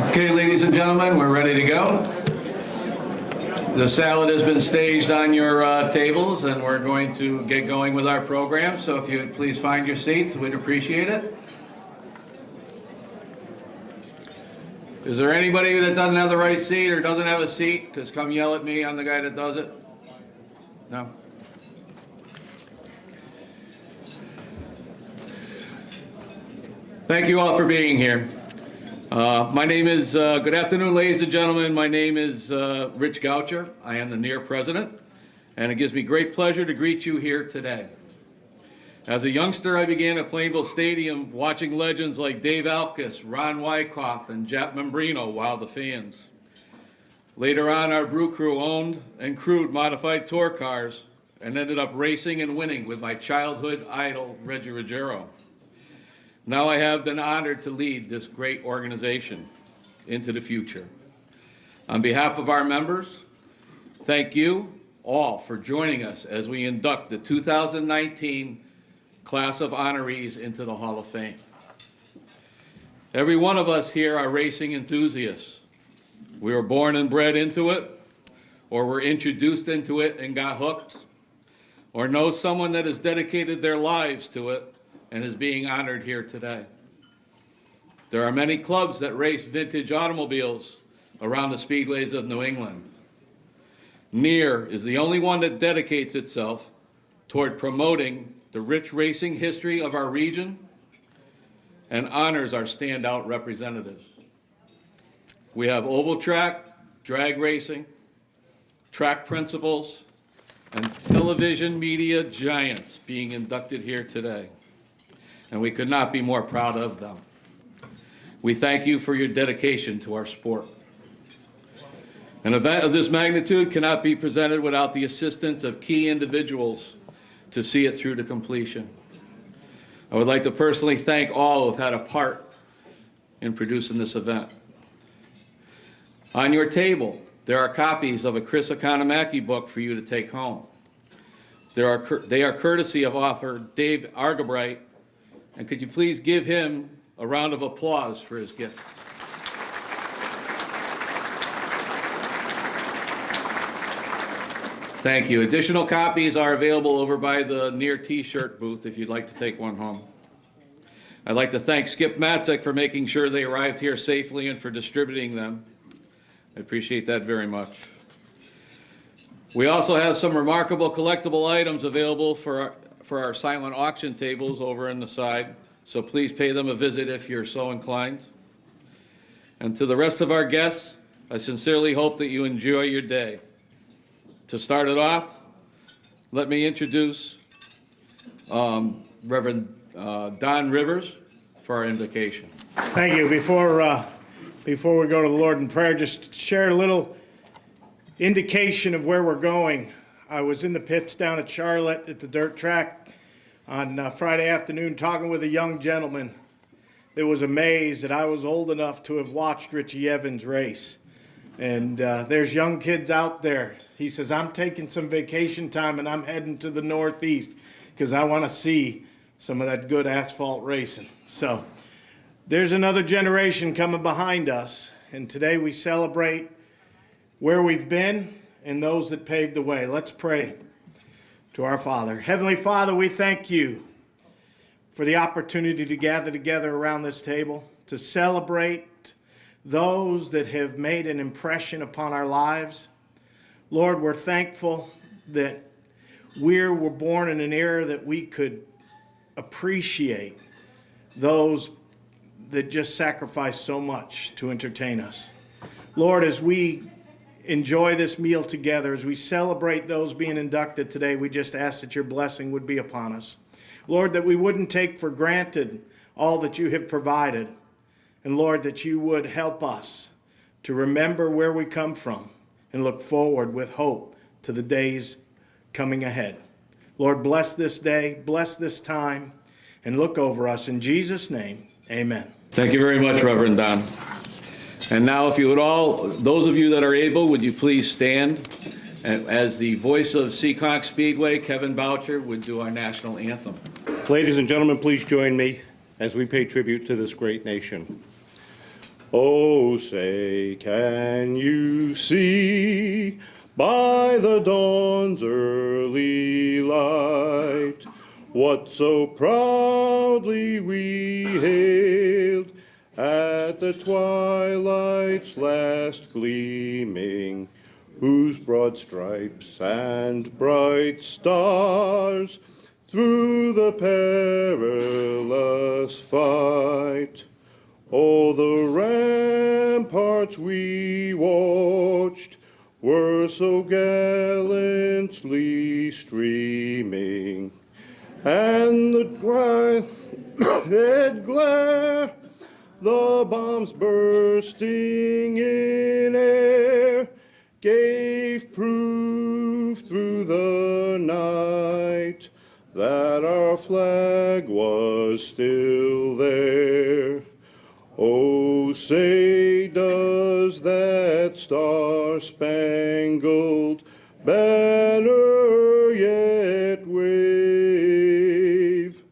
Okay, ladies and gentlemen, we're ready to go. The salad has been staged on your tables, and we're going to get going with our program. So if you would please find your seats, we'd appreciate it. Is there anybody that doesn't have the right seat or doesn't have a seat? Because come yell at me, I'm the guy that does it. No? Thank you all for being here. My name is, good afternoon, ladies and gentlemen. My name is Rich Goucher. I am the NEAR president, and it gives me great pleasure to greet you here today. As a youngster, I began at Plainville Stadium watching legends like Dave Argabright, Ron Wyckoff, and Jack Membrino wow the fans. Later on, our brew crew owned and crewed modified tour cars and ended up racing and winning with my childhood idol, Reggie Ruggiero. Now I have been honored to lead this great organization into the future. On behalf of our members, thank you all for joining us as we induct the 2019 class of honorees into the Hall of Fame. Every one of us here are racing enthusiasts. We were born and bred into it, or were introduced into it and got hooked, or know someone that has dedicated their lives to it and is being honored here today. There are many clubs that race vintage automobiles around the speedways of New England. NEAR is the only one that dedicates itself toward promoting the rich racing history of our region and honors our standout representatives. We have oval track, drag racing, track principals, and television media giants being inducted here today, and we could not be more proud of them. We thank you for your dedication to our sport. An event of this magnitude cannot be presented without the assistance of key individuals to see it through to completion. I would like to personally thank all who have had a part in producing this event. On your table, there are copies of a Chris Economaki book for you to take home. They are courtesy of author Dave Argabright, and could you please give him a round of applause for his gift. Thank you. Additional copies are available over by the NEAR t-shirt booth if you'd like to take one home. I'd like to thank Skip Matzek for making sure they arrived here safely and for distributing them. I appreciate that very much. We also have some remarkable collectible items available for our silent auction tables over on the side, so please pay them a visit if you're so inclined. And to the rest of our guests, I sincerely hope that you enjoy your day. To start it off, let me introduce Reverend Don Rivers for our invocation. Thank you. Before we go to the Lord in prayer, just share a little indication of where we're going. I was in the pits down at Charlotte at the dirt track on Friday afternoon talking with a young gentleman that was amazed that I was old enough to have watched Richie Evans race. And there's young kids out there. He says, I'm taking some vacation time and I'm heading to the Northeast because I want to see some of that good asphalt racing. So there's another generation coming behind us. And today we celebrate where we've been and those that paved the way. Let's pray to our Father. Heavenly Father, we thank you for the opportunity to gather together around this table to celebrate those that have made an impression upon our lives. Lord, we're thankful that we were born in an era that we could appreciate those that just sacrificed so much to entertain us. Lord, as we enjoy this meal together, as we celebrate those being inducted today, we just ask that your blessing would be upon us. Lord, that we wouldn't take for granted all that you have provided. And Lord, that you would help us to remember where we come from and look forward with hope to the days coming ahead. Lord, bless this day, bless this time, and look over us. In Jesus' name, amen. Thank you very much, Reverend Don. And now, if you would all, those of you that are able, would you please stand as the voice of Seekonk Speedway, Kevin Boucher, would do our national anthem. Ladies and gentlemen, please join me as we pay tribute to this great nation. Oh, say, can you see by the dawn's early light what so proudly we hailed at the twilight's last gleaming, whose broad stripes and bright stars through the perilous fight? Oh, the ramparts we watched were so gallantly streaming, and the red glare, the bombs bursting in air, gave proof through the night that our flag was still there. Oh, say, does that star-spangled banner yet wave?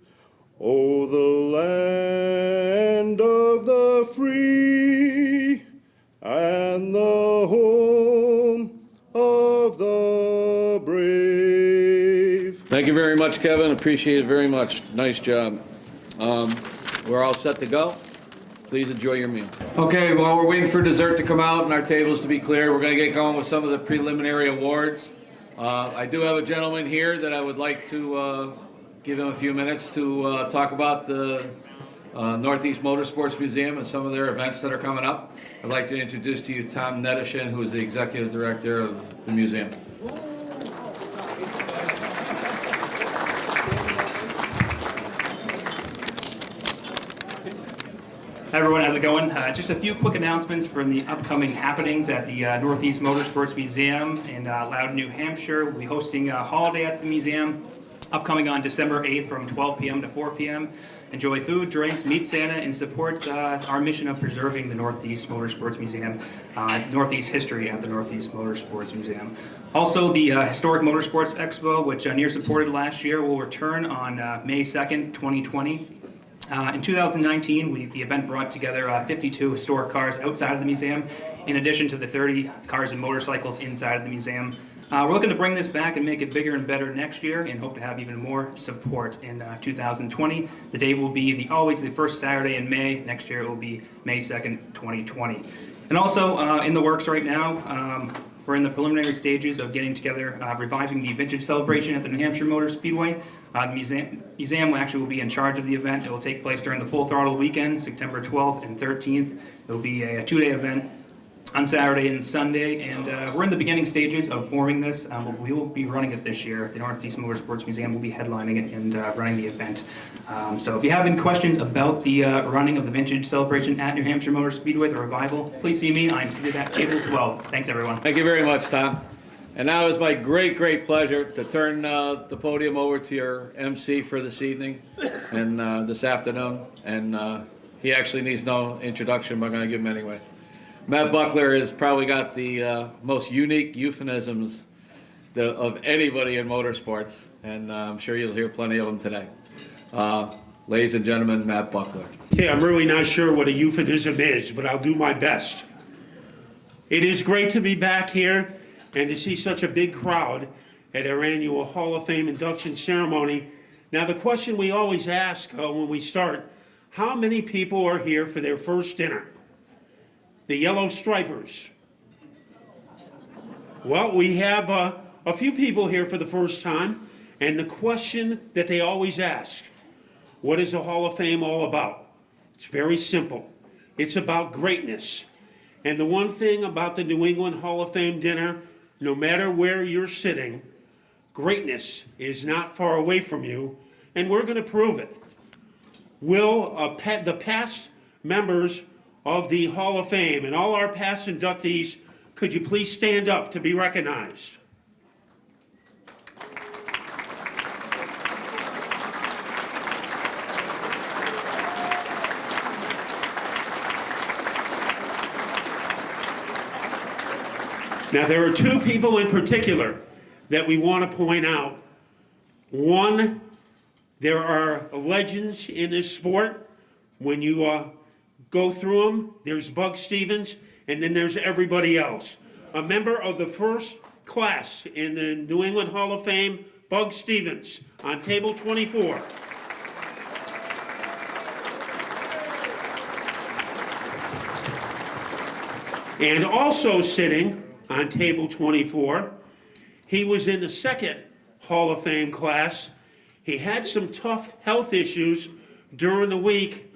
Oh, the land of the free and the home of the brave. Thank you very much, Kevin. Appreciate it very much. Nice job. We're all set to go. Please enjoy your meal. Okay, while we're waiting for dessert to come out and our tables to be cleared, we're going to get going with some of the preliminary awards. I do have a gentleman here that I would like to give him a few minutes to talk about the Northeast Motorsports Museum and some of their events that are coming up. I'd like to introduce to you J Netishen, who is the Executive Director of the museum. Hi everyone, how's it going? Just a few quick announcements for the upcoming happenings at the Northeast Motorsports Museum in Loudon, New Hampshire. We'll be hosting a holiday at the museum upcoming on December 8th from 12 p.m. to 4 p.m. Enjoy food, drinks, meet Santa, and support our mission of preserving the Northeast Motorsports Museum, Northeast history at the Northeast Motorsports Museum. Also, the Historic Motorsports Expo, which NEAR supported last year, will return on May 2nd, 2020. In 2019, the event brought together 52 historic cars outside of the museum, in addition to the 30 cars and motorcycles inside of the museum. We're looking to bring this back and make it bigger and better next year, and hope to have even more support in 2020. The date will be always the first Saturday in May. Next year it will be May 2nd, 2020. And also in the works right now, we're in the preliminary stages of getting together, reviving the vintage celebration at the New Hampshire Motor Speedway. The museum actually will be in charge of the event. It will take place during the Full Throttle weekend, September 12th and 13th. It will be a two-day event on Saturday and Sunday, and we're in the beginning stages of forming this. We will be running it this year. The Northeast Motorsports Museum will be headlining it and running the event. So if you have any questions about the running of the vintage celebration at New Hampshire Motor Speedway, the revival, please see me. I'm seated at table 12. Thanks, everyone. Thank you very much, Tom. And now it's my great, great pleasure to turn the podium over to your MC for this evening and this afternoon. And he actually needs no introduction, but I'm going to give him anyway. Matt Buckler has probably got the most unique euphemisms of anybody in motorsports, and I'm sure you'll hear plenty of them today. Ladies and gentlemen, Matt Buckler. Okay, I'm really not sure what a euphemism is, but I'll do my best. It is great to be back here and to see such a big crowd at our annual Hall of Fame induction ceremony. Now, the question we always ask when we start, how many people are here for their first dinner? The yellow stripers. Well, we have a few people here for the first time, and the question that they always ask, what is the Hall of Fame all about? It's very simple. It's about greatness. And the one thing about the New England Hall of Fame dinner, no matter where you're sitting, greatness is not far away from you, and we're going to prove it. Will the past members of the Hall of Fame and all our past inductees, could you please stand up to be recognized? Now, there are two people in particular that we want to point out. One, there are legends in this sport. When you go through them. There's Bug Stevens, and then there's everybody else. A member of the first class in the New England Hall of Fame, Bug Stevens, on table 24. And also sitting on table 24, he was in the second Hall of Fame class. He had some tough health issues during the week,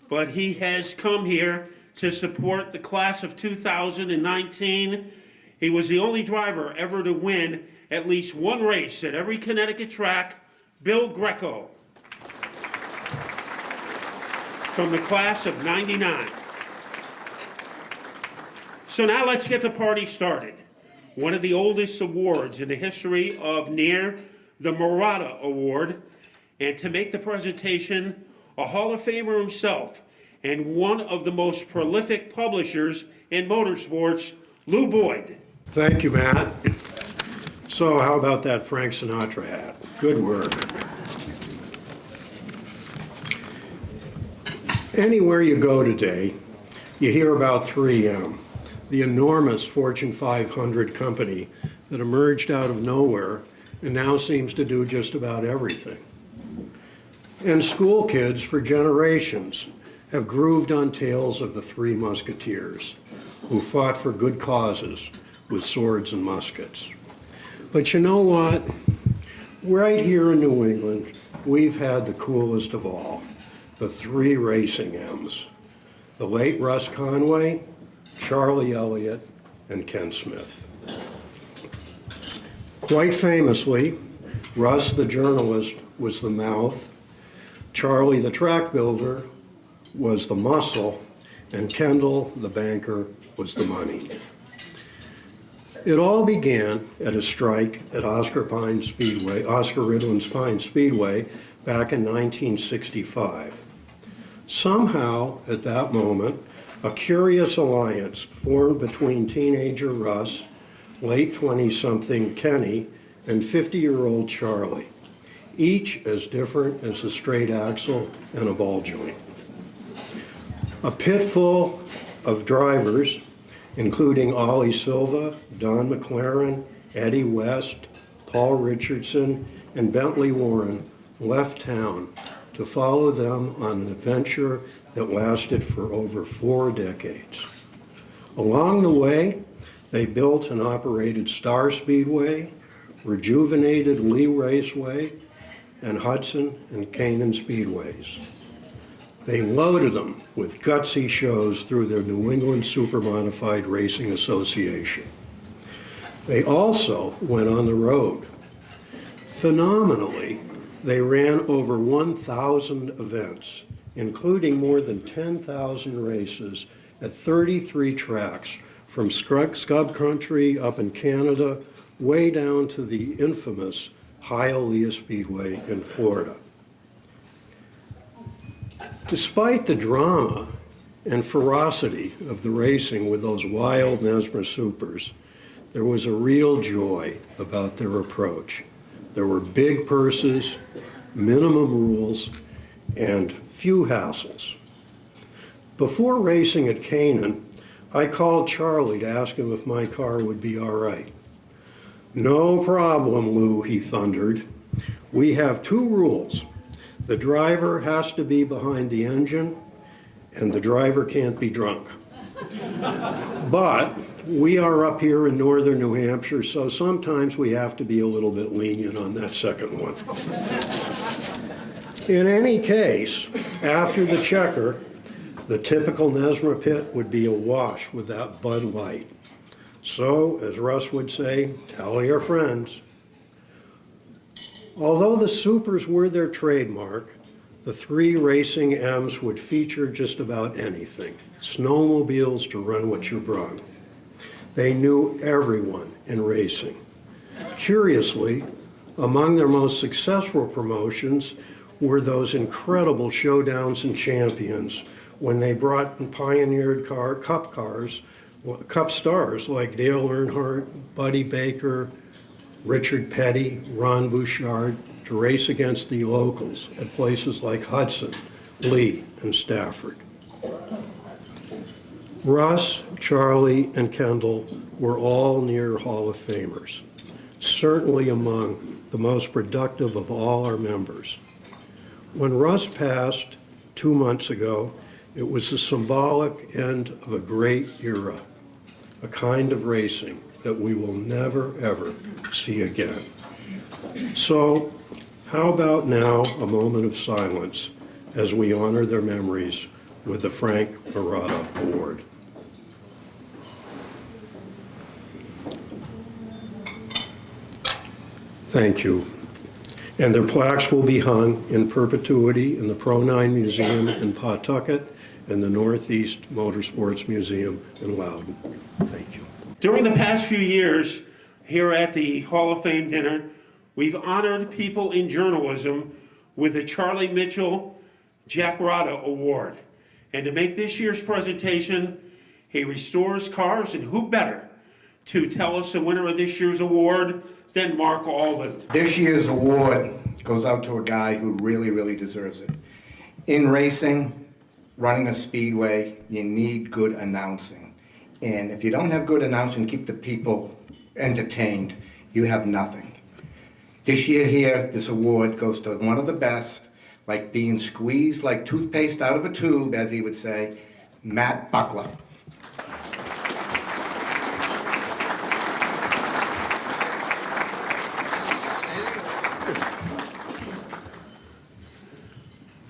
but he has come here to support the class of 2019. He was the only driver ever to win at least one race at every Connecticut track, Bill Greco, from the class of '99. So now let's get the party started. One of the oldest awards in the history of NEAR, the Murata Award, and to make the presentation, a Hall of Famer himself and one of the most prolific publishers in motorsports, Lou Boyd. Thank you, Matt. So how about that Frank Sinatra hat? Good work. Anywhere you go today, you hear about 3M, the enormous Fortune 500 company that emerged out of nowhere and now seems to do just about everything. And school kids for generations have grooved on tales of the Three Musketeers who fought for good causes with swords and muskets. But you know what? Right here in New England, we've had the coolest of all, the three racing M's. The late Russ Conway, Charlie Elliott, and Ken Smith. Quite famously, Russ the journalist was the mouth, Charlie the track builder was the muscle, and Kendall the banker was the money. It all began at a strike at Oscar Ridland's Pine Speedway back in 1965. Somehow, at that moment, a curious alliance formed between teenager Russ, late 20-something Kenny, and 50-year-old Charlie, each as different as a straight axle and a ball joint. A pit full of drivers, including Ollie Silva, Don McLaren, Eddie West, Paul Richardson, and Bentley Warren, left town to follow them on an adventure that lasted for over 4 decades. Along the way, they built and operated Star Speedway, rejuvenated Lee Raceway, and Hudson and Canaan Speedways. They loaded them with gutsy shows through their New England Supermodified Racing Association. They also went on the road. Phenomenally, they ran over 1,000 events, including more than 10,000 races at 33 tracks from Scrub Country up in Canada way down to the infamous Hialeah Speedway in Florida. Despite the drama and ferocity of the racing with those wild Nesma Supers, there was a real joy about their approach. There were big purses, minimum rules, and few hassles. Before racing at Canaan, I called Charlie to ask him if my car would be all right. "No problem, Lou," he thundered. "We have 2 rules. The driver has to be behind the engine, and the driver can't be drunk. But we are up here in northern New Hampshire, so sometimes we have to be a little bit lenient on that second one." In any case, after the checker, the typical Nesma pit would be awash with that Bud Light. So, as Russ would say, tell your friends. Although the Supers were their trademark, the 3 racing M's would feature just about anything. Snowmobiles to run what you brung. They knew everyone in racing. Curiously, among their most successful promotions were those incredible showdowns and champions when they brought and pioneered cup stars like Dale Earnhardt, Buddy Baker, Richard Petty, Ron Bouchard to race against the locals at places like Hudson, Lee, and Stafford. Russ, Charlie, and Kendall were all near Hall of Famers, certainly among the most productive of all our members. When Russ passed 2 months ago, it was the symbolic end of a great era, a kind of racing that we will never, ever see again. So, how about now a moment of silence as we honor their memories with the Frank Marotta Award. Thank you. And their plaques will be hung in perpetuity in the Pro 9 Museum in Pawtucket and the Northeast Motorsports Museum in Loudon. Thank you. During the past few years here at the Hall of Fame dinner, we've honored people in journalism with the Charlie Mitchell Jack Rada Award. And to make this year's presentation, he restores cars, and who better to tell us the winner of this year's award than Mark Alden. This year's award goes out to a guy who really, really deserves it. In racing, running a speedway, you need good announcing. And if you don't have good announcing to keep the people entertained, you have nothing. This year here, this award goes to one of the best, like being squeezed like toothpaste out of a tube, as he would say, Matt Buckler.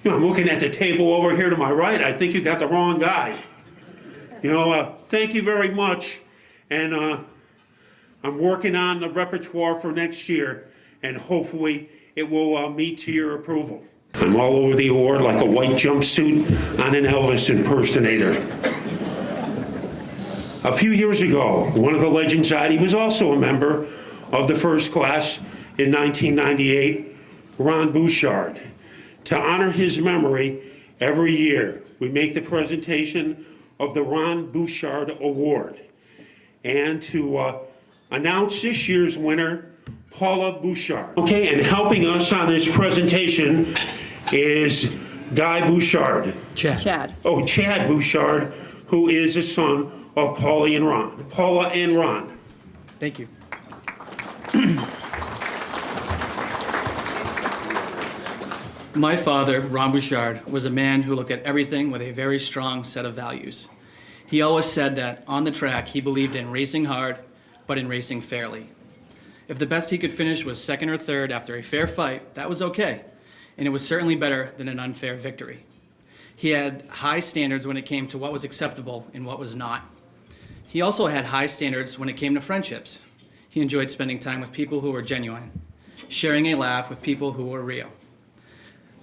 I'm looking at the table over here to my right. I think you got the wrong guy. Thank you very much. And I'm working on the repertoire for next year, and hopefully it will meet to your approval. I'm all over the award like a white jumpsuit on an Elvis impersonator. A few years ago, one of the legends died. He was also a member of the first class in 1998, Ron Bouchard. To honor his memory, every year we make the presentation of the Ron Bouchard Award. And to announce this year's winner, Paula Bouchard. Okay, and helping us on this presentation is Guy Bouchard. Chad. Oh, Chad Bouchard, who is a son of Paula and Ron. Thank you. My father, Ron Bouchard, was a man who looked at everything with a very strong set of values. He always said that on the track he believed in racing hard, but in racing fairly. If the best he could finish was second or third after a fair fight, that was okay, and it was certainly better than an unfair victory. He had high standards when it came to what was acceptable and what was not. He also had high standards when it came to friendships. He enjoyed spending time with people who were genuine, sharing a laugh with people who were real.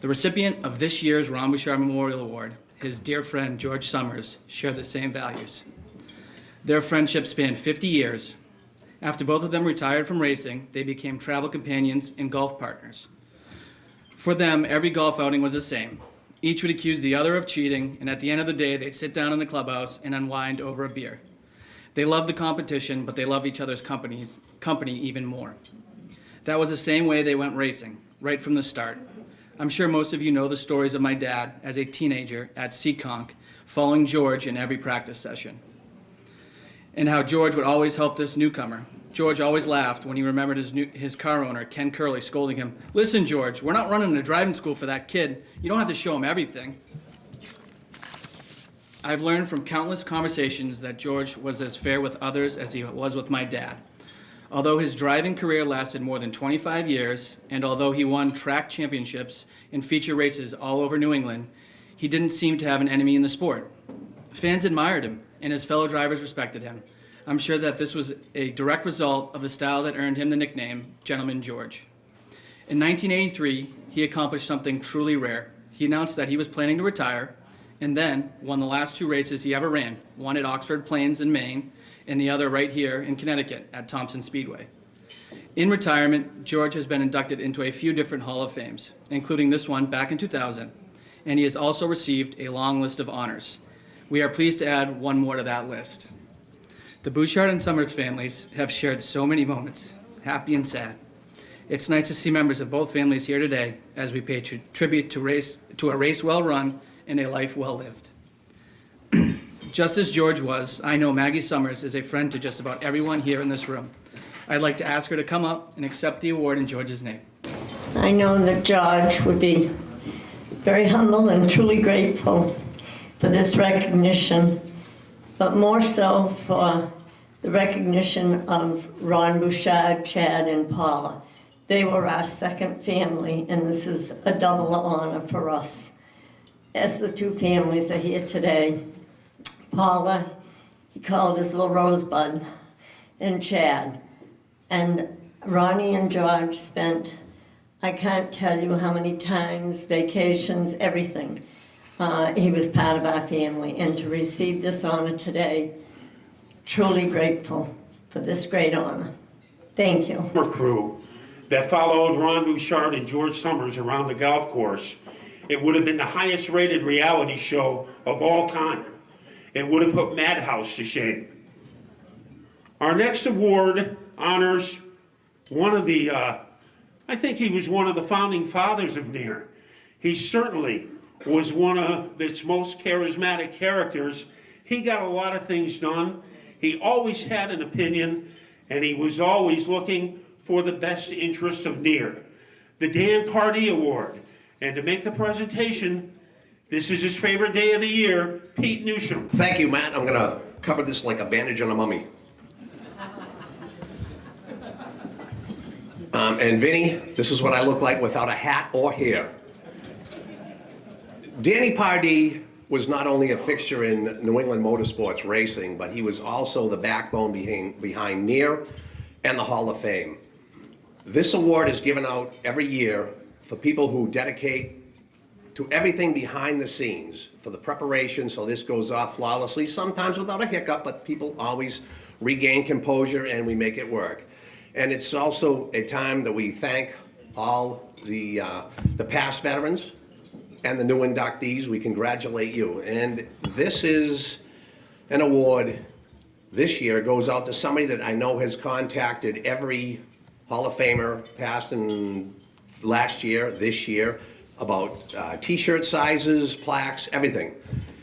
The recipient of this year's Ron Bouchard Memorial Award, his dear friend George Summers, shared the same values. Their friendship spanned 50 years. After both of them retired from racing, they became travel companions and golf partners. For them, every golf outing was the same. Each would accuse the other of cheating, and at the end of the day, they'd sit down in the clubhouse and unwind over a beer. They loved the competition, but they loved each other's company even more. That was the same way they went racing, right from the start. I'm sure most of you know the stories of my dad as a teenager at Seekonk, following George in every practice session, and how George would always help this newcomer. George always laughed when he remembered his car owner, Ken Curley, scolding him, "Listen, George, we're not running a driving school for that kid. You don't have to show him everything." I've learned from countless conversations that George was as fair with others as he was with my dad. Although his driving career lasted more than 25 years, and although he won track championships and feature races all over New England, he didn't seem to have an enemy in the sport. Fans admired him, and his fellow drivers respected him. I'm sure that this was a direct result of the style that earned him the nickname Gentleman George. In 1983, he accomplished something truly rare. He announced that he was planning to retire, and then won the last two races he ever ran, one at Oxford Plains in Maine, and the other right here in Connecticut at Thompson Speedway. In retirement, George has been inducted into a few different Hall of Fames, including this one back in 2000, and he has also received a long list of honors. We are pleased to add one more to that list. The Bouchard and Summers families have shared so many moments, happy and sad. It's nice to see members of both families here today as we pay tribute to a race well run and a life well lived. Just as George was, I know Maggie Summers is a friend to just about everyone here in this room. I'd like to ask her to come up and accept the award in George's name. I know that George would be very humble and truly grateful for this recognition, but more so for the recognition of Ron Boucher, Chad, and Paula. They were our second family, and this is a double honor for us. As the two families are here today, Paula, he called his little rosebud, and Chad. And Ronnie and George spent, I can't tell you how many times, vacations, everything. He was part of our family, and to receive this honor today, truly grateful for this great honor. Thank you. Crew that followed Ron Bouchard and George Summers around the golf course. It would have been the highest rated reality show of all time. It would have put Madhouse to shame. Our next award honors one of the, I think he was one of the founding fathers of NEAR. He certainly was one of its most charismatic characters. He got a lot of things done. He always had an opinion, and he was always looking for the best interest of NEAR. The Dan Pardee Award. And to make the presentation, this is his favorite day of the year, Pete Newsham. Thank you, Matt. I'm gonna cover this like a bandage on a mummy. And Vinny, this is what I look like without a hat or hair. Danny Pardee was not only a fixture in New England motorsports racing, but he was also the backbone behind NEAR and the Hall of Fame. This award is given out every year for people who dedicate to everything behind the scenes, for the preparation, so this goes off flawlessly, sometimes without a hiccup, but people always regain composure and we make it work. And it's also a time that we thank all the past veterans and the new inductees. We congratulate you. And this is an award this year goes out to somebody that I know has contacted every Hall of Famer, past and last year, this year, about t-shirt sizes, plaques, everything.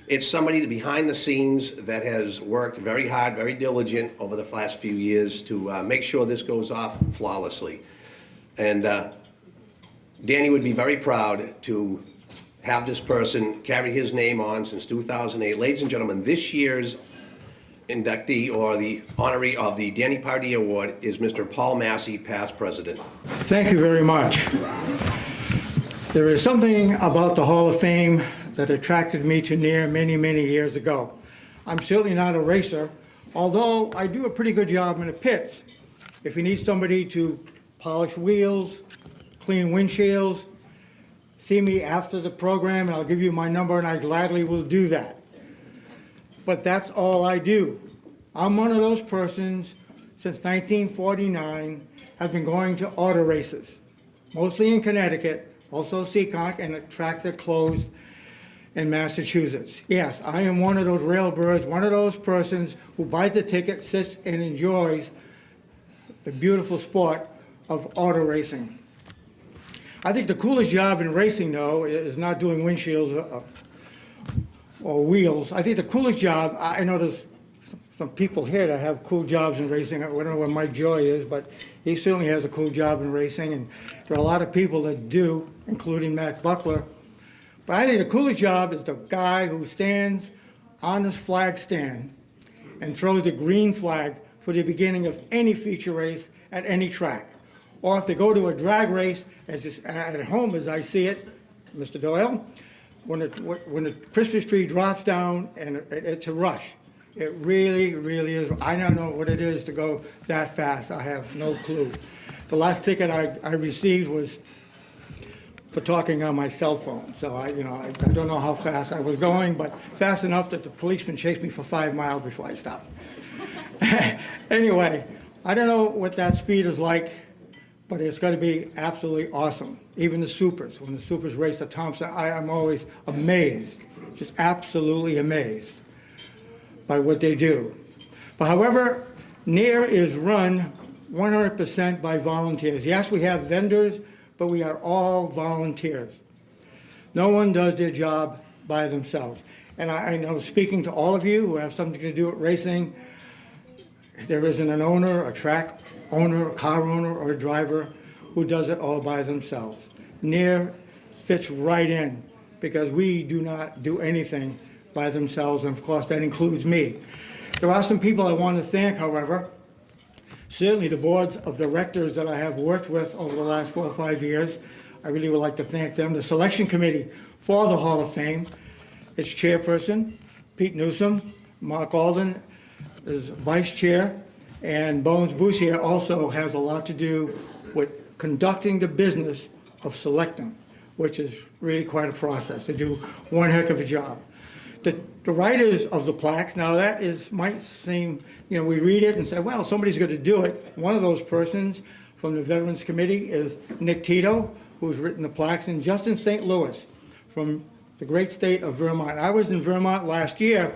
It's somebody behind the scenes that has worked very hard, very diligent over the last few years to make sure this goes off flawlessly. And Danny would be very proud to have this person carry his name on since 2008. Ladies and gentlemen, this year's inductee, or the honoree of the Danny Pardee Award, is Mr. Paul Massey, past president. Thank you very much. There is something about the Hall of Fame that attracted me to NEAR many, many years ago. I'm certainly not a racer, although I do a pretty good job in the pits. If you need somebody to polish wheels, clean windshields, see me after the program and I'll give you my number and I gladly will do that. But that's all I do. I'm one of those persons since 1949 have been going to auto races, mostly in Connecticut, also Seekonk, and the tracks that closed in Massachusetts. Yes, I am one of those railbirds, one of those persons who buys a ticket, sits and enjoys the beautiful sport of auto racing. I think the coolest job in racing, though, is not doing windshields or wheels. I think the coolest job, I know there's some people here that have cool jobs in racing. I don't know where Mike Joy is, but he certainly has a cool job in racing, and there are a lot of people that do, including Matt Buckler. But I think the coolest job is the guy who stands on his flag stand and throws the green flag for the beginning of any feature race at any track. Or if they go to a drag race, at home as I see it, Mr. Doyle, when the Christmas tree drops down and it's a rush. It really, really is. I don't know what it is to go that fast. I have no clue. The last ticket I received was for talking on my cell phone. So I don't know how fast I was going, but fast enough that the policeman chased me for 5 miles before I stopped. Anyway, I don't know what that speed is like, but it's going to be absolutely awesome. Even the supers, when the supers race at Thompson, I am always amazed, just absolutely amazed by what they do. But however, NEAR is run 100% by volunteers. Yes, we have vendors, but we are all volunteers. No one does their job by themselves. And I know, speaking to all of you who have something to do with racing, there isn't an owner, a track owner, a car owner, or a driver who does it all by themselves. NEAR fits right in because we do not do anything by themselves, and of course that includes me. There are some people I want to thank, however. Certainly the boards of directors that I have worked with over the last 4 or 5 years, I really would like to thank them. The selection committee for the Hall of Fame, its chairperson, Pete Newsom, Mark Alden is vice chair, and Boucher also has a lot to do with conducting the business of selecting, which is really quite a process. They do one heck of a job. The writers of the plaques, now that might seem, we read it and say, well, somebody's going to do it. One of those persons from the Veterans Committee is Nick Tito, who's written the plaques, and Justin St. Louis from the great state of Vermont. I was in Vermont last year.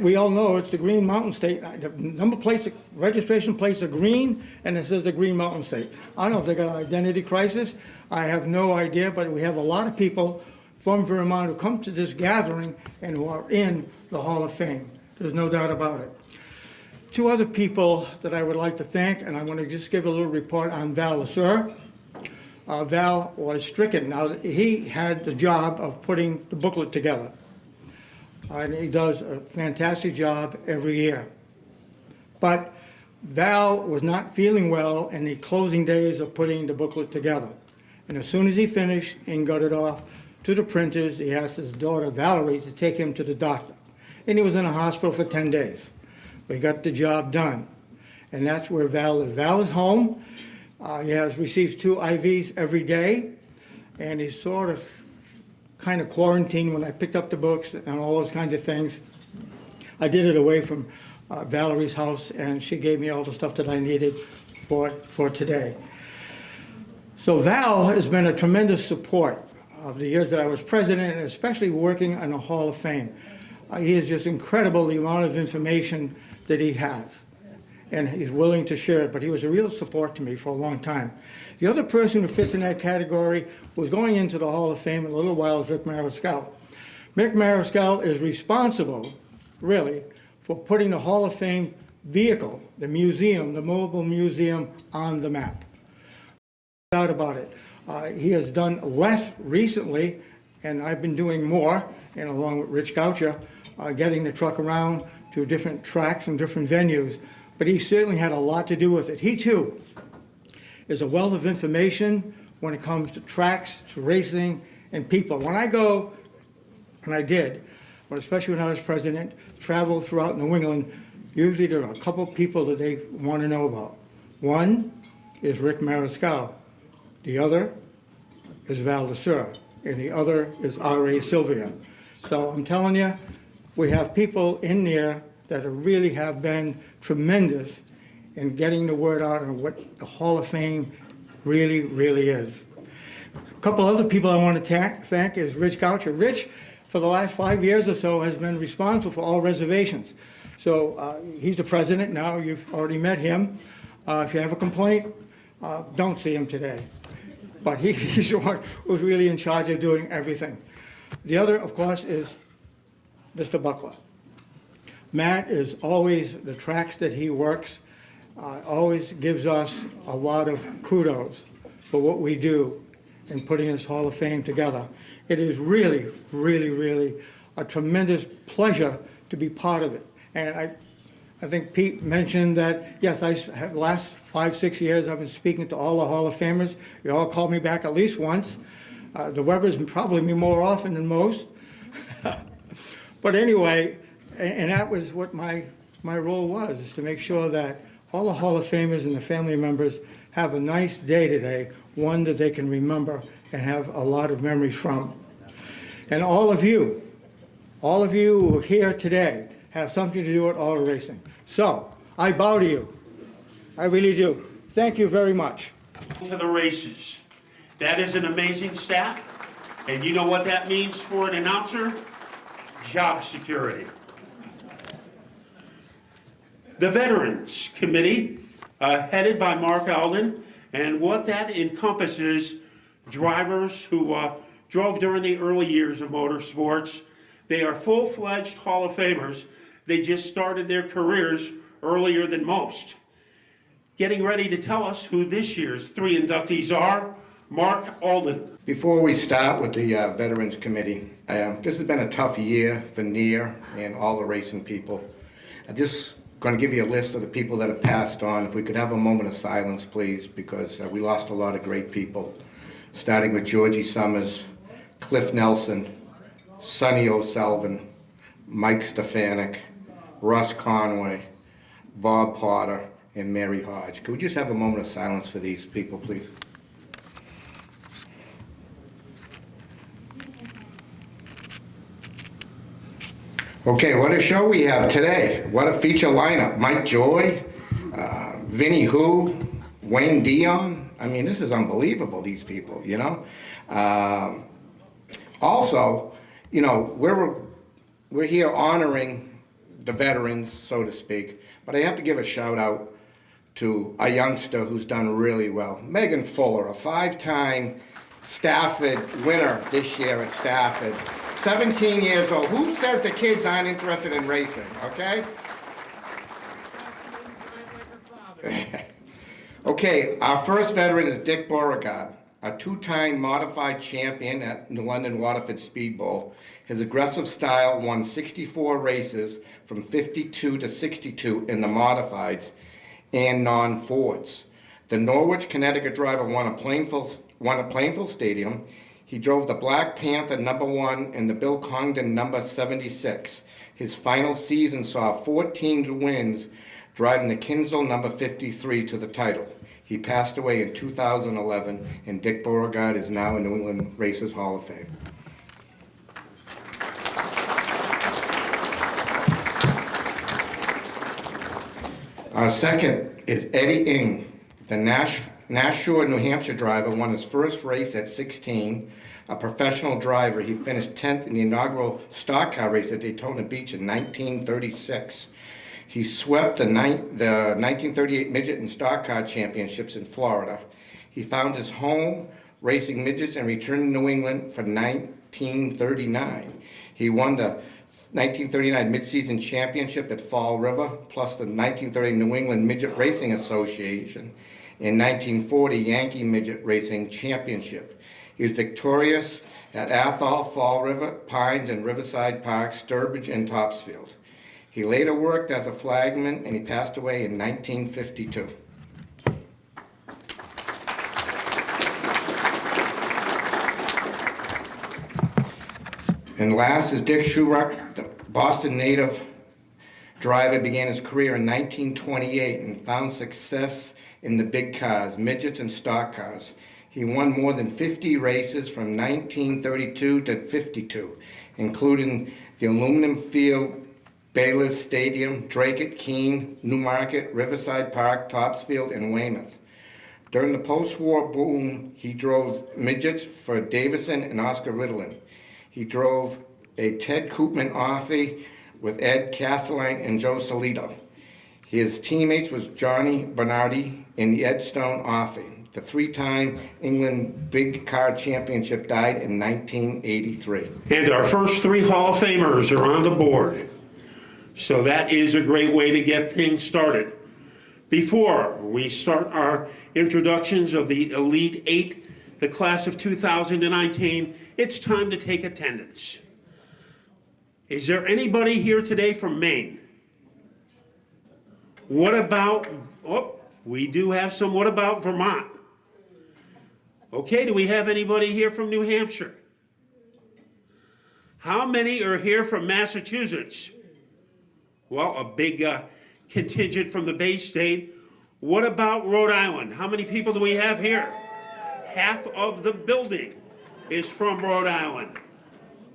We all know it's the Green Mountain State. The number plate, registration plates are green, and it says the Green Mountain State. I don't know if they got an identity crisis. I have no idea, but we have a lot of people from Vermont who come to this gathering and who are in the Hall of Fame. There's no doubt about it. Two other people that I would like to thank, and I'm going to just give a little report on Val Lasser. Val was stricken. Now, he had the job of putting the booklet together. And he does a fantastic job every year. But Val was not feeling well in the closing days of putting the booklet together. And as soon as he finished and got it off to the printers, he asked his daughter, Valerie, to take him to the doctor. And he was in a hospital for 10 days. We got the job done. And that's where Val is. Val is home. He receives 2 IVs every day. And he's sort of kind of quarantined when I picked up the books and all those kinds of things. I did it away from Valerie's house, and she gave me all the stuff that I needed for today. So Val has been a tremendous support of the years that I was president, and especially working on the Hall of Fame. He is just incredible, the amount of information that he has, and he's willing to share it, but he was a real support to me for a long time. The other person who fits in that category who's going into the Hall of Fame in a little while is Rick Mariscal. Rick Mariscal is responsible, really, for putting the Hall of Fame vehicle, the museum, the mobile museum, on the map. No doubt about it. He has done less recently, and I've been doing more, and along with Rich Goucher, getting the truck around to different tracks and different venues. But he certainly had a lot to do with it. He, too, is a wealth of information when it comes to tracks, to racing, and people. When I go, and I did, but especially when I was president, travel throughout New England, usually there are a couple of people that they want to know about. One is Rick Mariscal. The other is Val Lasser. And the other is R.A. Sylvia. So I'm telling you, we have people in there that really have been tremendous in getting the word out on what the Hall of Fame really, really is. A couple other people I want to thank is Rich Goucher. Rich, for the last 5 years or so, has been responsible for all reservations. So he's the president now. You've already met him. If you have a complaint, don't see him today. But he's the one who's really in charge of doing everything. The other, of course, is Mr. Buckler. Matt is always, the tracks that he works, always gives us a lot of kudos for what we do in putting this Hall of Fame together. It is really, really, really a tremendous pleasure to be part of it. And I think Pete mentioned that, yes, I have the last 5, 6 years I've been speaking to all the Hall of Famers. You all called me back at least once. The Webbers probably me more often than most. But anyway, and that was what my role was, is to make sure that all the Hall of Famers and the family members have a nice day today, one that they can remember and have a lot of memories from. And all of you who are here today have something to do with auto racing. So, I bow to you. I really do. Thank you very much. To the races. That is an amazing stat. And you know what that means for an announcer? Job security. The Veterans Committee, headed by Mark Alden, and what that encompasses drivers who drove during the early years of motorsports, They are full-fledged Hall of Famers. They just started their careers earlier than most. Getting ready to tell us who this year's 3 inductees are, Mark Alden. Before we start with the Veterans Committee, this has been a tough year for NEAR and all the racing people. I'm just going to give you a list of the people that have passed on. If we could have a moment of silence, please, because we lost a lot of great people, starting with Georgie Summers, Cliff Nelson, Sonny O'Sullivan, Mike Stefanik, Russ Conway, Bob Potter, and Mary Hodge. Could we just have a moment of silence for these people, please? Okay, what a show we have today. What a feature lineup. Mike Joy, Vinnie Hu, Wayne Dion. I mean, this is unbelievable, these people, you know? Also, you know, we're here honoring the veterans, so to speak, but I have to give a shout out to a youngster who's done really well. Megan Fuller, a 5-time Stafford winner this year at Stafford. 17 years old. Who says the kids aren't interested in racing, okay? Okay, our first veteran is Dick Beauregard, a 2-time modified champion at New London Waterford Speed Bowl. His aggressive style won 64 races from 52 to 62 in the modifieds and non-Fords. The Norwich, Connecticut driver won at Plainfield Stadium. He drove the Black Panther #1 and the Bill Congdon #76. His final season saw 14 wins, driving the Kinzel #53 to the title. He passed away in 2011, and Dick Beauregard is now in New England Racers Hall of Fame. Our second is Eddie Ng, the Nashua, New Hampshire driver, won his first race at 16. A professional driver, he finished 10th in the inaugural stock car race at Daytona Beach in 1936. He swept the 1938 Midget and Stock Car Championships in Florida. He found his home racing midgets and returned to New England for 1939. He won the 1939 Mid-Season Championship at Fall River, plus the 1930 New England Midget Racing Association. In 1940, Yankee Midget Racing Championship. He was victorious at Athol, Fall River, Pines, and Riverside Park, Sturbridge, and Topsfield. He later worked as a flagman, and he passed away in 1952. And last is Dick Schurock, the Boston native driver, began his career in 1928 and found success in the big cars, midgets, and stock cars. He won more than 50 races from 1932 to 52, including the Aluminum Field, Bayless Stadium, Drake, Keene, Newmarket, Riverside Park, Topsfield, and Weymouth. During the post-war boom, he drove midgets for Davison and Oscar Ritalin. He drove a Ted Koopman Offie with Ed Castelline and Joe Solito. His teammates was Johnny Bernardi and the Ed Stone Offie. The 3-time England Big Car Championship died in 1983. And our first 3 Hall of Famers are on the board. So that is a great way to get things started. Before we start our introductions of the Elite 8, the class of 2019, it's time to take attendance. Is there anybody here today from Maine? What about, we do have some, what about Vermont? Okay, do we have anybody here from New Hampshire? How many are here from Massachusetts? Well, a big contingent from the Bay State. What about Rhode Island? How many people do we have here? Half of the building is from Rhode Island.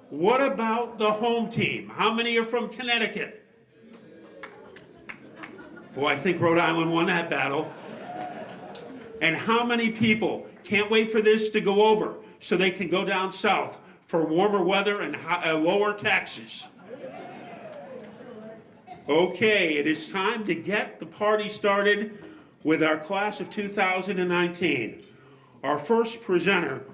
What about the home team? How many are from Connecticut? Boy, I think Rhode Island won that battle. And how many people can't wait for this to go over so they can go down south for warmer weather and lower taxes? Okay, it is time to get the party started with our class of 2019. Our first presenter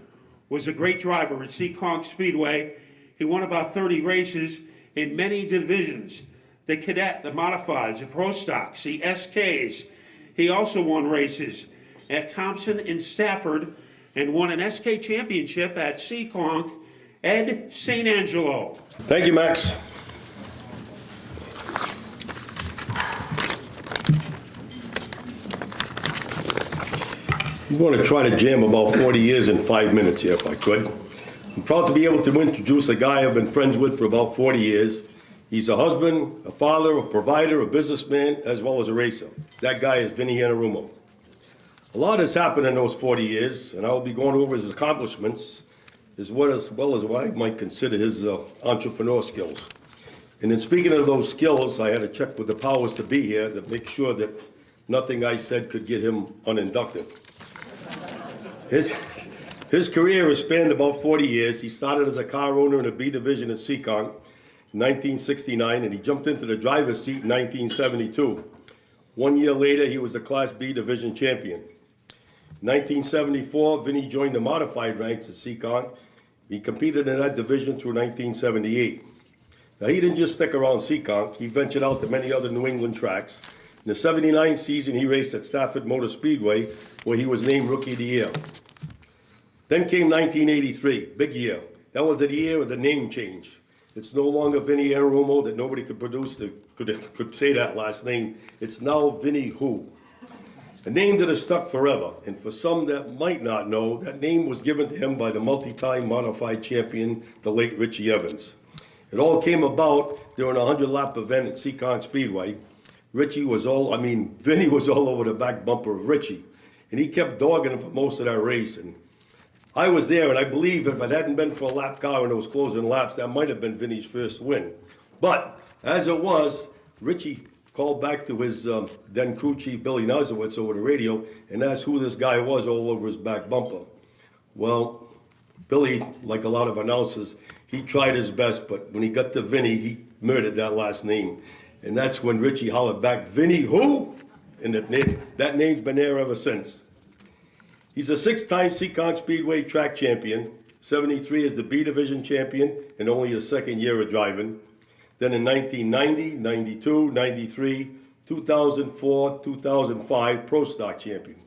was a great driver at Seekonk Speedway. He won about 30 races in many divisions: the cadet, the modifieds, the pro stocks, the SKs. He also won races at Thompson and Stafford and won an SK championship at Seekonk. Ed St. Angelo. Thank you, Max. I'm going to try to jam about 40 years in 5 minutes here, if I could. I'm proud to be able to introduce a guy I've been friends with for about 40 years. He's a husband, a father, a provider, a businessman, as well as a racer. That guy is Vinny Anarumo. A lot has happened in those 40 years, and I'll be going over his accomplishments, as well as what I might consider his entrepreneur skills. And in speaking of those skills, I had to check with the powers to be here to make sure that nothing I said could get him uninducted. His career has spanned about 40 years. He started as a car owner in a B division at Seekonk in 1969, and he jumped into the driver's seat in 1972. 1 year later, he was the Class B division champion. In 1974, Vinny joined the modified ranks at Seekonk. He competed in that division through 1978. Now, he didn't just stick around Seekonk. He ventured out to many other New England tracks. In the '79 season, he raced at Stafford Motor Speedway, where he was named Rookie of the Year. Then came 1983, big year. That was the year of the name change. It's no longer Vinny Anarumo, that nobody could say that last name. It's now Vinny Who. A name that has stuck forever, and for some that might not know, that name was given to him by the multi-time modified champion, the late Richie Evans. It all came about during a 100-lap event at Seekonk Speedway. Vinny was all over the back bumper of Richie, and he kept dogging him for most of that race. And I was there, and I believe if it hadn't been for a lap car in those closing laps, that might have been Vinny's first win. But as it was, Richie called back to his then crew chief, Billy Nazowitz, over the radio and asked who this guy was all over his back bumper. Well, Billy, like a lot of announcers, he tried his best, but when he got to Vinny, he murdered that last name. And that's when Richie hollered back, "Vinny who?" And that name's been there ever since. He's a 6-time Seekonk Speedway track champion, 73 as the B Division champion, and only his second year of driving. Then in 1990, 92, 93, 2004, 2005, Pro Stock champion.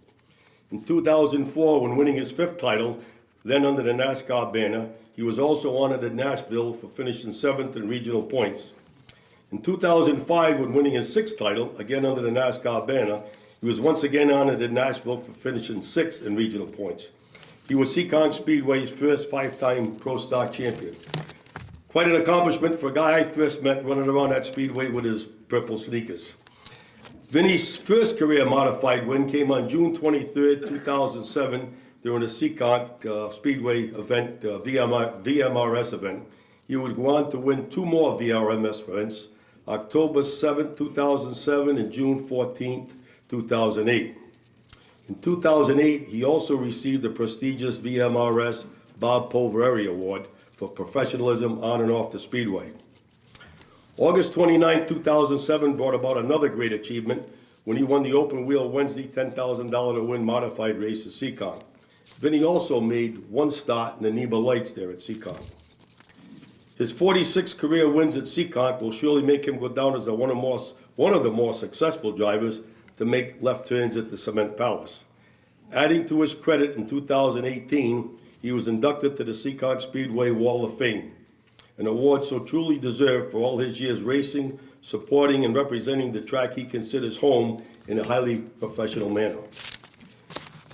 In 2004, when winning his 5th title, then under the NASCAR banner, he was also honored at Nashville for finishing 7th in regional points. In 2005, when winning his 6th title, again under the NASCAR banner, he was once again honored at Nashville for finishing 6th in regional points. He was Seekonk Speedway's first 5-time Pro Stock champion. Quite an accomplishment for a guy I first met running around that speedway with his purple sneakers. Vinny's first career modified win came on June 23rd, 2007, during a Seekonk Speedway event, VMRS event. He would go on to win 2 more VRMS events, October 7th, 2007 and June 14th, 2008. In 2008, he also received the prestigious VMRS Bob Polvereri Award for professionalism on and off the speedway. August 29, 2007 brought about another great achievement when he won the open wheel Wednesday $10,000 to win modified race at Seekonk. Vinny also made 1 start in the NEMA lights there at Seekonk. His 46 career wins at Seekonk will surely make him go down as one of the more successful drivers to make left turns at the Cement Palace. Adding to his credit, in 2018, he was inducted to the Seekonk Speedway Wall of Fame, an award so truly deserved for all his years racing, supporting, and representing the track he considers home in a highly professional manner.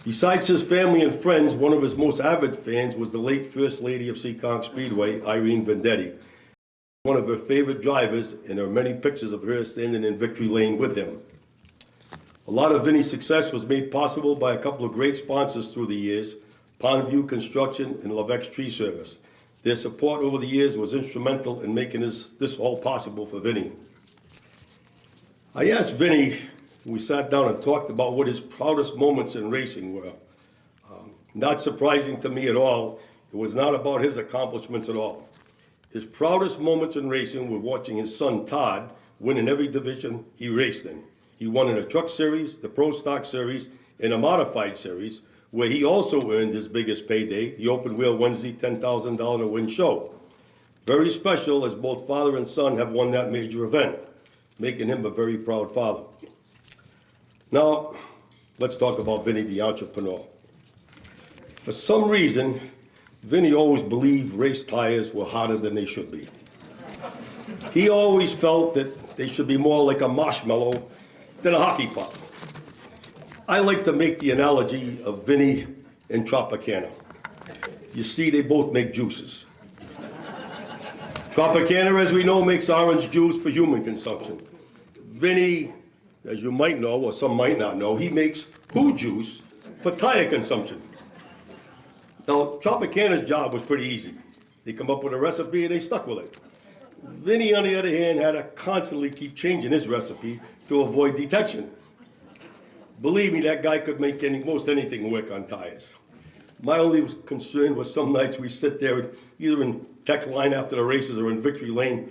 Besides his family and friends, one of his most avid fans was the late First Lady of Seekonk Speedway, Irene Vendetti, one of her favorite drivers, and there are many pictures of her standing in victory lane with him. A lot of Vinny's success was made possible by a couple of great sponsors through the years, Pondview Construction and Levex Tree Service. Their support over the years was instrumental in making this all possible for Vinny. I asked Vinny, we sat down and talked about what his proudest moments in racing were. Not surprising to me at all, it was not about his accomplishments at all. His proudest moments in racing were watching his son Todd win in every division he raced in. He won in a truck series, the Pro Stock series, and a modified series, where he also earned his biggest payday, the open wheel Wednesday $10,000 win show. Very special, as both father and son have won that major event, making him a very proud father. Now, let's talk about Vinny the entrepreneur. For some reason, Vinny always believed race tires were harder than they should be. He always felt that they should be more like a marshmallow than a hockey puck. I like to make the analogy of Vinny and Tropicana. You see, they both make juices. Tropicana, as we know, makes orange juice for human consumption. Vinny, as you might know, or some might not know, he makes poo juice for tire consumption. Now, Tropicana's job was pretty easy. They come up with a recipe and they stuck with it. Vinny, on the other hand, had to constantly keep changing his recipe to avoid detection. Believe me, that guy could make most anything work on tires. My only concern was some nights we sit there, either in Tech Line after the races or in Victory Lane,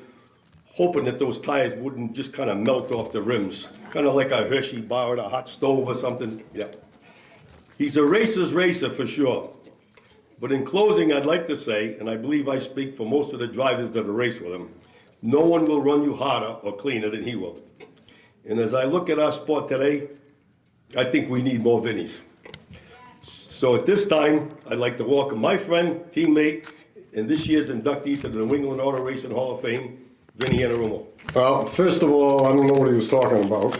hoping that those tires wouldn't just kind of melt off the rims, kind of like a Hershey bar or a hot stove or something. Yeah. He's a racer's racer for sure. But in closing, I'd like to say, and I believe I speak for most of the drivers that race with him, no one will run you harder or cleaner than he will. And as I look at our sport today, I think we need more Vinnies. So at this time, I'd like to welcome my friend, teammate, and this year's inductee to the New England Auto Racing Hall of Fame, Vinny Anarumo. Well, first of all, I don't know what he was talking about.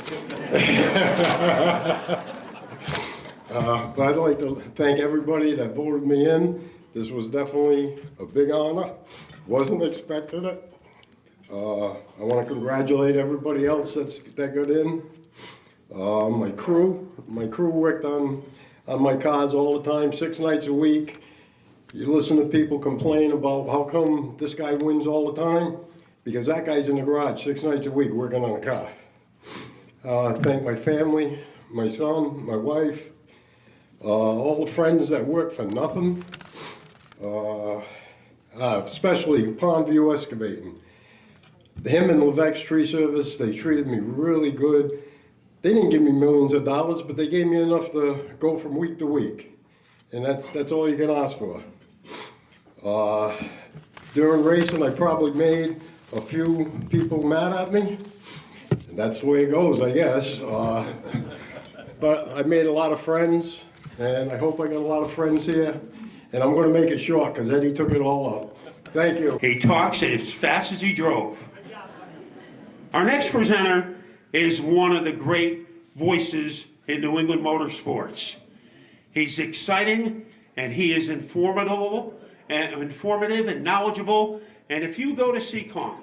But I'd like to thank everybody that voted me in. This was definitely a big honor. Wasn't expecting it. I want to congratulate everybody else that got in. My crew worked on my cars all the time, 6 nights a week. You listen to people complain about how come this guy wins all the time? Because that guy's in the garage 6 nights a week working on a car. Thank my family, my son, my wife, all the friends that work for nothing, especially Pondview Excavating. Him and Levesque's Tree Service, they treated me really good. They didn't give me millions of dollars, but they gave me enough to go from week to week. And that's all you can ask for. During racing, I probably made a few people mad at me. And that's the way it goes, I guess. But I made a lot of friends, and I hope I got a lot of friends here. And I'm going to make it short, because Eddie took it all up. Thank you. He talks as fast as he drove. Our next presenter is one of the great voices in New England motorsports. He's exciting, and he is informative and knowledgeable. And if you go to CCON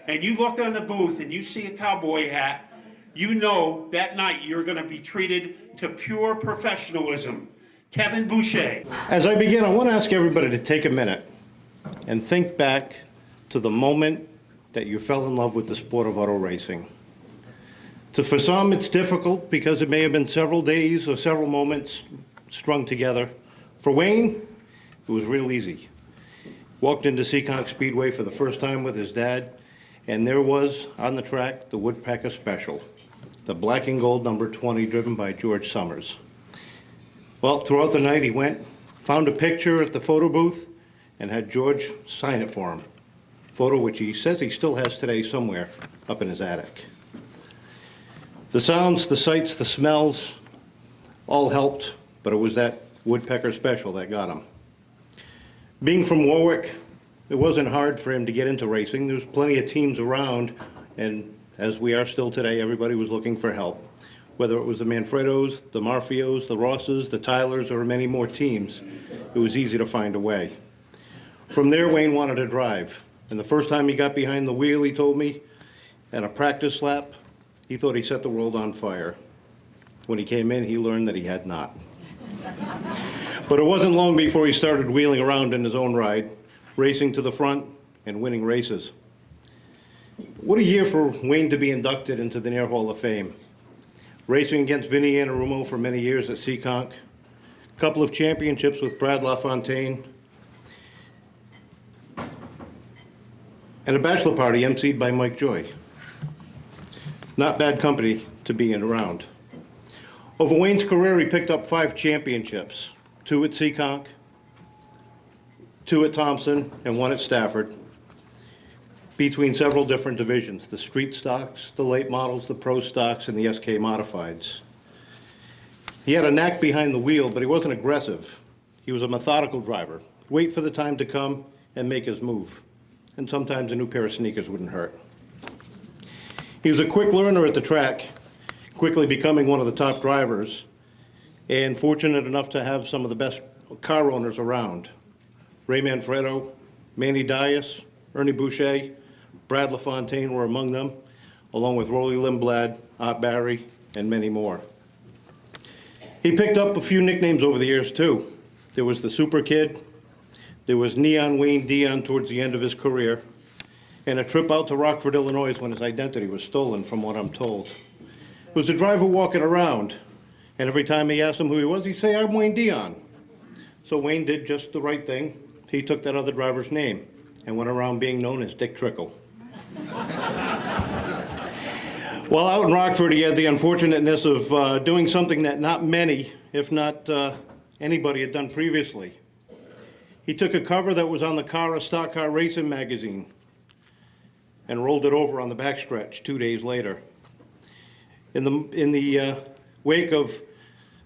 and you look on the booth and you see a cowboy hat, you know that night you're going to be treated to pure professionalism. Kevin Boucher. As I begin, I want to ask everybody to take a minute and think back to the moment that you fell in love with the sport of auto racing. For some, it's difficult because it may have been several days or several moments strung together. For Wayne, it was real easy. Walked into Seekonk Speedway for the first time with his dad, and there was, on the track, the Woodpecker Special, the black and gold number 20, driven by George Summers. Well, throughout the night, he went, found a picture at the photo booth, and had George sign it for him. Photo which he says he still has today somewhere up in his attic. The sounds, the sights, the smells all helped, but it was that Woodpecker Special that got him. Being from Warwick, it wasn't hard for him to get into racing. There was plenty of teams around, and as we are still today, everybody was looking for help. Whether it was the Manfredos, the Marfios, the Rosses, the Tylers, or many more teams, it was easy to find a way. From there, Wayne wanted to drive. And the first time he got behind the wheel, he told me, at a practice lap, he thought he set the world on fire. When he came in, he learned that he had not. But it wasn't long before he started wheeling around in his own ride, racing to the front and winning races. What a year for Wayne to be inducted into the Near Hall of Fame. Racing against Vinny Anarumo for many years at Seekonk, a couple of championships with Brad LaFontaine, and a bachelor party emceed by Mike Joy. Not bad company to be in around. Over Wayne's career, he picked up 5 championships, 2 at Seekonk, 2 at Thompson, and 1 at Stafford. between several different divisions, the street stocks, the late models, the pro stocks, and the SK modifieds. He had a knack behind the wheel, but he wasn't aggressive. He was a methodical driver. Wait for the time to come and make his move. And sometimes a new pair of sneakers wouldn't hurt. He was a quick learner at the track, quickly becoming one of the top drivers, and fortunate enough to have some of the best car owners around. Ray Manfredo, Manny Dias, Ernie Boucher, Brad LaFontaine were among them, along with Rolly Lindblad, Art Barry, and many more. He picked up a few nicknames over the years, too. There was the Super Kid, there was Neon Wayne Dion towards the end of his career, and a trip out to Rockford, Illinois when his identity was stolen, from what I'm told. It was a driver walking around, and every time he asked him who he was, he'd say, "I'm Wayne Dion." So Wayne did just the right thing. He took that other driver's name and went around being known as Dick Trickle. While out in Rockford, he had the unfortunateness of doing something that not many, if not anybody, had done previously. He took a cover that was on the car of Stock Car Racing magazine and rolled it over on the backstretch 2 days later. In the wake of,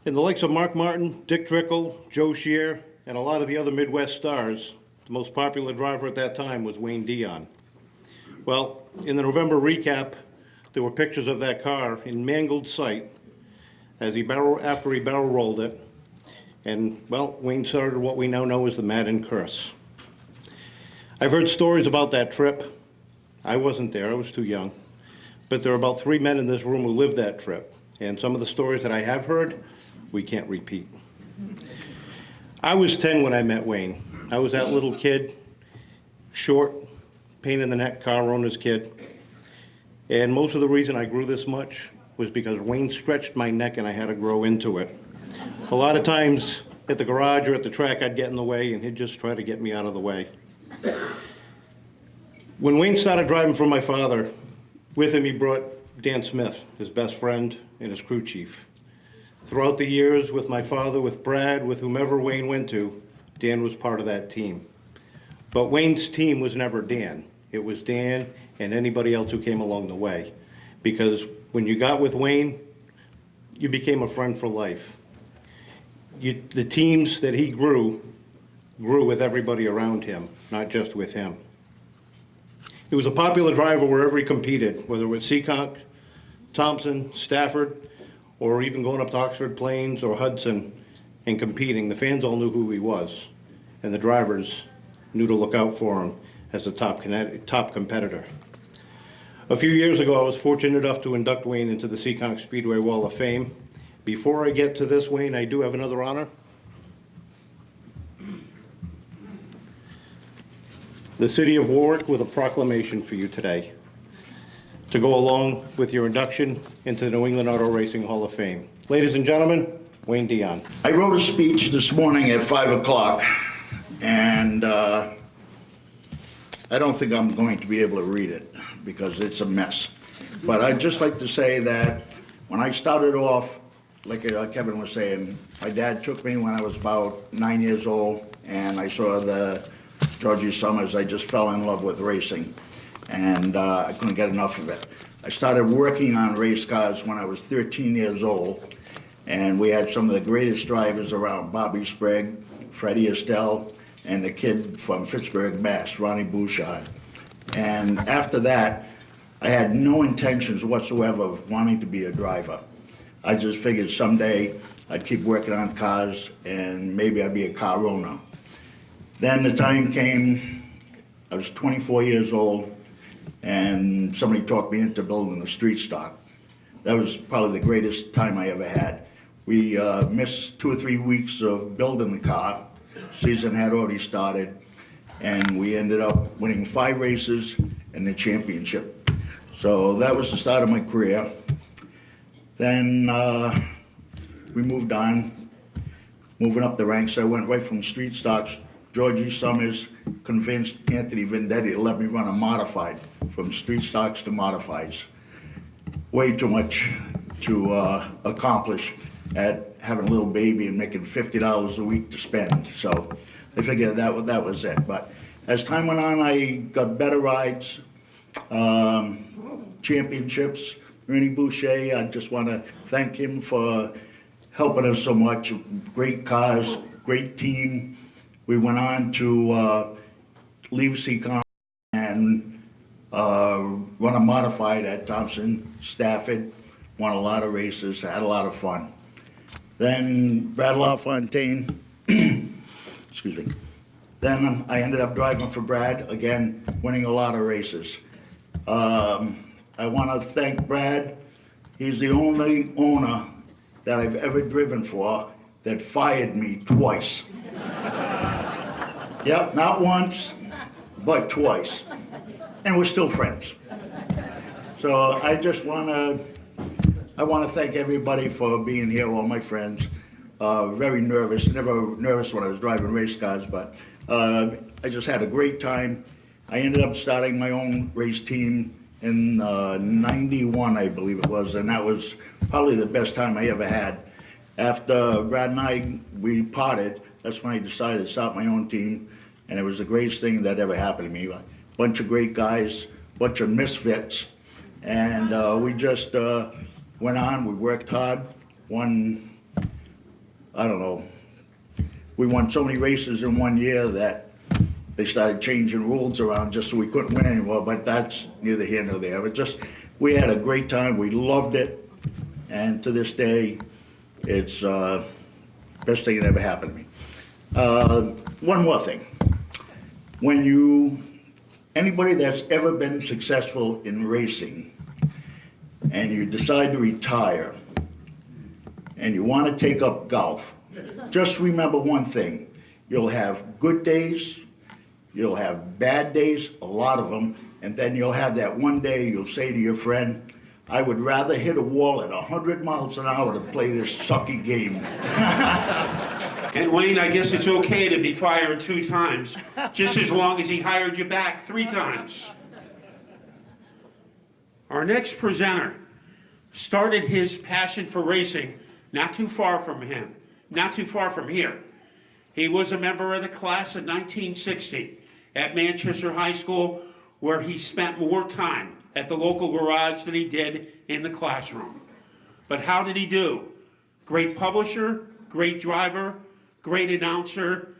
in the likes of Mark Martin, Dick Trickle, Joe Shear, and a lot of the other Midwest stars, the most popular driver at that time was Wayne Dion. Well, in the November recap, there were pictures of that car in mangled sight after he barrel rolled it. And, well, Wayne started what we now know as the Madden curse. I've heard stories about that trip. I wasn't there, I was too young. But there are about 3 men in this room who lived that trip. And some of the stories that I have heard, we can't repeat. I was 10 when I met Wayne. I was that little kid, short, pain in the neck, car owner's kid. And most of the reason I grew this much was because Wayne stretched my neck and I had to grow into it. A lot of times at the garage or at the track, I'd get in the way and he'd just try to get me out of the way. When Wayne started driving for my father, with him he brought Dan Smith, his best friend and his crew chief. Throughout the years with my father, with Brad, with whomever Wayne went to, Dan was part of that team. But Wayne's team was never Dan. It was Dan and anybody else who came along the way. Because when you got with Wayne, you became a friend for life. The teams that he grew with everybody around him, not just with him. He was a popular driver wherever he competed, whether it was Seekonk, Thompson, Stafford, or even going up to Oxford Plains or Hudson and competing. The fans all knew who he was, and the drivers knew to look out for him as a top competitor. A few years ago, I was fortunate enough to induct Wayne into the Seekonk Speedway Wall of Fame. Before I get to this, Wayne, I do have another honor. The City of Warwick with a proclamation for you today to go along with your induction into the New England Auto Racing Hall of Fame. Ladies and gentlemen, Wayne Dion. I wrote a speech this morning at 5 o'clock, and I don't think I'm going to be able to read it because it's a mess. But I'd just like to say that when I started off, like Kevin was saying, my dad took me when I was about 9 years old, and I saw the Georgie Summers. I just fell in love with racing, and I couldn't get enough of it. I started working on race cars when I was 13 years old, and we had some of the greatest drivers around: Bobby Sprague, Freddie Estelle, and the kid from Fitchburg, Mass, Ronnie Boucher. And after that, I had no intentions whatsoever of wanting to be a driver. I just figured someday I'd keep working on cars and maybe I'd be a car owner. Then the time came, I was 24 years old, and somebody talked me into building the street stock. That was probably the greatest time I ever had. We missed 2 or 3 weeks of building the car. Season had already started, and we ended up winning 5 races and the championship. So that was the start of my career. Then we moved on, moving up the ranks. I went right from street stocks. Georgie Summers convinced Anthony Vendetti to let me run a modified, from street stocks to modifieds. Way too much to accomplish at having a little baby and making $50 a week to spend. So I figured that was it. But as time went on, I got better rides, championships. Ernie Boucher, I just want to thank him for helping us so much. Great cars, great team. We went on to leave Seacon and run a modified at Thompson Stafford. Won a lot of races, had a lot of fun. Then Brad LaFontaine, excuse me. Then I ended up driving for Brad, again, winning a lot of races. I want to thank Brad. He's the only owner that I've ever driven for that fired me twice. Yep, not once, but twice. And we're still friends. So I just want to thank everybody for being here, all my friends. Very nervous, never nervous when I was driving race cars, but I just had a great time. I ended up starting my own race team in 91, I believe it was, and that was probably the best time I ever had. After Brad and I, we parted, that's when I decided to start my own team, and it was the greatest thing that ever happened to me. A bunch of great guys, bunch of misfits, and we just went on, we worked hard, won, I don't know, we won so many races in 1 year that they started changing rules around just so we couldn't win anymore, but that's neither here nor there. It just, we had a great time, we loved it, and to this day, it's best thing that ever happened to me. One more thing. Anybody that's ever been successful in racing and you decide to retire and you want to take up golf, just remember one thing. You'll have good days, you'll have bad days, a lot of them, and then you'll have that one day you'll say to your friend, I would rather hit a wall at 100 miles an hour to play this sucky game. And Wayne, I guess it's okay to be fired 2 times, just as long as he hired you back 3 times. Our next presenter started his passion for racing not too far from him, not too far from here. He was a member of the class of 1960 at Manchester High School, where he spent more time at the local garage than he did in the classroom. But how did he do? Great publisher, great driver, great announcer.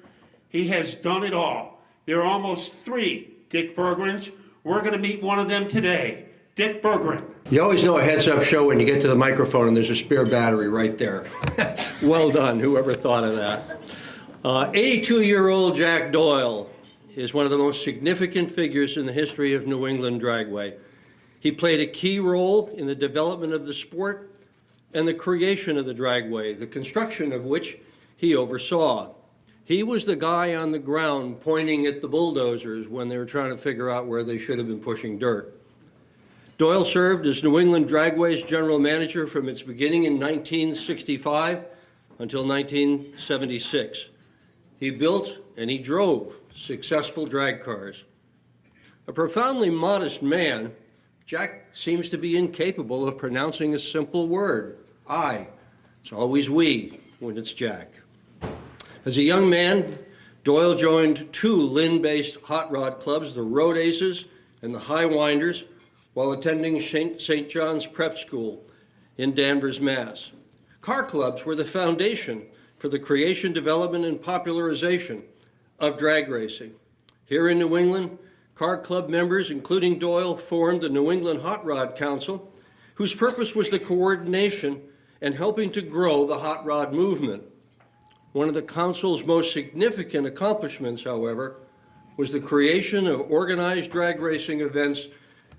He has done it all. There are almost 3 Dick Berggrens. We're going to meet one of them today. Dick Berggren. You always know a heads-up show when you get to the microphone and there's a spare battery right there. Well done, whoever thought of that. 82-year-old Jack Doyle is one of the most significant figures in the history of New England Dragway. He played a key role in the development of the sport and the creation of the dragway, the construction of which he oversaw. He was the guy on the ground pointing at the bulldozers when they were trying to figure out where they should have been pushing dirt. Doyle served as New England Dragway's general manager from its beginning in 1965 until 1976. He built and he drove successful drag cars. A profoundly modest man, Jack seems to be incapable of pronouncing a simple word, I. It's always we when it's Jack. As a young man, Doyle joined 2 Lynn-based hot rod clubs, the Road Aces and the High Winders, while attending St. John's Prep School in Danvers, Mass. Car clubs were the foundation for the creation, development, and popularization of drag racing. Here in New England, car club members, including Doyle, formed the New England Hot Rod Council, whose purpose was the coordination and helping to grow the hot rod movement. One of the council's most significant accomplishments, however, was the creation of organized drag racing events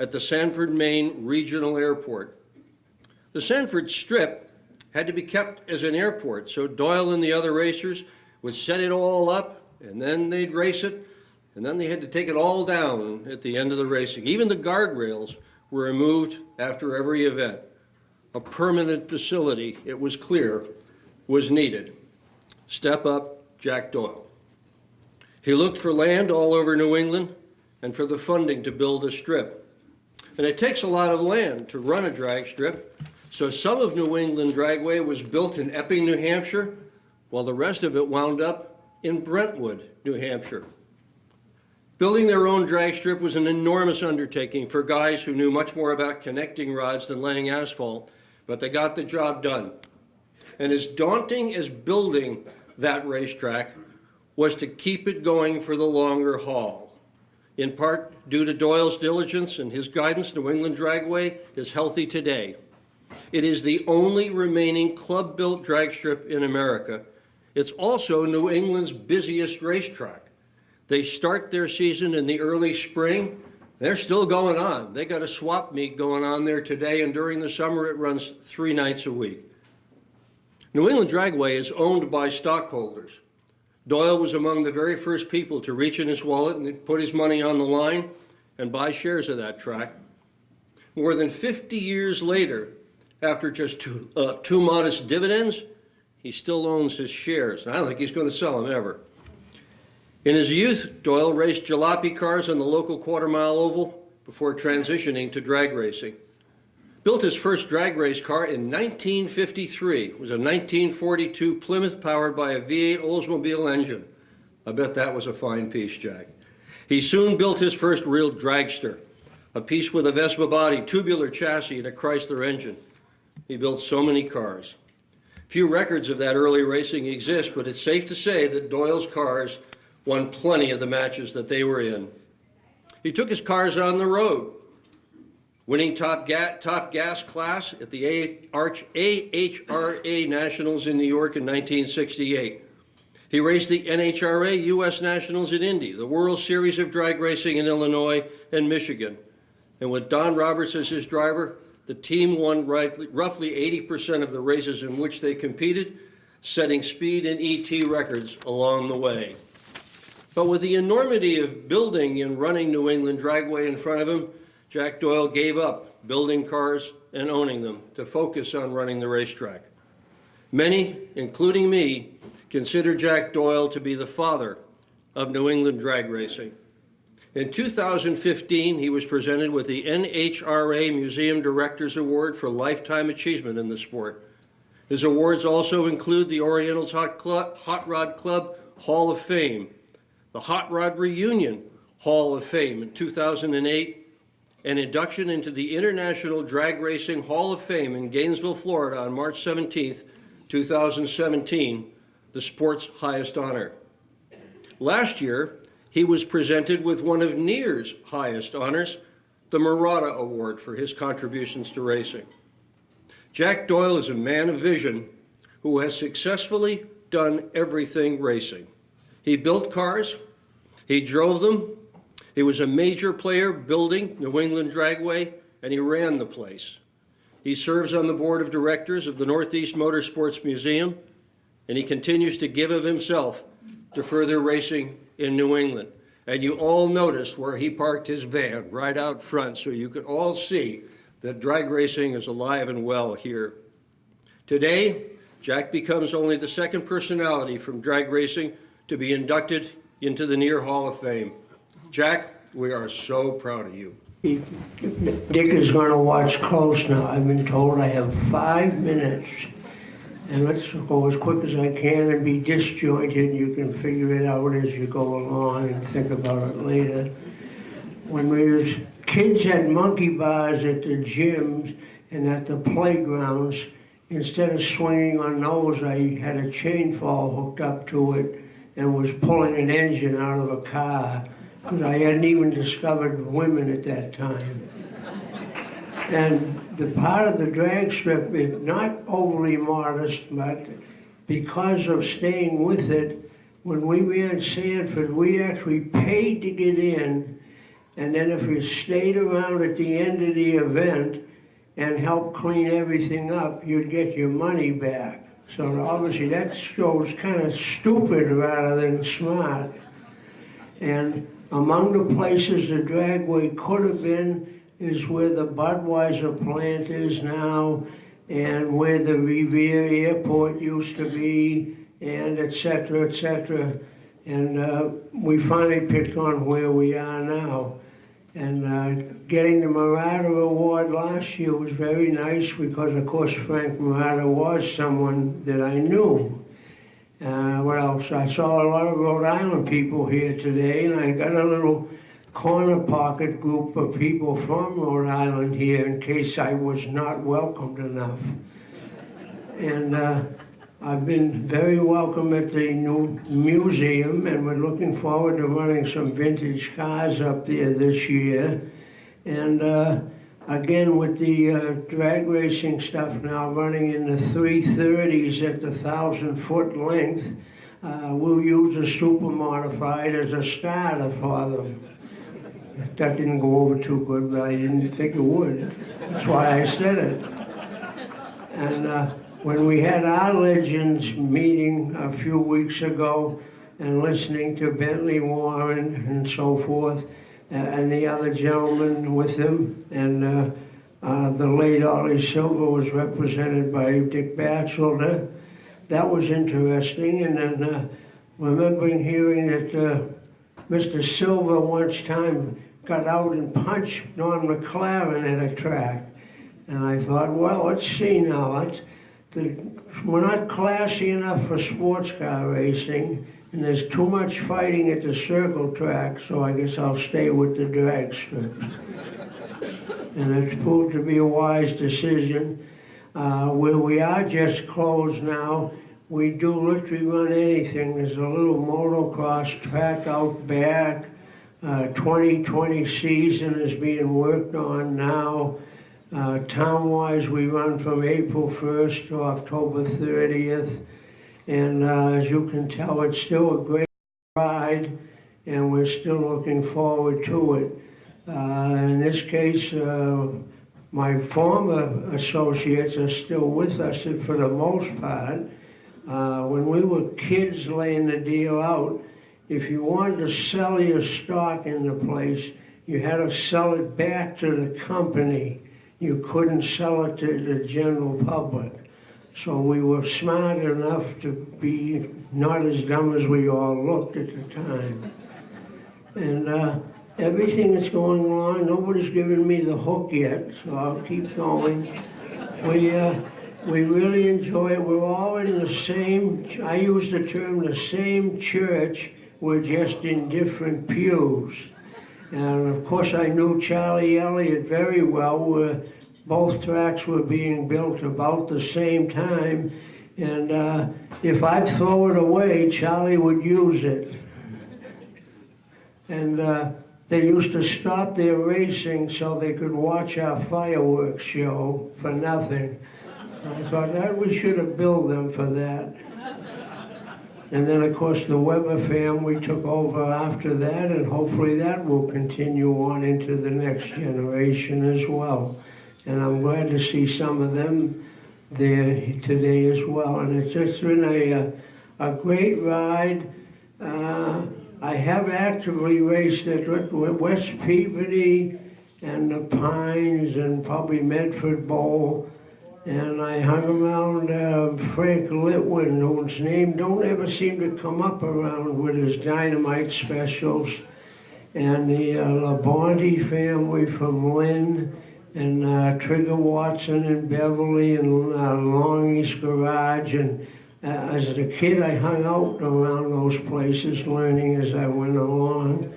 at the Sanford, Maine Regional Airport. The Sanford Strip had to be kept as an airport, so Doyle and the other racers would set it all up, and then they'd race it, and then they had to take it all down at the end of the racing. Even the guardrails were removed after every event. A permanent facility, it was clear, was needed. Step up, Jack Doyle. He looked for land all over New England and for the funding to build a strip. And it takes a lot of land to run a drag strip, so some of New England Dragway was built in Epping, New Hampshire, while the rest of it wound up in Brentwood, New Hampshire. Building their own drag strip was an enormous undertaking for guys who knew much more about connecting rods than laying asphalt, but they got the job done. And as daunting as building that racetrack was to keep it going for the longer haul. In part due to Doyle's diligence and his guidance, New England Dragway is healthy today. It is the only remaining club-built drag strip in America. It's also New England's busiest racetrack. They start their season in the early spring. They're still going on. They got a swap meet going on there today, and during the summer it runs 3 nights a week. New England Dragway is owned by stockholders. Doyle was among the very first people to reach in his wallet and put his money on the line and buy shares of that track. More than 50 years later, after just two modest dividends, he still owns his shares. I don't think he's going to sell them ever. In his youth, Doyle raced jalopy cars on the local quarter-mile oval before transitioning to drag racing. Built his first drag race car in 1953. It was a 1942 Plymouth powered by a V8 Oldsmobile engine. I bet that was a fine piece, Jack. He soon built his first real dragster, a piece with a Vespa body, tubular chassis, and a Chrysler engine. He built so many cars. Few records of that early racing exist, but it's safe to say that Doyle's cars won plenty of the matches that they were in. He took his cars on the road, winning top gas class at the AHRA Nationals in New York in 1968. He raced the NHRA U.S. Nationals in Indy, the World Series of Drag Racing in Illinois and Michigan. And with Don Roberts as his driver, the team won roughly 80% of the races in which they competed, setting speed and ET records along the way. But with the enormity of building and running New England Dragway in front of him, Jack Doyle gave up building cars and owning them to focus on running the racetrack. Many, including me, consider Jack Doyle to be the father of New England drag racing. In 2015, he was presented with the NHRA Museum Directors Award for Lifetime Achievement in the sport. His awards also include the Oriental's Hot Rod Club Hall of Fame, the Hot Rod Reunion Hall of Fame in 2008, and induction into the International Drag Racing Hall of Fame in Gainesville, Florida on March 17, 2017, the sport's highest honor. Last year, he was presented with one of NEAR's highest honors, the Murata Award for his contributions to racing. Jack Doyle is a man of vision who has successfully done everything racing. He built cars, he drove them, he was a major player building New England Dragway, and he ran the place. He serves on the board of directors of the Northeast Motorsports Museum, and he continues to give of himself to further racing in New England. And you all noticed where he parked his van, right out front, so you could all see that drag racing is alive and well here. Today, Jack becomes only the second personality from drag racing to be inducted into the NEAR Hall of Fame. Jack, we are so proud of you. Dick is going to watch close now. I've been told I have 5 minutes. And let's go as quick as I can and be disjointed. You can figure it out as you go along and think about it later. When we was kids had monkey bars at the gyms and at the playgrounds, instead of swinging on those, I had a chain fall hooked up to it and was pulling an engine out of a car, because I hadn't even discovered women at that time. And the part of the drag strip is not overly modest, but because of staying with it, when we ran Sanford, we actually paid to get in, and then if you stayed around at the end of the event and helped clean everything up, you'd get your money back. So obviously that shows kind of stupid rather than smart. And among the places the dragway could have been is where the Budweiser plant is now, and where the Revere Airport used to be, and et cetera, et cetera. And we finally picked on where we are now. And getting the Murata Award last year was very nice because, of course, Frank Murata was someone that I knew. What else? I saw a lot of Rhode Island people here today, and I got a little corner pocket group of people from Rhode Island here in case I was not welcomed enough. And I've been very welcome at the new museum, and we're looking forward to running some vintage cars up there this year. And again, with the drag racing stuff now running in the 330s at the 1,000-foot length, we'll use a super modified as a starter for them. That didn't go over too good, but I didn't think it would. That's why I said it. And when we had our Legends meeting a few weeks ago and listening to Bentley Warren and so forth, and the other gentleman with him, and the late Ollie Silver was represented by Dick Batchelder. That was interesting, and then remembering hearing that Mr. Silver once time got out and punched Don McLaren at a track. And I thought, well, let's see now. We're not classy enough for sports car racing, and there's too much fighting at the circle track, so I guess I'll stay with the drag strips. And it's proved to be a wise decision. Where we are just closed now, we do literally run anything. There's a little motocross track out back. 2020 season is being worked on now. Town-wise, we run from April 1st to October 30th. And as you can tell, it's still a great ride, and we're still looking forward to it. In this case, my former associates are still with us for the most part. When we were kids laying the deal out, if you wanted to sell your stock in the place, you had to sell it back to the company. You couldn't sell it to the general public. So we were smart enough to be not as dumb as we all looked at the time. And everything that's going on, nobody's given me the hook yet, so I'll keep going. We really enjoy it. We're all in the same, I use the term the same church, we're just in different pews. And of course I knew Charlie Elliott very well. Both tracks were being built about the same time, and if I'd throw it away, Charlie would use it. And they used to stop their racing so they could watch our fireworks show for nothing. I thought that we should have billed them for that. And then, of course, the Weber family took over after that, and hopefully that will continue on into the next generation as well. And I'm glad to see some of them there today as well. And it's just been a great ride. I have actively raced at West Peabody and the Pines and probably Medford Bowl. And I hung around Frank Litwin, whose name don't ever seem to come up around with his dynamite specials. And the Labonte family from Lynn, and Trigger Watson and Beverly and Long East Garage. And as a kid, I hung out around those places, learning as I went along.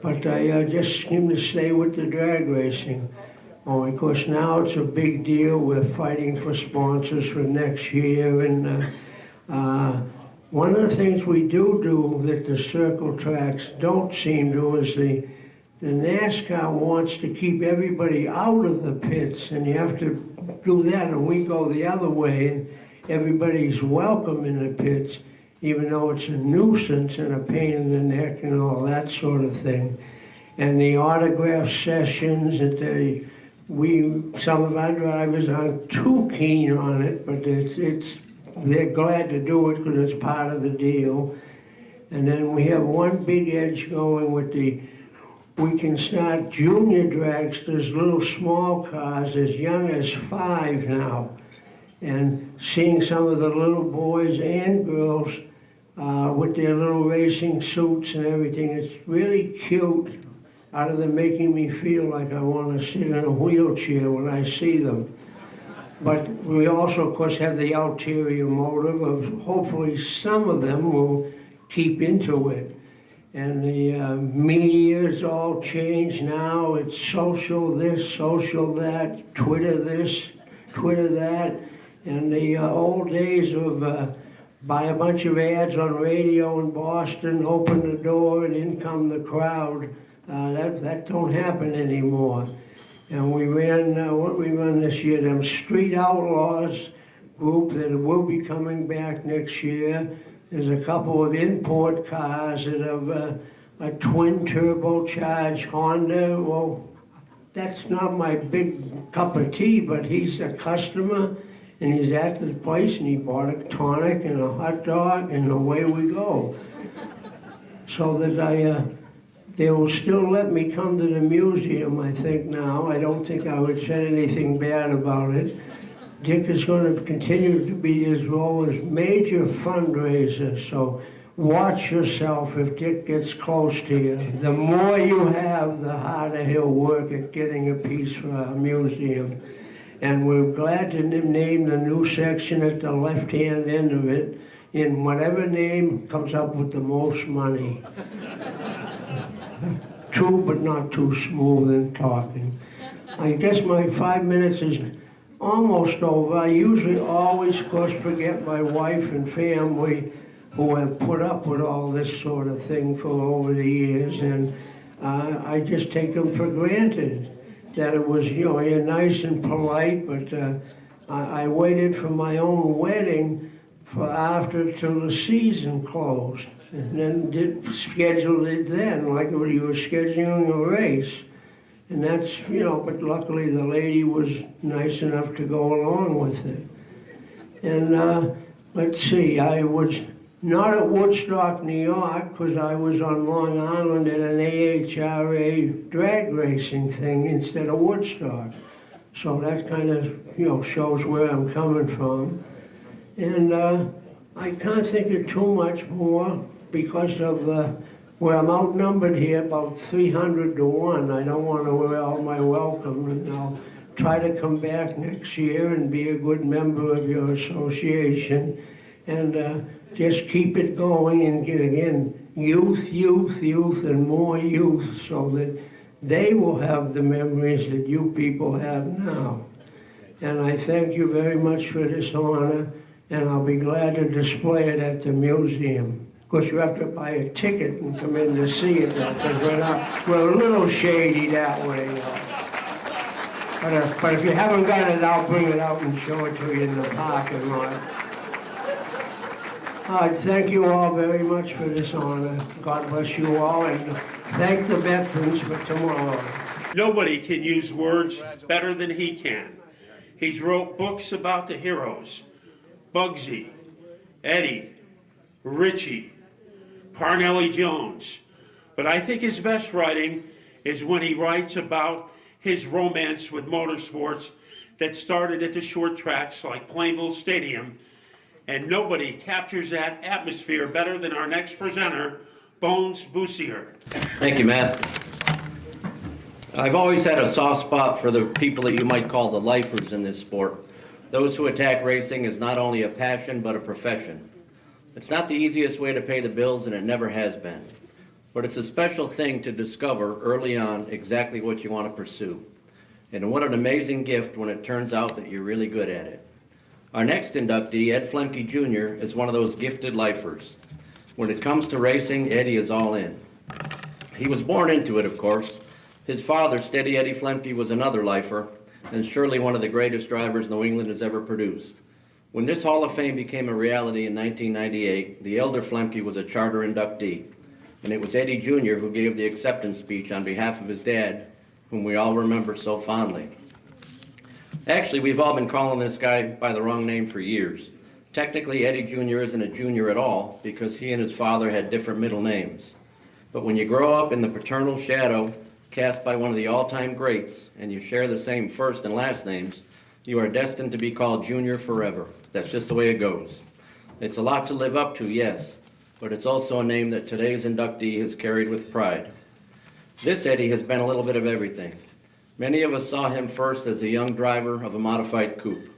But I just seemed to stay with the drag racing. Only, of course, now it's a big deal. We're fighting for sponsors for next year. And one of the things we do that the circle tracks don't seem to is the NASCAR wants to keep everybody out of the pits, and you have to do that, and we go the other way, and everybody's welcome in the pits, even though it's a nuisance and a pain in the neck and all that sort of thing. And the autograph sessions that some of our drivers aren't too keen on it, but they're glad to do it because it's part of the deal. And then we have one big edge going with we can start junior dragsters, little small cars, as young as 5 now. And seeing some of the little boys and girls with their little racing suits and everything, it's really cute, out of them making me feel like I want to sit in a wheelchair when I see them. But we also, of course, have the ulterior motive of hopefully some of them will keep into it. And the media's all changed now. It's social this, social that, Twitter this, Twitter that. And the old days of buy a bunch of ads on radio in Boston, open the door, and in come the crowd. That don't happen anymore. And we ran, what we run this year, them Street Outlaws group that will be coming back next year. There's a couple of import cars that have a twin turbocharged Honda. Well, that's not my big cup of tea, but he's a customer and he's at the place and he bought a tonic and a hot dog and away we go. So that they will still let me come to the museum, I think now. I don't think I would say anything bad about it. Dick is going to continue to be his role as major fundraiser, so watch yourself if Dick gets close to you. The more you have, the harder he'll work at getting a piece for our museum. And we're glad to name the new section at the left-hand end of it in whatever name comes up with the most money. True, but not too smooth in talking. I guess my 5 minutes is almost over. I usually always, of course, forget my wife and family who have put up with all this sort of thing for over the years, and I just take them for granted that it was, you know, you're nice and polite, but I waited for my own wedding for after till the season closed. And then scheduled it then, like you were scheduling a race. And that's, you know, but luckily the lady was nice enough to go along with it. And let's see, I was not at Woodstock, New York, because I was on Long Island at an AHRA drag racing thing instead of Woodstock. So that kind of, you know, shows where I'm coming from. And I can't think of too much more, because of where I'm outnumbered here, about 300 to 1. I don't want to wear out my welcome, and I'll try to come back next year and be a good member of your association, and just keep it going and get, again, youth, youth, youth, and more youth, so that they will have the memories that you people have now. And I thank you very much for this honor, and I'll be glad to display it at the museum. Of course, you have to buy a ticket and come in to see it, because we're a little shady that way. But if you haven't got it, I'll bring it out and show it to you in the parking lot. Thank you all very much for this honor. God bless you all, and thank the veterans for tomorrow. Nobody can use words better than he can. He's wrote books about the heroes: Bugsy, Eddie, Richie, Parnelli Jones. But I think his best writing is when he writes about his romance with motorsports that started at the short tracks like Plainville Stadium. And nobody captures that atmosphere better than our next presenter, Bones Boucher. Thank you, Matt. I've always had a soft spot for the people that you might call the lifers in this sport. Those who attack racing is not only a passion, but a profession. It's not the easiest way to pay the bills, and it never has been. But it's a special thing to discover early on exactly what you want to pursue. And what an amazing gift when it turns out that you're really good at it. Our next inductee, Ed Flemke Jr., is one of those gifted lifers. When it comes to racing, Eddie is all in. He was born into it, of course. His father, Steady Eddie Flemke, was another lifer, and surely one of the greatest drivers New England has ever produced. When this Hall of Fame became a reality in 1998, the elder Flemke was a charter inductee, and it was Eddie Jr. who gave the acceptance speech on behalf of his dad, whom we all remember so fondly. Actually, we've all been calling this guy by the wrong name for years. Technically, Eddie Jr. isn't a junior at all, because he and his father had different middle names. But when you grow up in the paternal shadow cast by one of the all-time greats, and you share the same first and last names, you are destined to be called Junior forever. That's just the way it goes. It's a lot to live up to, yes, but it's also a name that today's inductee has carried with pride. This Eddie has been a little bit of everything. Many of us saw him first as a young driver of a modified coupe.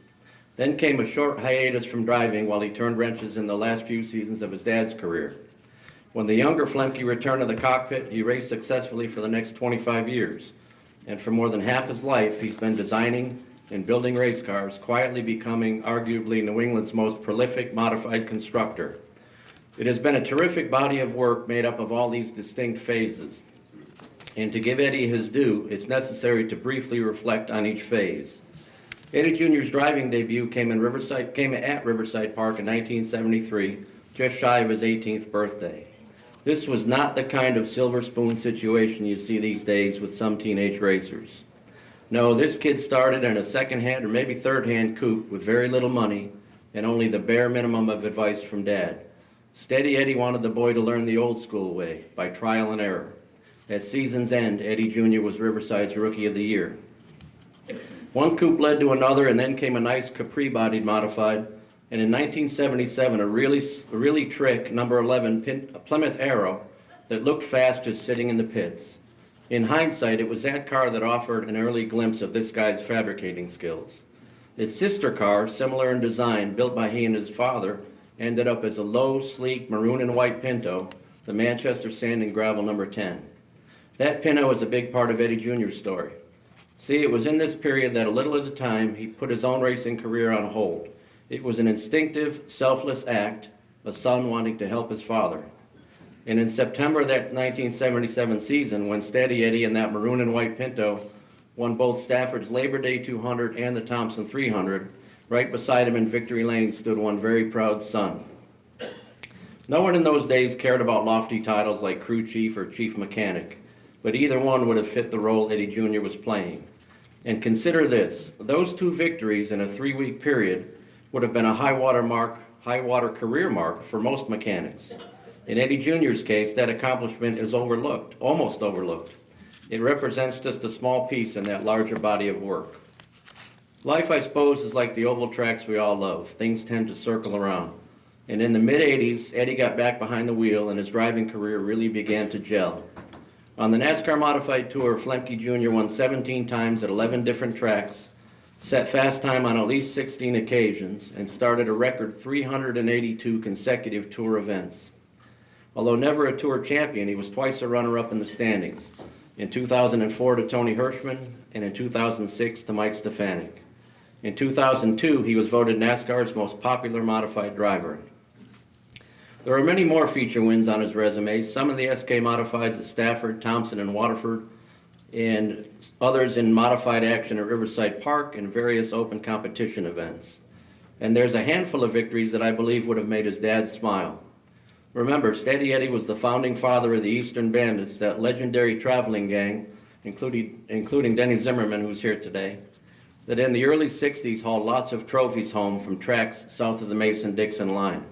Then came a short hiatus from driving while he turned wrenches in the last few seasons of his dad's career. When the younger Flemke returned to the cockpit, he raced successfully for the next 25 years. And for more than half his life, he's been designing and building race cars, quietly becoming arguably New England's most prolific modified constructor. It has been a terrific body of work made up of all these distinct phases. And to give Eddie his due, it's necessary to briefly reflect on each phase. Eddie Jr.'s driving debut came at Riverside Park in 1973, just shy of his 18th birthday. This was not the kind of silver spoon situation you see these days with some teenage racers. No, this kid started in a second-hand or maybe third-hand coupe with very little money and only the bare minimum of advice from Dad. Steady Eddie wanted the boy to learn the old school way, by trial and error. At season's end, Eddie Jr. was Riverside's Rookie of the Year. One coupe led to another, and then came a nice Capri-bodied modified, and in 1977, a really trick number 11 Plymouth Arrow that looked fast just sitting in the pits. In hindsight, it was that car that offered an early glimpse of this guy's fabricating skills. Its sister car, similar in design, built by he and his father, ended up as a low, sleek maroon and white Pinto, the Manchester Sand and Gravel number 10. That Pinto is a big part of Eddie Jr.'s story. See, it was in this period that a little at a time he put his own racing career on hold. It was an instinctive, selfless act, a son wanting to help his father. And in September of that 1977 season, when Steady Eddie and that maroon and white Pinto won both Stafford's Labor Day 200 and the Thompson 300, right beside him in victory lane stood one very proud son. No one in those days cared about lofty titles like crew chief or chief mechanic, but either one would have fit the role Eddie Jr. was playing. And consider this, those two victories in a 3-week period would have been a high water career mark for most mechanics. In Eddie Jr.'s case, that accomplishment is overlooked, almost overlooked. It represents just a small piece in that larger body of work. Life, I suppose, is like the oval tracks we all love. Things tend to circle around. And in the mid-'80s, Eddie got back behind the wheel and his driving career really began to gel. On the NASCAR Modified Tour, Flemke Jr. won 17 times at 11 different tracks, set fast time on at least 16 occasions, and started a record 382 consecutive Tour events. Although never a Tour champion, he was twice a runner-up in the standings, in 2004 to Tony Hirschman, and in 2006 to Mike Stefanik. In 2002, he was voted NASCAR's most popular modified driver. There are many more feature wins on his resume, some in the SK Modifieds at Stafford, Thompson, and Waterford, and others in modified action at Riverside Park and various open competition events. And there's a handful of victories that I believe would have made his dad smile. Remember, Steady Eddie was the founding father of the Eastern Bandits, that legendary traveling gang, including Denny Zimmerman, who's here today, that in the early 60s hauled lots of trophies home from tracks south of the Mason-Dixon line.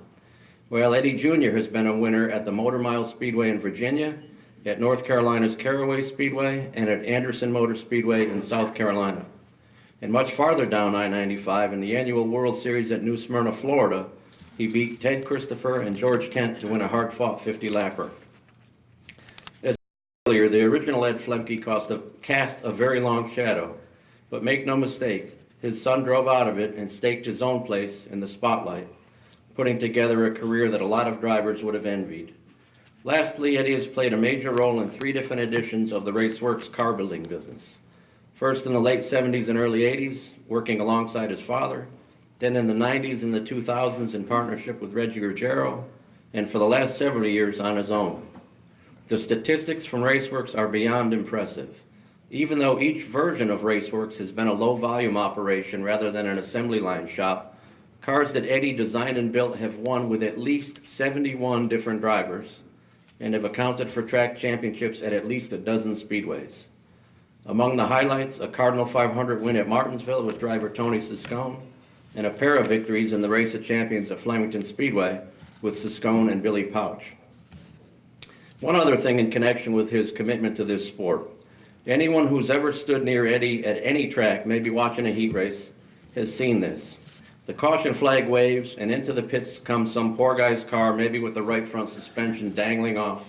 Well, Eddie Jr. has been a winner at the Motor Mile Speedway in Virginia, at North Carolina's Caraway Speedway, and at Anderson Motor Speedway in South Carolina. And much farther down I-95, in the annual World Series at New Smyrna, Florida, he beat Ted Christopher and George Kent to win a hard-fought 50-lapper. As earlier, the original Ed Flemke cast a very long shadow, but make no mistake, his son drove out of it and staked his own place in the spotlight, putting together a career that a lot of drivers would have envied. Lastly, Eddie has played a major role in 3 different editions of the Raceworks car building business. First in the late 70s and early 80s, working alongside his father, then in the 90s and the 2000s in partnership with Reggie Ruggiero, and for the last several years on his own. The statistics from Raceworks are beyond impressive. Even though each version of Raceworks has been a low-volume operation rather than an assembly line shop, cars that Eddie designed and built have won with at least 71 different drivers and have accounted for track championships at least a dozen speedways. Among the highlights, a Cardinal 500 win at Martinsville with driver Tony Siscone, and a pair of victories in the Race of Champions at Flemington Speedway with Siscone and Billy Pouch. One other thing in connection with his commitment to this sport. Anyone who's ever stood near Eddie at any track, maybe watching a heat race, has seen this. The caution flag waves, and into the pits comes some poor guy's car, maybe with the right front suspension dangling off.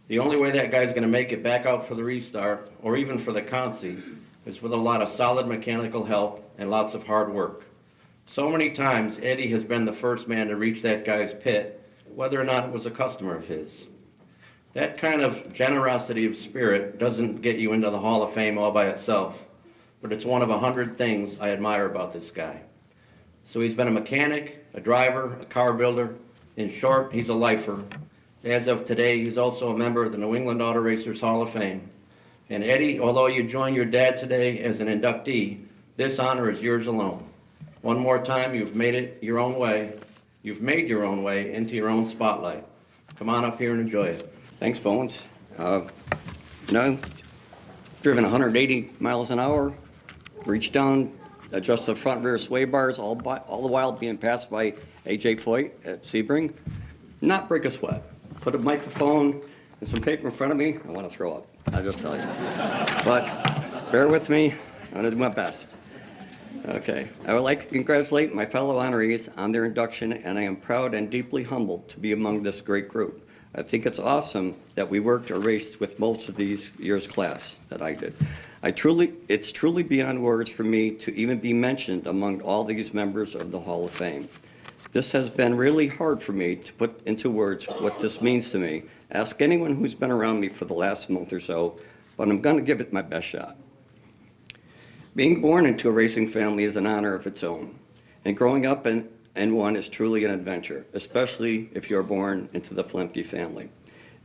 The only way that guy's going to make it back out for the restart, or even for the consi, is with a lot of solid mechanical help and lots of hard work. So many times, Eddie has been the first man to reach that guy's pit, whether or not it was a customer of his. That kind of generosity of spirit doesn't get you into the Hall of Fame all by itself, but it's one of 100 things I admire about this guy. So he's been a mechanic, a driver, a car builder. In short, he's a lifer. As of today, he's also a member of the New England Auto Racers Hall of Fame. And Eddie, although you joined your dad today as an inductee, this honor is yours alone. One more time, you've made it your own way. You've made your own way into your own spotlight. Come on up here and enjoy it. Thanks, Bones. Driven 180 miles an hour, reached down, adjust the front rear sway bars, all the while being passed by AJ Foyt at Sebring. Not break a sweat. Put a microphone and some paper in front of me, I want to throw up, I'll just tell you. But bear with me, I'm going to do my best. Okay, I would like to congratulate my fellow honorees on their induction, and I am proud and deeply humbled to be among this great group. I think it's awesome that we worked or raced with most of these year's class that I did. It's truly beyond words for me to even be mentioned among all these members of the Hall of Fame. This has been really hard for me to put into words what this means to me. Ask anyone who's been around me for the last month or so, but I'm going to give it my best shot. Being born into a racing family is an honor of its own, and growing up in one is truly an adventure, especially if you're born into the Flemke family.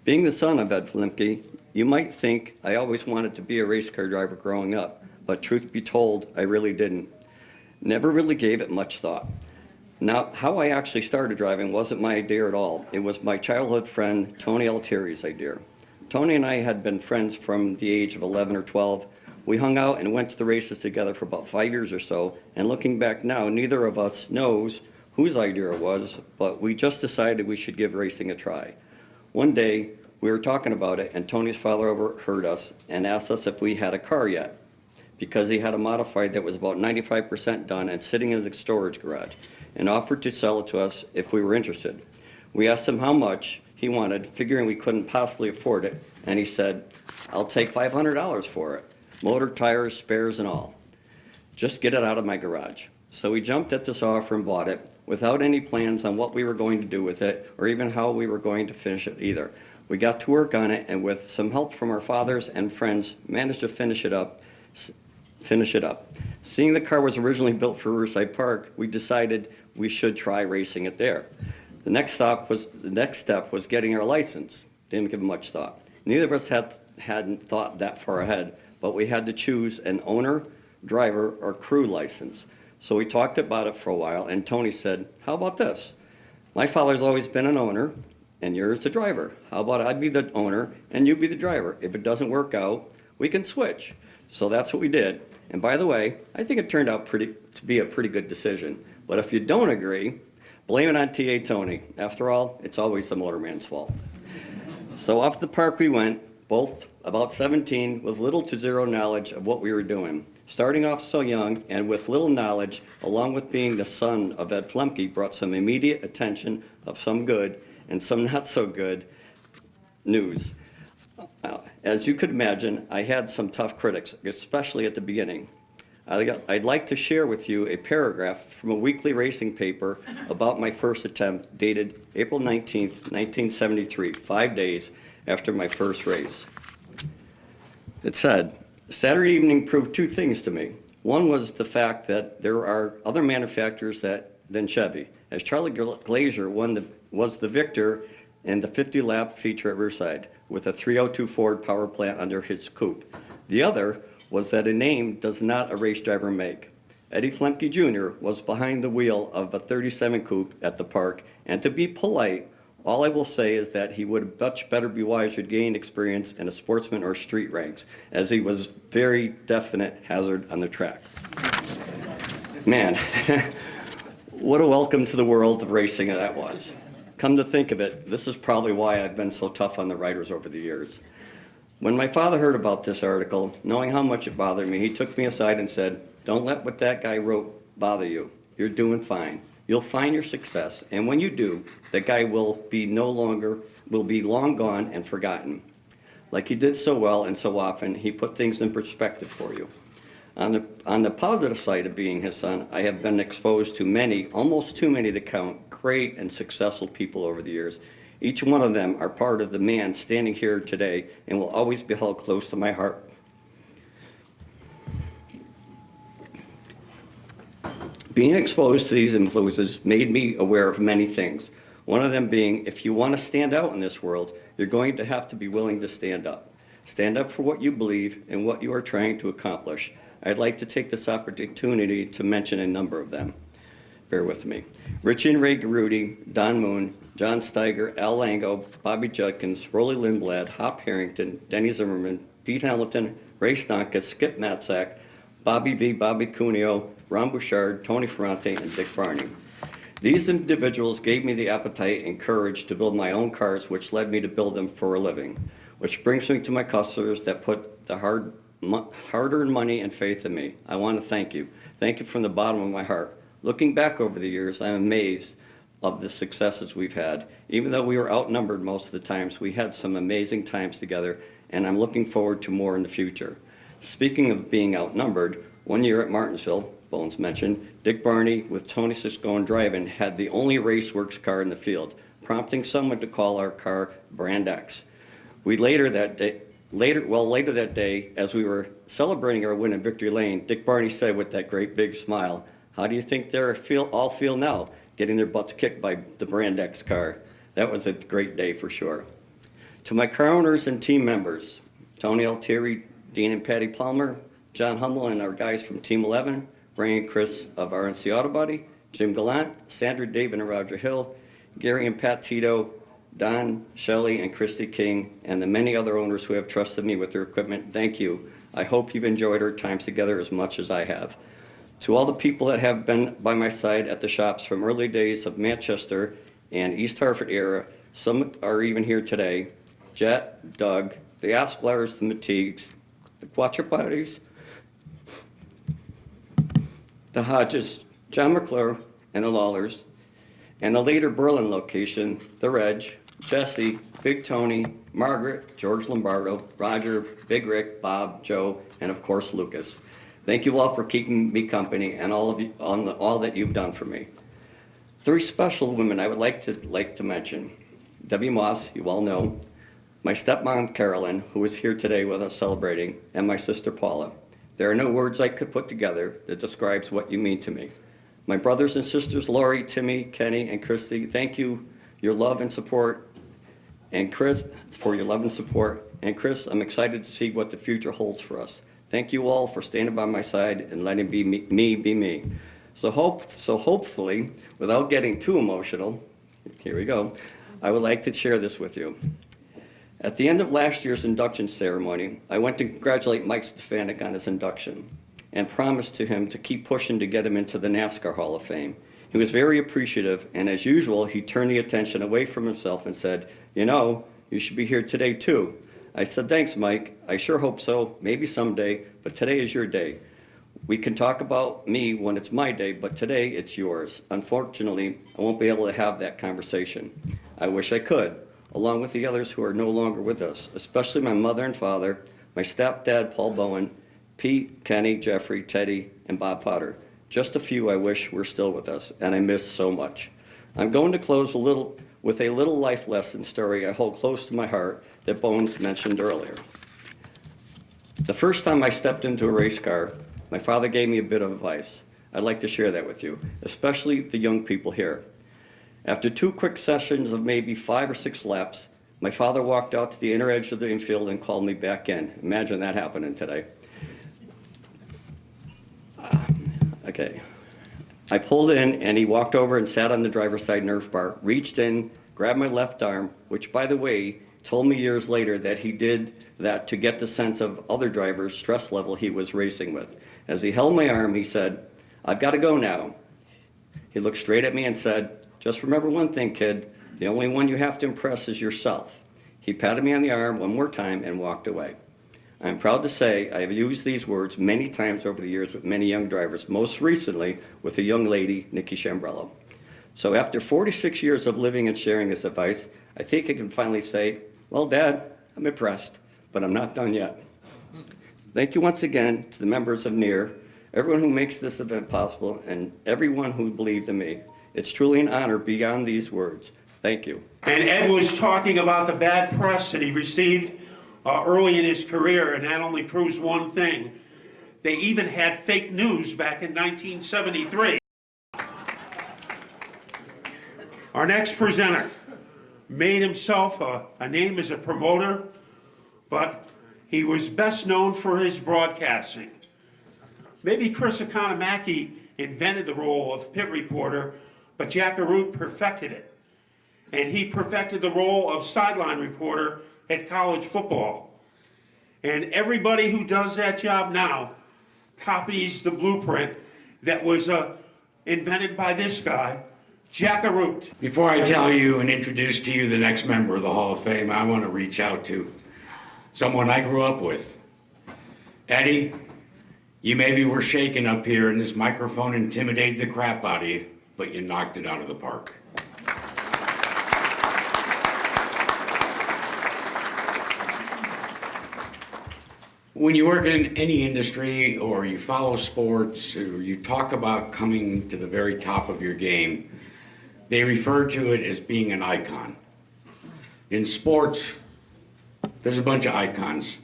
Being the son of Ed Flemke, you might think I always wanted to be a race car driver growing up, but truth be told, I really didn't. Never really gave it much thought. Now, how I actually started driving wasn't my idea at all. It was my childhood friend, Tony Altieri's idea. Tony and I had been friends from the age of 11 or 12. We hung out and went to the races together for about 5 years or so, and looking back now, neither of us knows whose idea it was, but we just decided we should give racing a try. One day, we were talking about it, and Tony's father overheard us and asked us if we had a car yet, because he had a modified that was about 95% done and sitting in the storage garage, and offered to sell it to us if we were interested. We asked him how much he wanted, figuring we couldn't possibly afford it, and he said, "I'll take $500 for it. Motor, tires, spares, and all. Just get it out of my garage." So we jumped at this offer and bought it without any plans on what we were going to do with it or even how we were going to finish it either. We got to work on it, and with some help from our fathers and friends, managed to finish it up. Seeing the car was originally built for Riverside Park, we decided we should try racing it there. The next step was getting our license. Didn't give it much thought. Neither of us hadn't thought that far ahead, but we had to choose an owner, driver, or crew license. So we talked about it for a while, and Tony said, "How about this? My father's always been an owner, and you're the driver. How about I be the owner, and you be the driver? If it doesn't work out, we can switch." So that's what we did. And by the way, I think it turned out to be a pretty good decision. But if you don't agree, blame it on TA Tony. After all, it's always the motorman's fault. So off the park we went, both about 17, with little to zero knowledge of what we were doing. Starting off so young and with little knowledge, along with being the son of Ed Flemke, brought some immediate attention of some good and some not so good news. As you could imagine, I had some tough critics, especially at the beginning. I'd like to share with you a paragraph from a weekly racing paper about my first attempt, dated April 19th, 1973, 5 days after my first race. It said, "Saturday evening proved two things to me. One was the fact that there are other manufacturers than Chevy, as Charlie Glazier was the victor in the 50-lap feature at Riverside with a 302 Ford power plant under his coupe. The other was that a name does not a race driver make. Eddie Flemke Jr. was behind the wheel of a 37 coupe at the park, and to be polite, all I will say is that he would much better be wiser to gain experience in a sportsman or street ranks, as he was very definite hazard on the track." Man, what a welcome to the world of racing that was. Come to think of it, this is probably why I've been so tough on the writers over the years. When my father heard about this article, knowing how much it bothered me, he took me aside and said, "Don't let what that guy wrote bother you. You're doing fine. You'll find your success, and when you do, that guy will be long gone and forgotten. Like he did so well and so often, he put things in perspective for you." On the positive side of being his son, I have been exposed to many, almost too many to count, great and successful people over the years. Each one of them are part of the man standing here today and will always be held close to my heart. Being exposed to these influences made me aware of many things. One of them being, if you want to stand out in this world, you're going to have to be willing to stand up. Stand up for what you believe and what you are trying to accomplish. I'd like to take this opportunity to mention a number of them. Bear with me. Rich and Ray Garuti, Don Moon, John Steiger, Al Lango, Bobby Judkins, Rolly Lindblad, Hop Harrington, Denny Zimmerman, Pete Hamilton, Ray Stonka, Skip Matsack, Bobby V, Bobby Cuneo, Ron Bouchard, Tony Ferrante, and Dick Barney. These individuals gave me the appetite and courage to build my own cars, which led me to build them for a living. Which brings me to my customers that put the hard-earned money and faith in me. I want to thank you. Thank you from the bottom of my heart. Looking back over the years, I'm amazed of the successes we've had. Even though we were outnumbered most of the times, we had some amazing times together, and I'm looking forward to more in the future. Speaking of being outnumbered, one year at Martinsville, Bones mentioned, Dick Barney with Tony Siscone driving had the only Raceworks car in the field, prompting someone to call our car Brand X. Later that day, as we were celebrating our win in Victory Lane, Dick Barney said with that great big smile, "How do you think they all feel now, getting their butts kicked by the Brand X car?" That was a great day for sure. To my car owners and team members, Tony Altieri, Dean and Patty Palmer, John Hummel and our guys from Team 11, Brian and Chris of RNC Auto Body, Jim Gallant, Sandra, David and Roger Hill, Gary and Pat Tito, Don, Shelley, and Christy King, and the many other owners who have trusted me with their equipment, thank you. I hope you've enjoyed our times together as much as I have. To all the people that have been by my side at the shops from early days of Manchester and East Hartford era, some are even here today, Jet, Doug, the Asklars, the Matigues, the Quattropatis, the Hodges, John McClure, and the Lawlers, and the later Berlin location, the Reg, Jesse, Big Tony, Margaret, George Lombardo, Roger, Big Rick, Bob, Joe, and of course Lucas. Thank you all for keeping me company and all that you've done for me. 3 special women I would like to mention. Debbie Moss, you all know, my stepmom Carolyn, who is here today with us celebrating, and my sister Paula. There are no words I could put together that describes what you mean to me. My brothers and sisters, Lori, Timmy, Kenny, and Christy, thank you, your love and support. And Chris, for your love and support. And Chris, I'm excited to see what the future holds for us. Thank you all for standing by my side and letting me be me. So hopefully, without getting too emotional, here we go, I would like to share this with you. At the end of last year's induction ceremony, I went to congratulate Mike Stefanik on his induction and promised to him to keep pushing to get him into the NASCAR Hall of Fame. He was very appreciative, and as usual, he turned the attention away from himself and said, "You know, you should be here today too." I said, "Thanks, Mike. I sure hope so, maybe someday, but today is your day. We can talk about me when it's my day, but today it's yours. Unfortunately, I won't be able to have that conversation. I wish I could, along with the others who are no longer with us, especially my mother and father, my stepdad, Paul Bowen, Pete, Kenny, Jeffrey, Teddy, and Bob Potter. Just a few I wish were still with us, and I miss so much. I'm going to close with a little life lesson story I hold close to my heart that Bones mentioned earlier. The first time I stepped into a race car, my father gave me a bit of advice. I'd like to share that with you, especially the young people here. After 2 quick sessions of maybe 5 or 6 laps, my father walked out to the inner edge of the infield and called me back in. Imagine that happening today. Okay. I pulled in and he walked over and sat on the driver's side nerve bar, reached in, grabbed my left arm, which by the way, told me years later that he did that to get the sense of other drivers' stress level he was racing with. As he held my arm, he said, "I've got to go now." He looked straight at me and said, "Just remember one thing, kid, the only one you have to impress is yourself." He patted me on the arm one more time and walked away. I'm proud to say I have used these words many times over the years with many young drivers, most recently with a young lady, Nikki Shambrello. So after 46 years of living and sharing this advice, I think I can finally say, well, Dad, I'm impressed, but I'm not done yet. Thank you once again to the members of NEAR, everyone who makes this event possible, and everyone who believed in me. It's truly an honor beyond these words. Thank you. And Ed was talking about the bad press that he received early in his career, and that only proves one thing. They even had fake news back in 1973. Our next presenter made himself a name as a promoter, but he was best known for his broadcasting. Maybe Chris Economaki invented the role of pit reporter, but Jack Arute perfected it. And he perfected the role of sideline reporter at college football. And everybody who does that job now copies the blueprint that was invented by this guy, Jack Arute. Before I tell you and introduce to you the next member of the Hall of Fame, I want to reach out to someone I grew up with. Eddie, you maybe were shaken up here and this microphone intimidated the crap out of you, but you knocked it out of the park. When you work in any industry or you follow sports or you talk about coming to the very top of your game, they refer to it as being an icon. In sports, there's a bunch of icons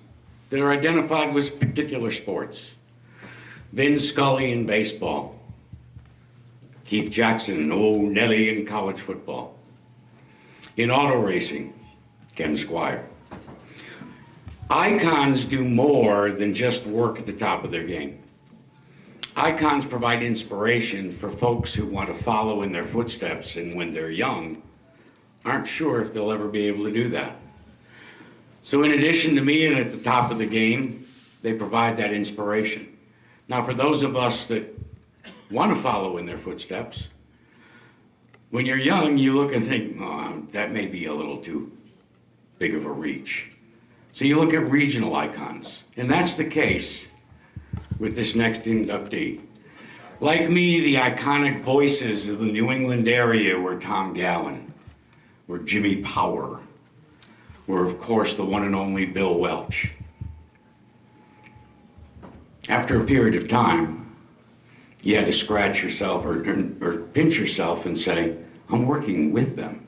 that are identified with particular sports. Vin Scully in baseball, Keith Jackson, Nelly in college football. In auto racing, Ken Squire. Icons do more than just work at the top of their game. Icons provide inspiration for folks who want to follow in their footsteps and when they're young, aren't sure if they'll ever be able to do that. So in addition to being at the top of the game, they provide that inspiration. Now for those of us that want to follow in their footsteps, when you're young, you look and think, oh, that may be a little too big of a reach. So you look at regional icons, and that's the case with this next inductee. Like me, the iconic voices of the New England area were Tom Gallen, were Jimmy Power, were of course the one and only Bill Welch. After a period of time, you had to scratch yourself or pinch yourself and say, I'm working with them.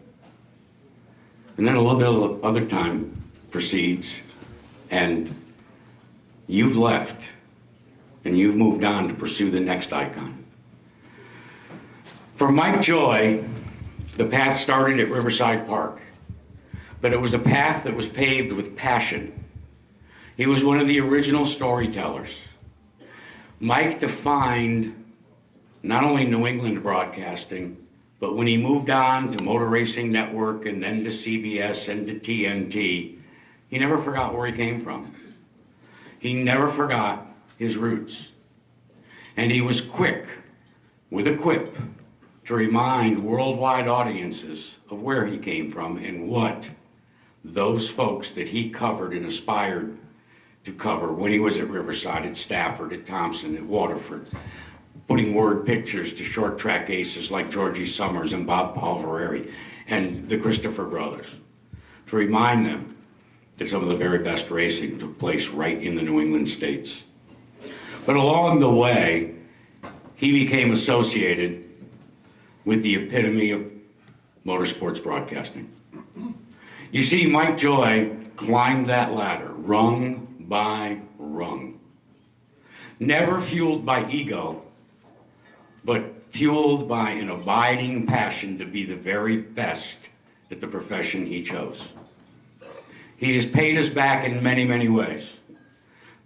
And then a little bit of other time proceeds, and you've left, and you've moved on to pursue the next icon. For Mike Joy, the path started at Riverside Park, but it was a path that was paved with passion. He was one of the original storytellers. Mike defined not only New England broadcasting, but when he moved on to Motor Racing Network and then to CBS and to TNT, he never forgot where he came from. He never forgot his roots. And he was quick, with a quip, to remind worldwide audiences of where he came from and what those folks that he covered and aspired to cover when he was at Riverside, at Stafford, at Thompson, at Waterford, putting word pictures to short track aces like Georgie Summers and Bob Palvareri and the Christopher brothers, to remind them that some of the very best racing took place right in the New England states. But along the way, he became associated with the epitome of motorsports broadcasting. You see, Mike Joy climbed that ladder, rung by rung. Never fueled by ego, but fueled by an abiding passion to be the very best at the profession he chose. He has paid us back in many, many ways,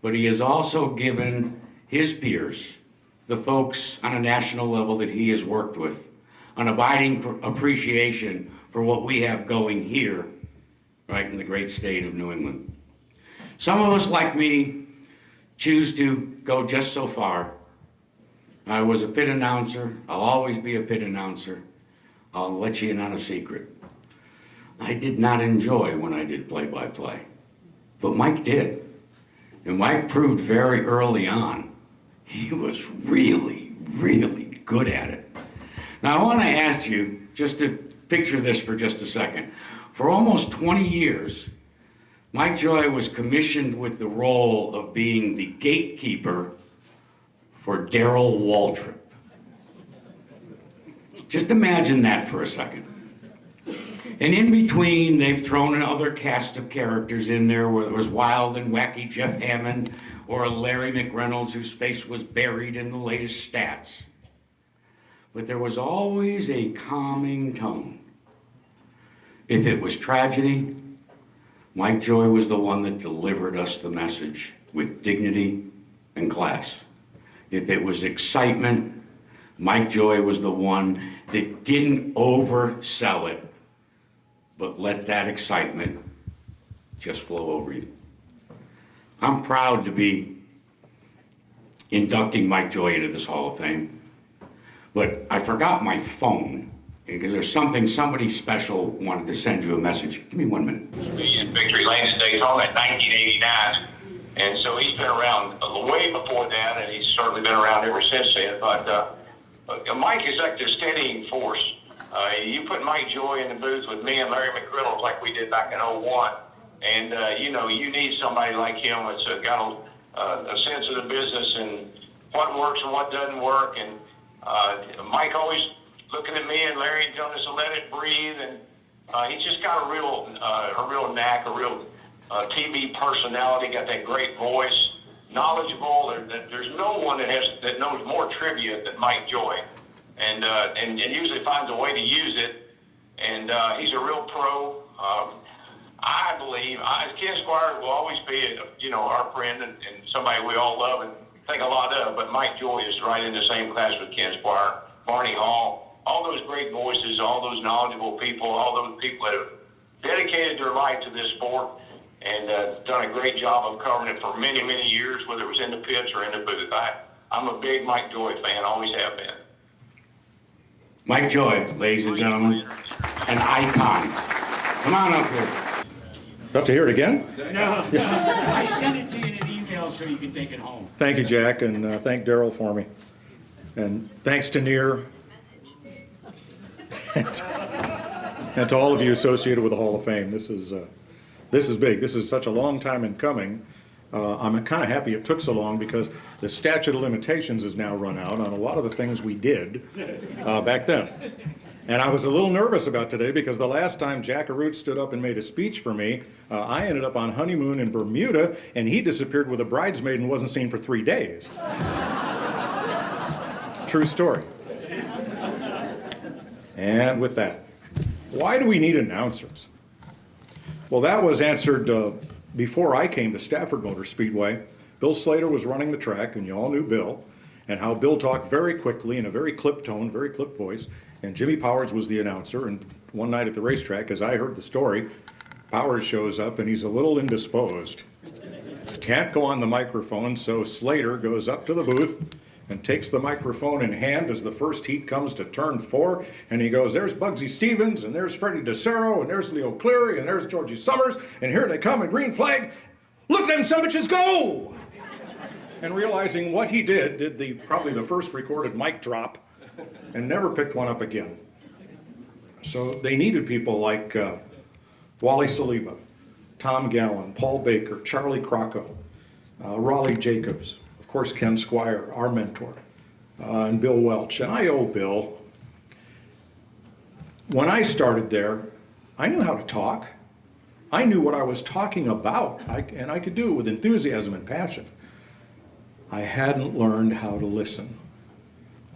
but he has also given his peers, the folks on a national level that he has worked with, an abiding appreciation for what we have going here, right in the great state of New England. Some of us, like me, choose to go just so far. I was a pit announcer. I'll always be a pit announcer. I'll let you in on a secret. I did not enjoy when I did play-by-play, but Mike did. And Mike proved very early on he was really, really good at it. Now I want to ask you just to picture this for just a second. For almost 20 years, Mike Joy was commissioned with the role of being the gatekeeper for Darrell Waltrip. Just imagine that for a second. And in between, they've thrown another cast of characters in there, where it was wild and wacky Jeff Hammond or a Larry McReynolds whose face was buried in the latest stats. But there was always a calming tone. If it was tragedy, Mike Joy was the one that delivered us the message with dignity and class. If it was excitement, Mike Joy was the one that didn't oversell it, but let that excitement just flow over you. I'm proud to be inducting Mike Joy into this Hall of Fame, but I forgot my phone because there's somebody special wanted to send you a message. Give me 1 minute. In Victory Lane at Daytona in 1989, and so he's been around way before that, and he's certainly been around ever since then. But Mike is like the steadying force. You put Mike Joy in the booth with me and Larry McReynolds like we did back in '01, and you need somebody like him that's got a sense of the business and what works and what doesn't work. And Mike always looking at me and Larry telling us to let it breathe, and he's just got a real knack, a real TV personality. Got that great voice, knowledgeable. There's no one that knows more trivia than Mike Joy. And usually finds a way to use it, and he's a real pro. I believe Ken Squire will always be, our friend and somebody we all love and think a lot of. But Mike Joy is right in the same class with Ken Squire, Barney Hall, all those great voices, all those knowledgeable people, all those people that have dedicated their life to this sport and done a great job of covering it for many, many years, whether it was in the pits or in the booth. I'm a big Mike Joy fan, always have been. Mike Joy, ladies and gentlemen, an icon. Come on up here. Do I have to hear it again? No. I sent it to you in an email so you can take it home. Thank you, Jack, and thank Darrell for me. And thanks to Near and to all of you associated with the Hall of Fame. This is big. This is such a long time in coming. I'm kind of happy it took so long because the statute of limitations has now run out on a lot of the things we did back then. And I was a little nervous about today because the last time Jack Arute stood up and made a speech for me, I ended up on honeymoon in Bermuda, and he disappeared with a bridesmaid and wasn't seen for 3 days. True story. And with that, why do we need announcers? Well, that was answered before I came to Stafford Motor Speedway. Bill Slater was running the track, and you all knew Bill, and how Bill talked very quickly in a very clipped tone, very clipped voice, and Jimmy Powers was the announcer. And one night at the racetrack, as I heard the story, Powers shows up, and he's a little indisposed. Can't go on the microphone, so Slater goes up to the booth and takes the microphone in hand as the first heat comes to turn 4, and he goes, there's Bugsy Stevens, and there's Freddie DeCero, and there's Leo Cleary, and there's Georgie Summers, and here they come in green flag. Look at them sumbitches go! And realizing what he did probably the first recorded mic drop, and never picked one up again. So they needed people like Wally Saliba, Tom Gallen, Paul Baker, Charlie Crocco, Raleigh Jacobs, of course Ken Squire, our mentor, and Bill Welch. And I owe Bill, when I started there, I knew how to talk. I knew what I was talking about, and I could do it with enthusiasm and passion. I hadn't learned how to listen.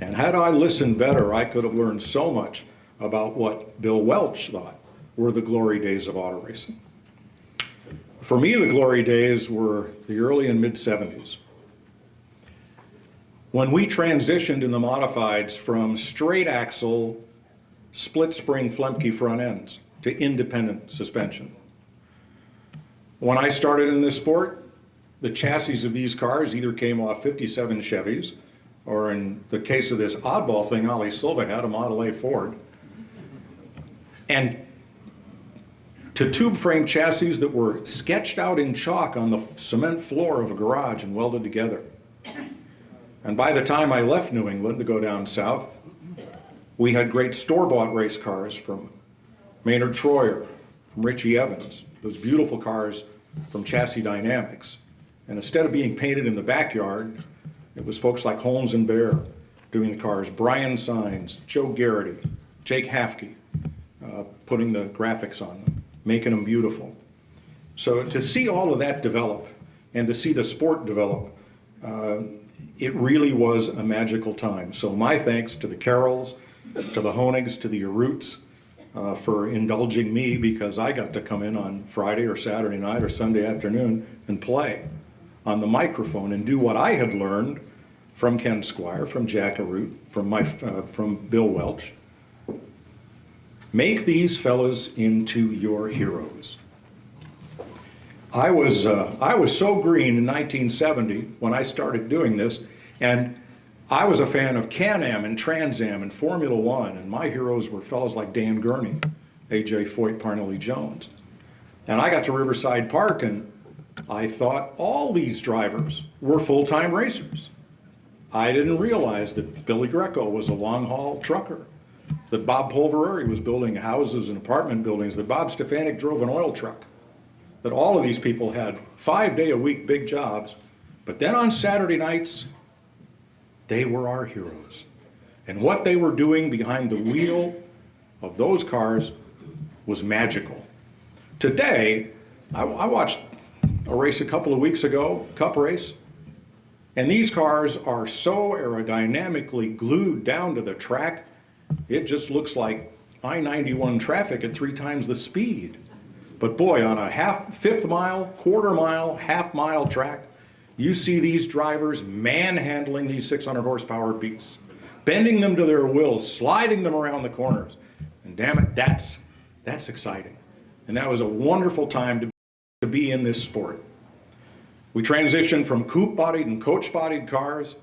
And had I listened better, I could have learned so much about what Bill Welch thought were the glory days of auto racing. For me, the glory days were the early and mid-'70s. When we transitioned in the modifieds from straight axle, split spring Flemke front ends to independent suspension. When I started in this sport, the chassis of these cars either came off 57 Chevys, or in the case of this oddball thing, Ali Silva had a Model A Ford, and to tube frame chassis that were sketched out in chalk on the cement floor of a garage and welded together. And by the time I left New England to go down south, we had great store-bought race cars from Maynard Troyer, from Richie Evans, those beautiful cars from Chassis Dynamics. And instead of being painted in the backyard, it was folks like Holmes and Bear doing the cars, Brian Sines, Joe Garrity, Jake Hafke, putting the graphics on them, making them beautiful. So to see all of that develop and to see the sport develop, it really was a magical time. So my thanks to the Carrolls, to the Honigs, to the Aroots for indulging me, because I got to come in on Friday or Saturday night or Sunday afternoon and play on the microphone and do what I had learned from Ken Squire, from Jack Aroot, from Bill Welch. Make these fellas into your heroes. I was so green in 1970 when I started doing this, and I was a fan of Can-Am and Trans Am and Formula One, and my heroes were fellows like Dan Gurney, A.J. Foyt, Parnelli Jones. And I got to Riverside Park, and I thought all these drivers were full-time racers. I didn't realize that Billy Greco was a long-haul trucker, that Bob Pulvereri was building houses and apartment buildings, that Bob Stefanik drove an oil truck, that all of these people had 5-day-a-week big jobs, but then on Saturday nights, they were our heroes. And what they were doing behind the wheel of those cars was magical. Today, I watched a race a couple of weeks ago, Cup race, and these cars are so aerodynamically glued down to the track, it just looks like I-91 traffic at 3 times the speed. But boy, on a fifth mile, quarter mile, half mile track, you see these drivers manhandling these 600 horsepower beasts, bending them to their will, sliding them around the corners. And damn it, that's exciting. And that was a wonderful time to be in this sport. We transitioned from coupe-bodied and coach-bodied cars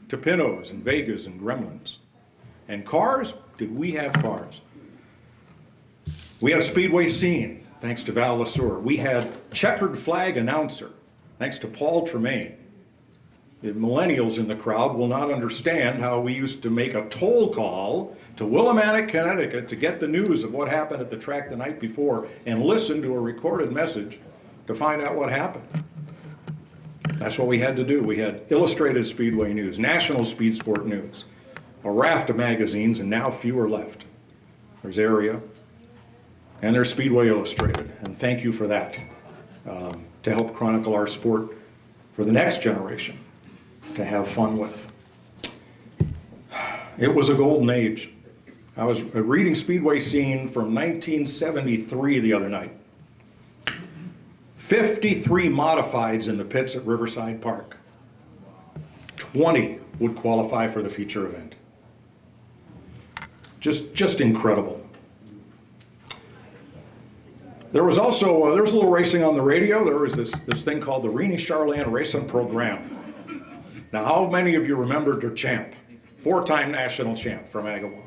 to Pintos and Vegas and Gremlins. And cars, did we have cars? We had Speedway Scene, thanks to Val LaSour. We had Checkered Flag Announcer, thanks to Paul Tremaine. The millennials in the crowd will not understand how we used to make a toll call to Willimantic, Connecticut to get the news of what happened at the track the night before and listen to a recorded message to find out what happened. That's what we had to do. We had Illustrated Speedway News, National Speed Sport News, a raft of magazines, and now few are left. There's Area, and there's Speedway Illustrated, and thank you for that, to help chronicle our sport for the next generation to have fun with. It was a golden age. I was reading Speedway Scene from 1973 the other night. 53 modifieds in the pits at Riverside Park. 20 would qualify for the feature event. Just incredible. There was also, there was a little racing on the radio. There was this thing called the Rennie Charland Racing Program. Now, how many of you remember der champ? 4-time national champ from Agawam.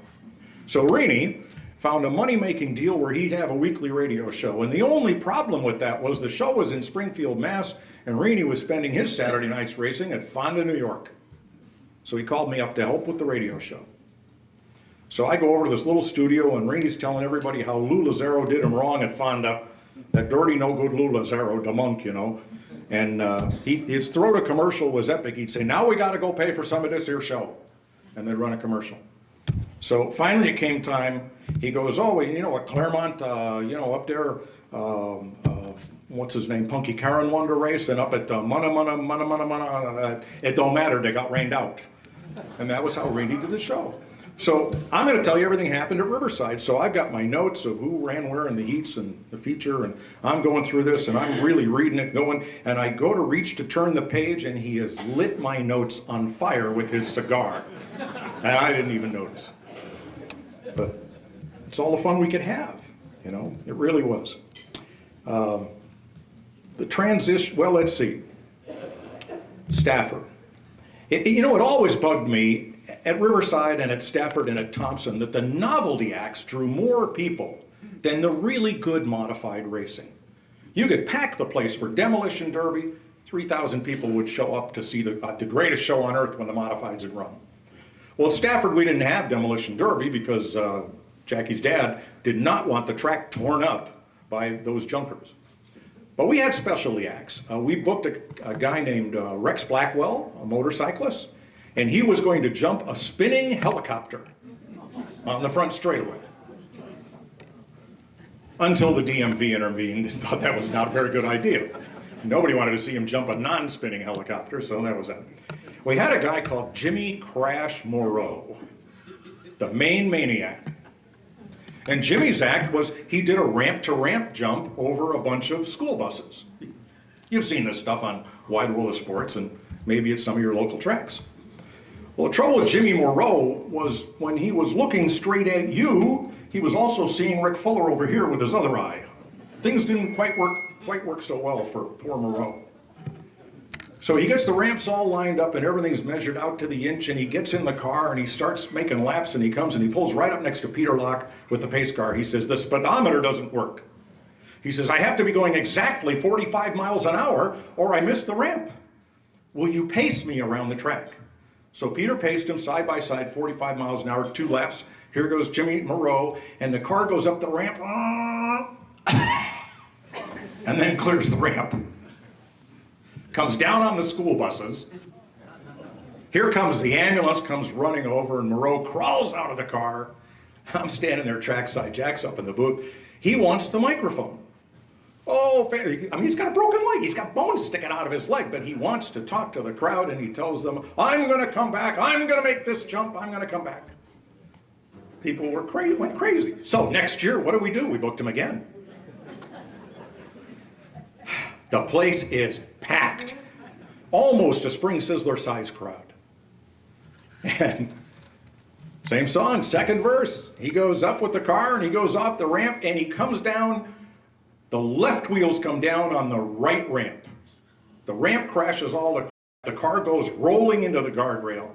So Rennie found a money-making deal where he'd have a weekly radio show. And the only problem with that was the show was in Springfield, Mass, and Rennie was spending his Saturday nights racing at Fonda, New York. So he called me up to help with the radio show. So I go over to this little studio, and Rennie's telling everybody how Lou Lazzaro did him wrong at Fonda. That dirty, no-good Lou Lazzaro, the monk, you know. And his throw to commercial was epic. He'd say, now we got to go pay for some of this here show. And they'd run a commercial. So finally it came time. He goes, oh, you know, at Claremont, you know, up there, what's his name, Punky Karen won the race, and up at Mana, it don't matter, they got rained out. And that was how Rennie did the show. So I'm going to tell you everything happened at Riverside. So I've got my notes of who ran where in the heats and the feature, and I'm going through this, and I'm really reading it, going, and I go to reach to turn the page, and he has lit my notes on fire with his cigar. And I didn't even notice. But it's all the fun we could have, you know, it really was. The transition, well, let's see. Stafford. You know, it always bugged me at Riverside and at Stafford and at Thompson that the novelty acts drew more people than the really good modified racing. You could pack the place for Demolition Derby, 3,000 people would show up to see the greatest show on earth when the modifieds had run. Well, at Stafford we didn't have Demolition Derby because Jackie's dad did not want the track torn up by those junkers. But we had specialty acts. We booked a guy named Rex Blackwell, a motorcyclist, and he was going to jump a spinning helicopter on the front straightaway. Until the DMV intervened and thought that was not a very good idea. Nobody wanted to see him jump a non-spinning helicopter, so that was it. We had a guy called Jimmy Crash Moreau, the main maniac. And Jimmy's act was he did a ramp-to-ramp jump over a bunch of school buses. You've seen this stuff on Wide World of Sports and maybe at some of your local tracks. Well, the trouble with Jimmy Moreau was when he was looking straight at you, he was also seeing Rick Fuller over here with his other eye. Things didn't quite work so well for poor Moreau. So he gets the ramps all lined up and everything's measured out to the inch, and he gets in the car and he starts making laps, and he comes and he pulls right up next to Peter Locke with the pace car. He says, "The speedometer doesn't work." He says, "I have to be going exactly 45 miles an hour or I miss the ramp. Will you pace me around the track?" So Peter paced him side by side, 45 miles an hour, 2 laps. Here goes Jimmy Moreau, and the car goes up the ramp and then clears the ramp. Comes down on the school buses. Here comes the ambulance, comes running over, and Moreau crawls out of the car. I'm standing there trackside, Jack's up in the booth. He wants the microphone. Oh, I mean, he's got a broken leg. He's got bones sticking out of his leg, but he wants to talk to the crowd, and he tells them, "I'm going to come back. I'm going to make this jump. I'm going to come back." People went crazy. So next year, what do? We booked him again. The place is packed. Almost a Spring Sizzler size crowd. And same song, second verse. He goes up with the car and he goes off the ramp and he comes down. The left wheels come down on the right ramp. The ramp crashes the car goes rolling into the guardrail.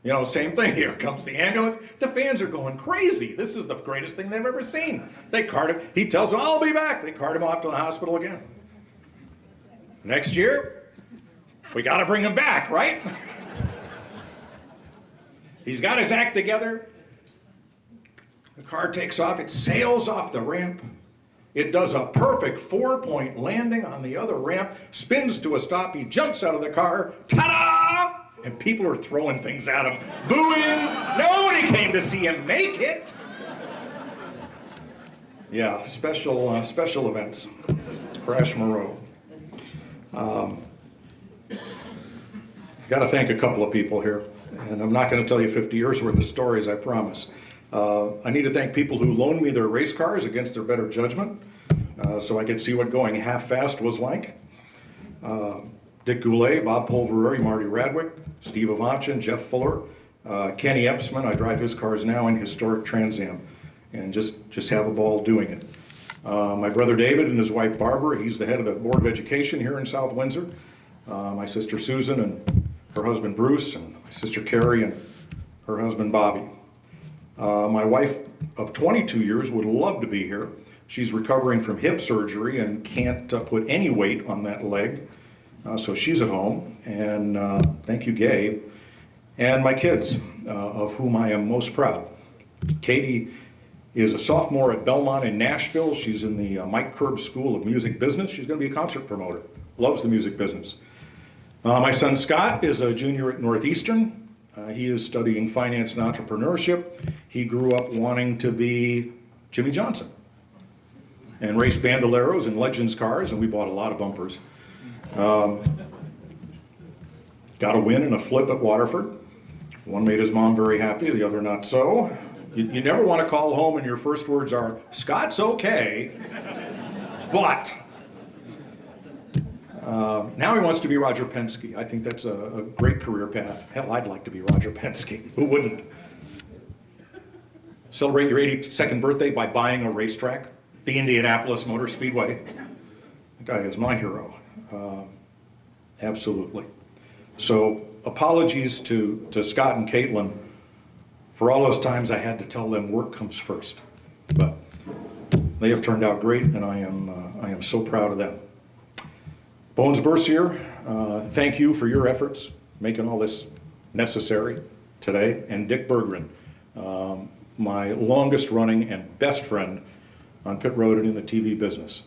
You know, same thing. Here comes the ambulance. The fans are going crazy. This is the greatest thing they've ever seen. They cart him. He tells them, "I'll be back." They cart him off to the hospital again. Next year, we got to bring him back, right? He's got his act together. The car takes off. It sails off the ramp. It does a perfect 4-point landing on the other ramp, spins to a stop. He jumps out of the car. Ta-da! And people are throwing things at him, booing. Nobody came to see him make it. Yeah, special events. Crash Moreau. I got to thank a couple of people here, and I'm not going to tell you 50 years worth of stories, I promise. I need to thank people who loaned me their race cars against their better judgment, so I could see what going half fast was like. Dick Goulet, Bob Polverari, Marty Radwick, Steve Avanchin, Jeff Fuller, Kenny Epsman. I drive his cars now in historic Trans Am, and just have a ball doing it. My brother David and his wife Barbara, he's the head of the Board of Education here in South Windsor. My sister Susan and her husband Bruce, and my sister Carrie and her husband Bobby. My wife of 22 years would love to be here. She's recovering from hip surgery and can't put any weight on that leg, so she's at home. And thank you, Gabe. And my kids, of whom I am most proud. Katie is a sophomore at Belmont in Nashville. She's in the Mike Curb School of Music Business. She's going to be a concert promoter. Loves the music business. My son Scott is a junior at Northeastern. He is studying finance and entrepreneurship. He grew up wanting to be Jimmy Johnson and race Bandoleros and Legends cars, and we bought a lot of bumpers. Got a win and a flip at Waterford. One made his mom very happy, the other not so. You never want to call home and your first words are, "Scott's okay, but..." Now he wants to be Roger Penske. I think that's a great career path. Hell, I'd like to be Roger Penske. Who wouldn't? Celebrate your 82nd birthday by buying a racetrack, the Indianapolis Motor Speedway. That guy is my hero. Absolutely. So apologies to Scott and Caitlin for all those times I had to tell them work comes first. But they have turned out great, and I am so proud of them. Bones Bercier, thank you for your efforts making all this necessary today. And Dick Berggren, my longest running and best friend on pit road and in the TV business.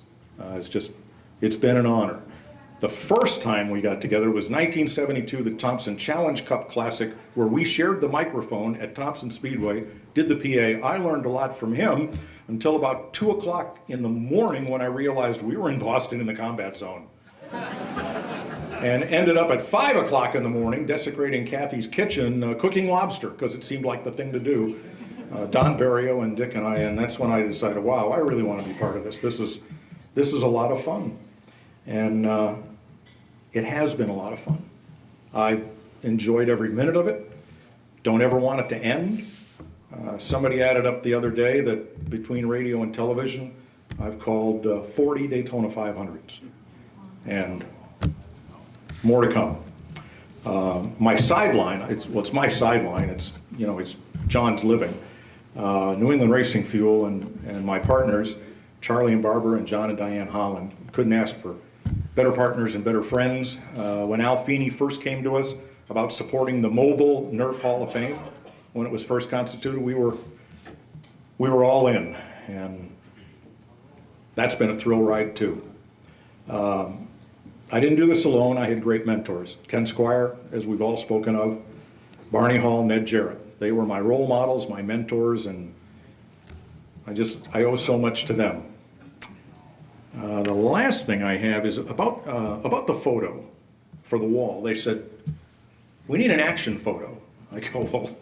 It's just It's been an honor. The first time we got together was 1972, the Thompson Challenge Cup Classic, where we shared the microphone at Thompson Speedway, did the PA. I learned a lot from him until about 2 o'clock in the morning when I realized we were in Boston in the combat zone. And ended up at 5 o'clock in the morning desecrating Kathy's kitchen, cooking lobster, because it seemed like the thing to do. Don Barrio and Dick and I, and that's when I decided, wow, I really want to be part of this. This is a lot of fun. And it has been a lot of fun. I've enjoyed every minute of it. Don't ever want it to end. Somebody added up the other day that between radio and television, I've called 40 Daytona 500s. And more to come. My sideline, it's my sideline. It's John's living. New England Racing Fuel and my partners, Charlie and Barbara and John and Diane Holland, couldn't ask for better partners and better friends. When Al Feeney first came to us about supporting the mobile Nerf Hall of Fame, when it was first constituted, we were all in, and that's been a thrill ride too. I didn't do this alone. I had great mentors. Ken Squire, as we've all spoken of, Barney Hall, Ned Jarrett. They were my role models, my mentors, and I owe so much to them. The last thing I have is about the photo for the wall. They said, we need an action photo. I go, well,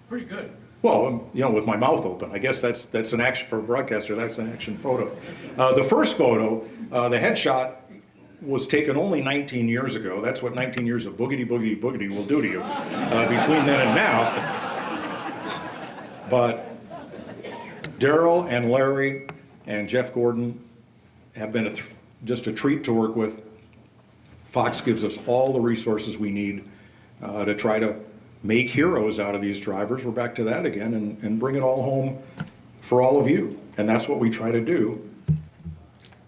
Pretty good. well, with my mouth open. I guess that's an action for a broadcaster. That's an action photo. The first photo, the headshot, was taken only 19 years ago. That's what 19 years of boogity, boogity, boogity will do to you between then and now. But Daryl and Larry and Jeff Gordon have been just a treat to work with. Fox gives us all the resources we need to try to make heroes out of these drivers. We're back to that again, and bring it all home for all of you. And that's what we try to do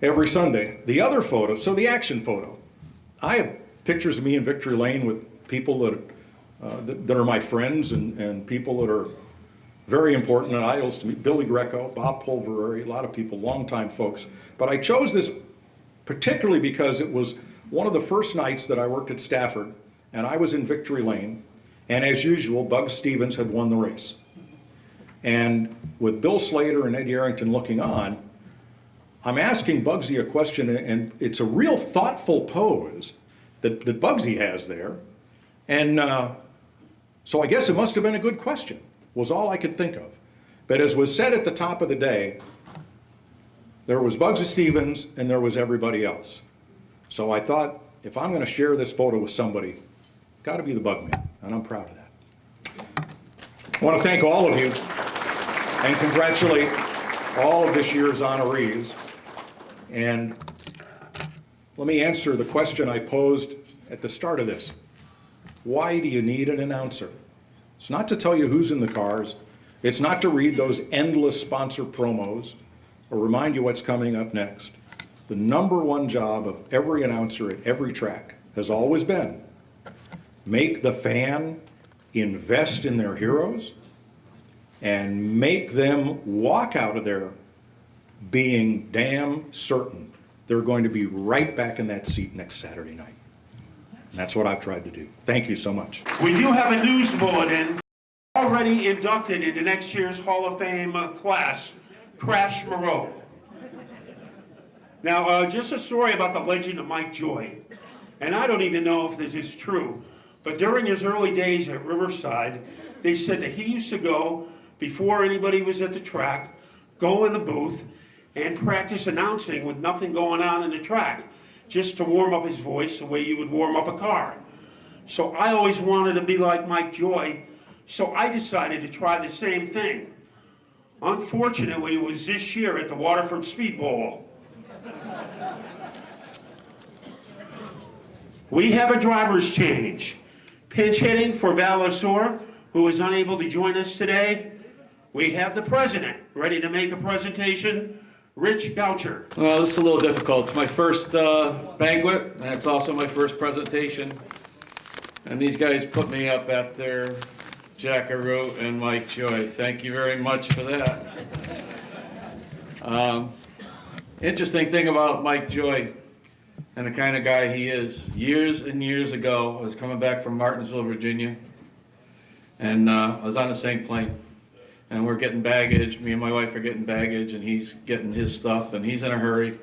every Sunday. The other photo, so the action photo. I have pictures of me in Victory Lane with people that are my friends and people that are very important and idols to me. Billy Greco, Bob Pulverary, a lot of people, longtime folks. But I chose this particularly because it was one of the first nights that I worked at Stafford, and I was in Victory Lane, and as usual, Bug Stevens had won the race. And with Bill Slater and Ed Yarrington looking on, I'm asking Bugsy a question, and it's a real thoughtful pose that Bugsy has there. And so I guess it must have been a good question, was all I could think of. But as was said at the top of the day, there was Bugsy Stevens and there was everybody else. So I thought, if I'm going to share this photo with somebody, got to be the Bugman, and I'm proud of that. I want to thank all of you and congratulate all of this year's honorees. And let me answer the question I posed at the start of this. Why do you need an announcer? It's not to tell you who's in the cars. It's not to read those endless sponsor promos or remind you what's coming up next. The number one job of every announcer at every track has always been make the fan invest in their heroes and make them walk out of there being damn certain they're going to be right back in that seat next Saturday night. And that's what I've tried to do. Thank you so much. We do have a news bulletin. Already inducted into next year's Hall of Fame class, Crash Moreau. Now, just a story about the legend of Mike Joy. And I don't even know if this is true, but during his early days at Riverside, they said that he used to go, before anybody was at the track, go in the booth and practice announcing with nothing going on in the track, just to warm up his voice the way you would warm up a car. So I always wanted to be like Mike Joy, so I decided to try the same thing. Unfortunately, it was this year at the Waterford Speed Bowl. We have a driver's change. Pinch hitting for Valasor, who is unable to join us today. We have the president ready to make a presentation, Rich Goucher. Well, this is a little difficult. It's my first banquet, and it's also my first presentation. And these guys put me up after Jackaroo and Mike Joy. Thank you very much for that. Interesting thing about Mike Joy and the kind of guy he is. Years and years ago, I was coming back from Martinsville, Virginia, and I was on the same plane. And we're getting baggage. Me and my wife are getting baggage, and he's getting his stuff, and he's in a hurry.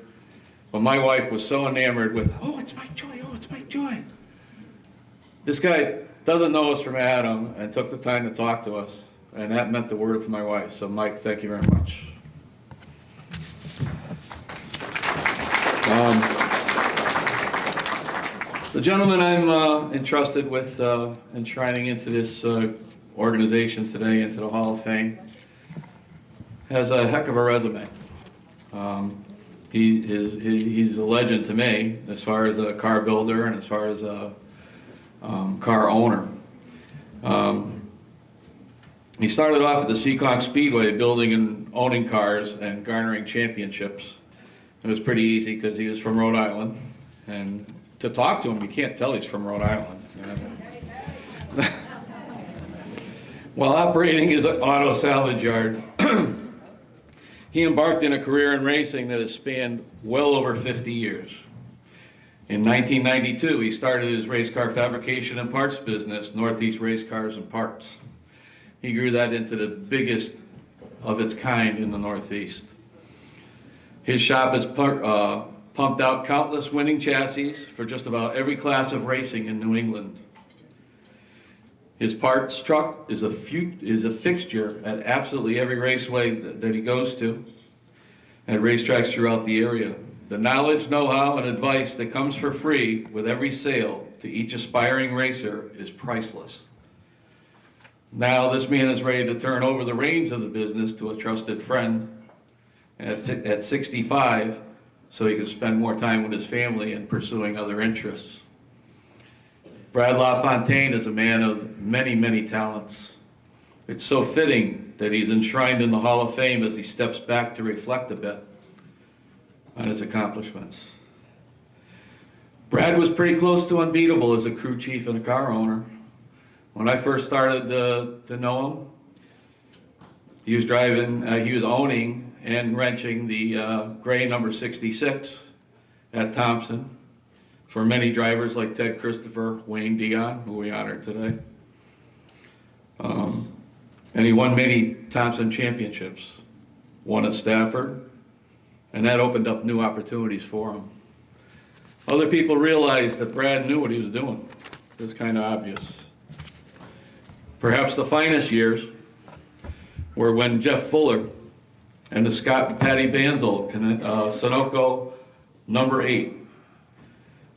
But my wife was so enamored with, oh, it's Mike Joy, oh, it's Mike Joy. This guy doesn't know us from Adam and took the time to talk to us. And that meant the world to my wife. So, Mike, thank you very much. The gentleman I'm entrusted with enshrining into this organization today, into the Hall of Fame, has a heck of a resume. He's a legend to me as far as a car builder and as far as a car owner. He started off at the Seekonk Speedway building and owning cars and garnering championships. It was pretty easy because he was from Rhode Island, and to talk to him you can't tell he's from Rhode Island. While operating his auto salvage yard, he embarked in a career in racing that has spanned well over 50 years. In 1992, he started his race car fabrication and parts business, Northeast Race Cars and Parts. He grew that into the biggest of its kind in the Northeast. His shop has pumped out countless winning chassis for just about every class of racing in New England. His parts truck is a fixture at absolutely every raceway that he goes to, at racetracks throughout the area. The knowledge, know-how, and advice that comes for free with every sale to each aspiring racer is priceless. Now this man is ready to turn over the reins of the business to a trusted friend at 65, so he can spend more time with his family and pursuing other interests. Brad LaFontaine is a man of many, many talents. It's so fitting that he's enshrined in the Hall of Fame as he steps back to reflect a bit on his accomplishments. Brad was pretty close to unbeatable as a crew chief and a car owner. When I first started to know him, he was owning and wrenching the gray number 66 at Thompson for many drivers like Ted Christopher, Wayne Dion, who we honored today. And he won many Thompson championships, one at Stafford, and that opened up new opportunities for him. Other people realized that Brad knew what he was doing. It was kind of obvious. Perhaps the finest years were when Jeff Fuller and the Scott and Patty Banzel, Sunoco number 8,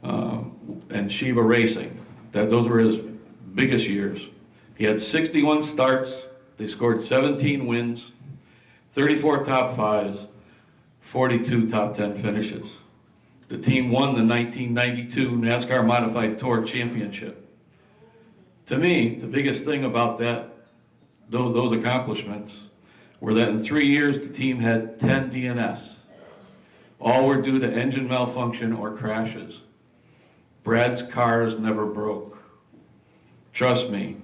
and Sheba Racing. Those were his biggest years. He had 61 starts. They scored 17 wins, 34 top 5s, 42 top 10 finishes. The team won the 1992 NASCAR Modified Tour Championship. To me, the biggest thing about those accomplishments were that in 3 years, the team had 10 DNFs. All were due to engine malfunction or crashes. Brad's cars never broke. Trust me,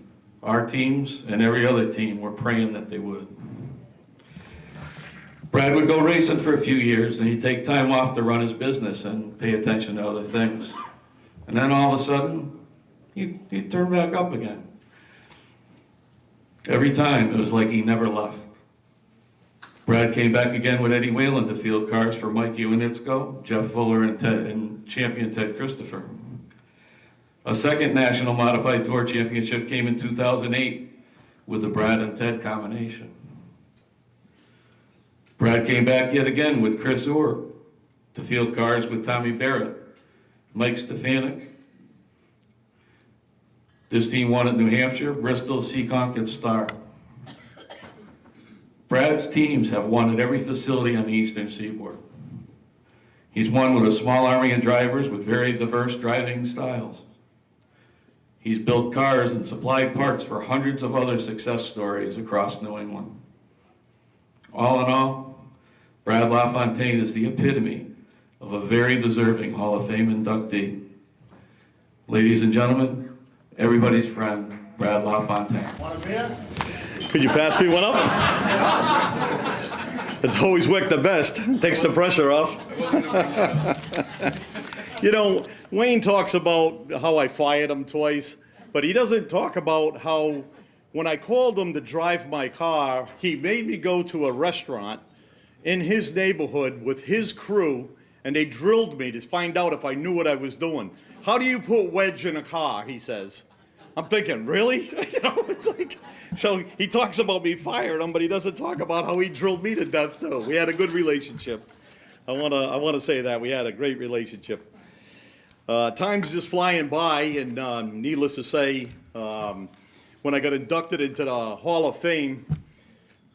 our teams and every other team were praying that they would. Brad would go racing for a few years, and he'd take time off to run his business and pay attention to other things. And then all of a sudden, he'd turn back up again. Every time, it was like he never left. Brad came back again with Eddie Whalen to field cars for Mike Iwanitzko, Jeff Fuller, and champion Ted Christopher. A second National Modified Tour Championship came in 2008 with the Brad and Ted combination. Brad came back yet again with Chris Orr to field cars with Tommy Barrett, Mike Stefanik. This team won at New Hampshire, Bristol, Seekonk, and Star. Brad's teams have won at every facility on the Eastern Seaboard. He's won with a small army of drivers with very diverse driving styles. He's built cars and supplied parts for hundreds of other success stories across New England. All in all, Brad LaFontaine is the epitome of a very deserving Hall of Fame inductee. Ladies and gentlemen, everybody's friend, Brad LaFontaine. Could you pass me one up? It's always worked the best. Takes the pressure off. You know, Wayne talks about how I fired him twice, but he doesn't talk about how when I called him to drive my car, he made me go to a restaurant in his neighborhood with his crew, and they drilled me to find out if I knew what I was doing. How do you put wedge in a car, he says. I'm thinking, really? It's like, so he talks about me firing him, but he doesn't talk about how he drilled me to death too. We had a good relationship. I wanna say that we had a great relationship. Time's just flying by, and needless to say, when I got inducted into the Hall of Fame,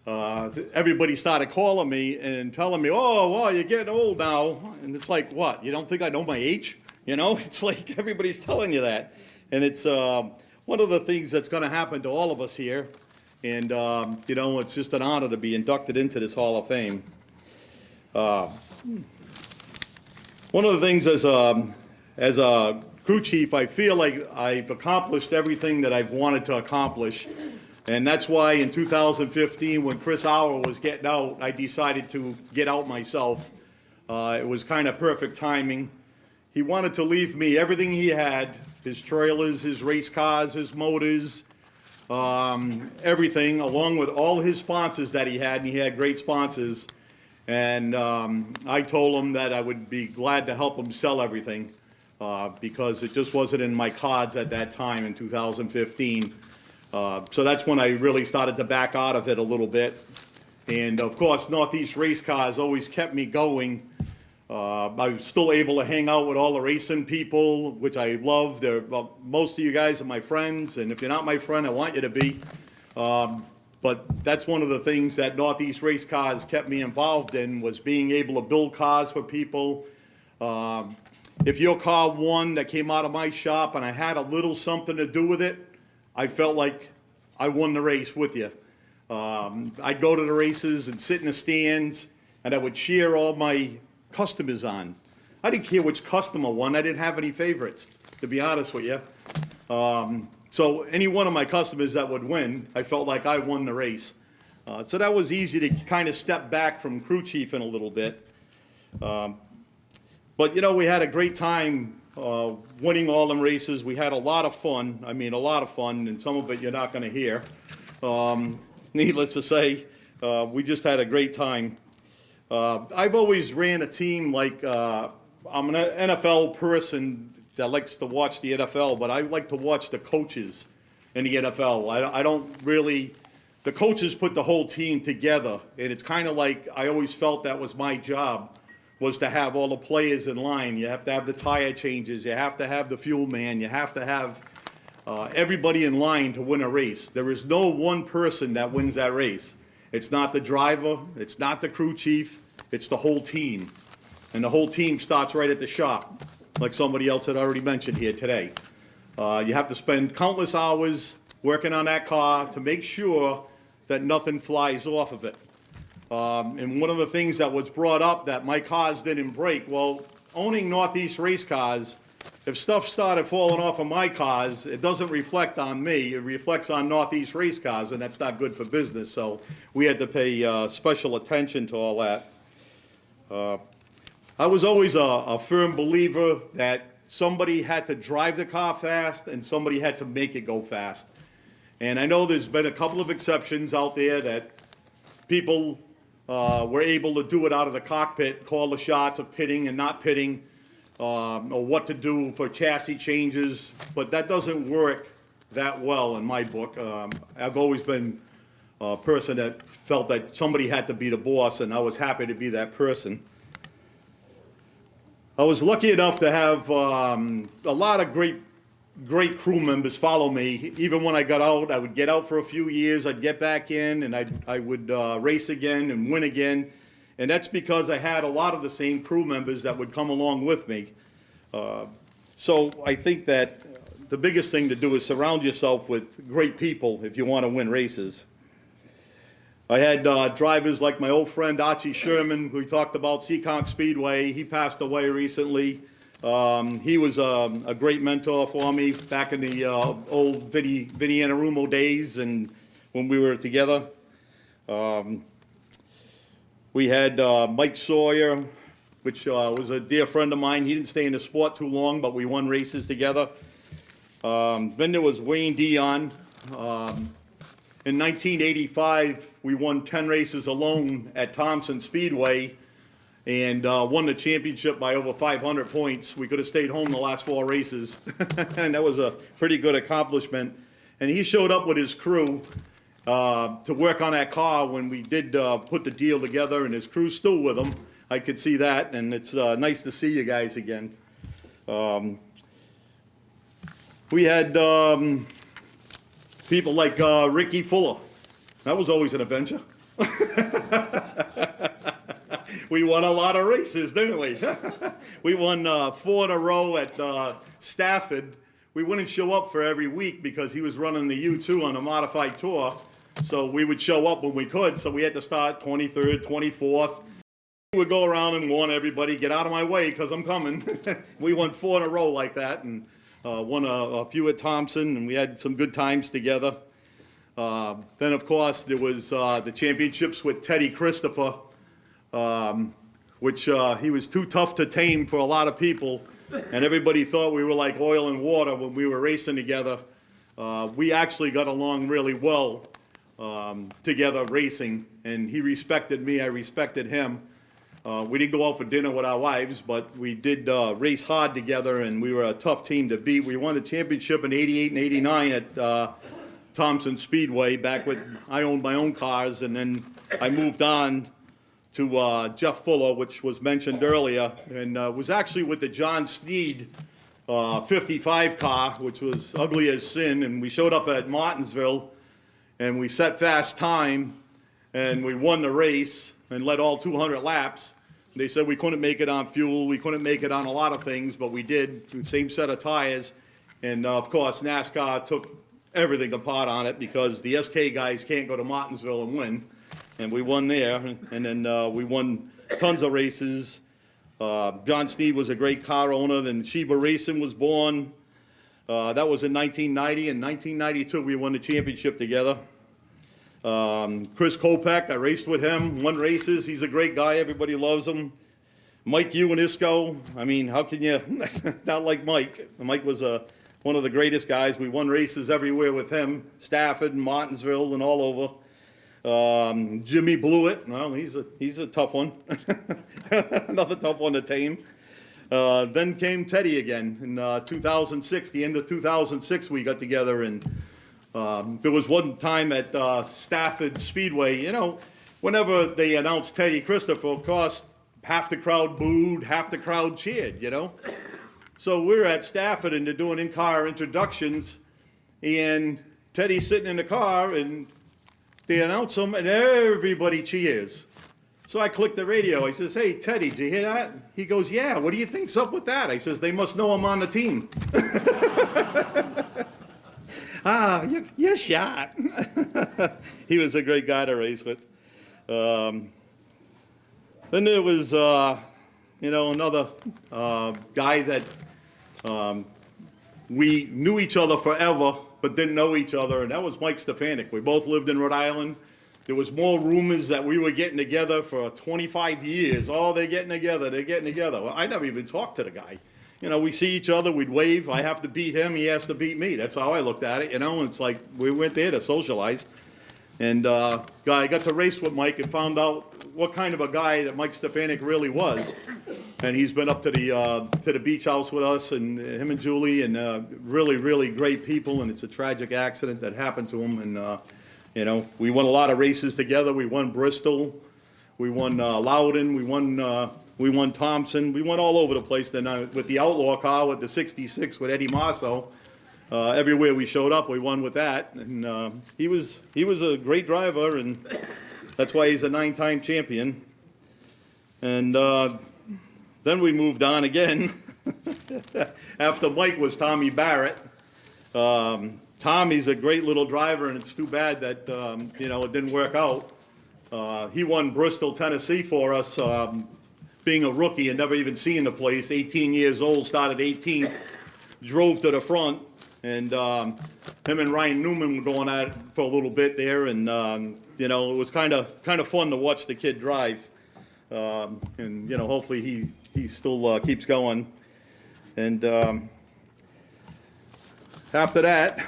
everybody started calling me and telling me, "Oh, well, you're getting old now." And it's like, what? You don't think I know my age? You know, it's like everybody's telling you that, and it's one of the things that's going to happen to all of us here, and you know, it's just an honor to be inducted into this Hall of Fame. One of the things as a crew chief, I feel like I've accomplished everything that I've wanted to accomplish, and that's why in 2015, when Chris Hour was getting out, I decided to get out myself. It was kind of perfect timing. He wanted to leave me everything he had, his trailers, his race cars, his motors, everything, along with all his sponsors that he had, and he had great sponsors. And I told him that I would be glad to help him sell everything because it just wasn't in my cards at that time in 2015. So that's when I really started to back out of it a little bit. And of course, Northeast Race Cars always kept me going. I was still able to hang out with all the racing people, which I love. Most of you guys are my friends, and if you're not my friend, I want you to be. But that's one of the things that Northeast Race Cars kept me involved in, was being able to build cars for people. If your car won that came out of my shop and I had a little something to do with it, I felt like I won the race with you. I'd go to the races and sit in the stands, and I would cheer all my customers on. I didn't care which customer won. I didn't have any favorites, to be honest with you. So any one of my customers that would win, I felt like I won the race. So that was easy to kind of step back from crew chiefing a little bit. But you know, we had a great time winning all them races. We had a lot of fun. I mean, a lot of fun, and some of it you're not going to hear. Needless to say, we just had a great time. I've always ran a team like, I'm an NFL person that likes to watch the NFL, but I like to watch the coaches in the NFL. I don't really, the coaches put the whole team together, and it's kind of like, I always felt that was my job, was to have all the players in line. You have to have the tire changes, you have to have the fuel man, you have to have everybody in line to win a race. There is no one person that wins that race. It's not the driver, it's not the crew chief, it's the whole team. And the whole team starts right at the shop, like somebody else had already mentioned here today. You have to spend countless hours working on that car to make sure that nothing flies off of it. And one of the things that was brought up that my cars didn't break, well, owning Northeast Race Cars, if stuff started falling off of my cars, it doesn't reflect on me, it reflects on Northeast Race Cars, and that's not good for business, so we had to pay special attention to all that. I was always a firm believer that somebody had to drive the car fast and somebody had to make it go fast. And I know there's been a couple of exceptions out there that people were able to do it out of the cockpit, call the shots of pitting and not pitting, or what to do for chassis changes, but that doesn't work that well in my book. I've always been a person that felt that somebody had to be the boss, and I was happy to be that person. I was lucky enough to have a lot of great crew members follow me. Even when I got out, I would get out for a few years, I'd get back in, and I would race again and win again. And that's because I had a lot of the same crew members that would come along with me. So I think that the biggest thing to do is surround yourself with great people if you want to win races. I had drivers like my old friend Archie Sherman, who we talked about, Seekonk Speedway. He passed away recently. He was a great mentor for me back in the old Vinny Anarumo days and when we were together. We had Mike Sawyer, which was a dear friend of mine. He didn't stay in the sport too long, but we won races together. Then there was Wayne Dion. In 1985, we won 10 races alone at Thompson Speedway and won the championship by over 500 points. We could have stayed home the last 4 races, and that was a pretty good accomplishment. And he showed up with his crew to work on that car when we did put the deal together, and his crew's still with him. I could see that, and it's nice to see you guys again. We had people like Ricky Fuller. That was always an adventure. We won a lot of races, didn't we? We won 4 in a row at Stafford. We wouldn't show up for every week because he was running the U2 on a modified tour. So we would show up when we could. So we had to start 23rd, 24th. We would go around and warn everybody, get out of my way because I'm coming. We won 4 in a row like that, and won a few at Thompson, and we had some good times together. Then, of course, there was the championships with Teddy Christopher, which he was too tough to tame for a lot of people, and everybody thought we were like oil and water when we were racing together. We actually got along really well together racing, and he respected me, I respected him. We didn't go out for dinner with our wives, but we did race hard together, and we were a tough team to beat. We won the championship in '88 and '89 at Thompson Speedway, back when I owned my own cars, and then I moved on to Jeff Fuller, which was mentioned earlier, and was actually with the John Sneed 55 car, which was ugly as sin, and we showed up at Martinsville, and we set fast time, and we won the race and led all 200 laps. They said we couldn't make it on fuel, we couldn't make it on a lot of things, but we did, same set of tires. And of course, NASCAR took everything apart on it because the SK guys can't go to Martinsville and win. And we won there, and then we won tons of races. John Sneed was a great car owner, then Sheba Racing was born. That was in 1990. In 1992, we won the championship together. Chris Kopech, I raced with him, won races. He's a great guy. Everybody loves him. Mike Unisco, I mean, how can you not like Mike? Mike was one of the greatest guys. We won races everywhere with him, Stafford and Martinsville and all over. Jimmy Blewett, well, he's a tough one. Another tough one to tame. Then came Teddy again in 2006. The end of 2006, we got together, and there was one time at Stafford Speedway, you know, whenever they announced Teddy Christopher, of course, half the crowd booed, half the crowd cheered, you know. So we're at Stafford, and they're doing in-car introductions, and Teddy's sitting in the car, and they announce him, and everybody cheers. So I clicked the radio. I says, "Hey, Teddy, did you hear that?" He goes, "Yeah, what do you think's up with that?" I says, "They must know I'm on the team." You're shot. He was a great guy to race with. Then there was, another guy that we knew each other forever, but didn't know each other, and that was Mike Stefanik. We both lived in Rhode Island. There was more rumors that we were getting together for 25 years. Oh, they're getting together, they're getting together. Well, I never even talked to the guy. You know, we see each other, we'd wave. I have to beat him, he has to beat me. That's how I looked at it, you know. It's like we went there to socialize. And I got to race with Mike and found out what kind of a guy that Mike Stefanik really was. And he's been up to the beach house with us, and him and Julie, and really, really great people. And it's a tragic accident that happened to him. And we won a lot of races together. We won Bristol, we won Loudon, we won Thompson, we went all over the place. Then with the Outlaw car, with the '66 with Eddie Marceau, everywhere we showed up, we won with that. And he was a great driver, and that's why he's a 9-time champion. And then we moved on again. After Mike was Tommy Barrett. Tommy's a great little driver, and it's too bad that it didn't work out. He won Bristol, Tennessee for us, being a rookie and never even seeing the place. 18 years old, started 18th, drove to the front, and him and Ryan Newman were going at it for a little bit there, and it was kind of fun to watch the kid drive. And, you know, hopefully he still keeps going. And after that,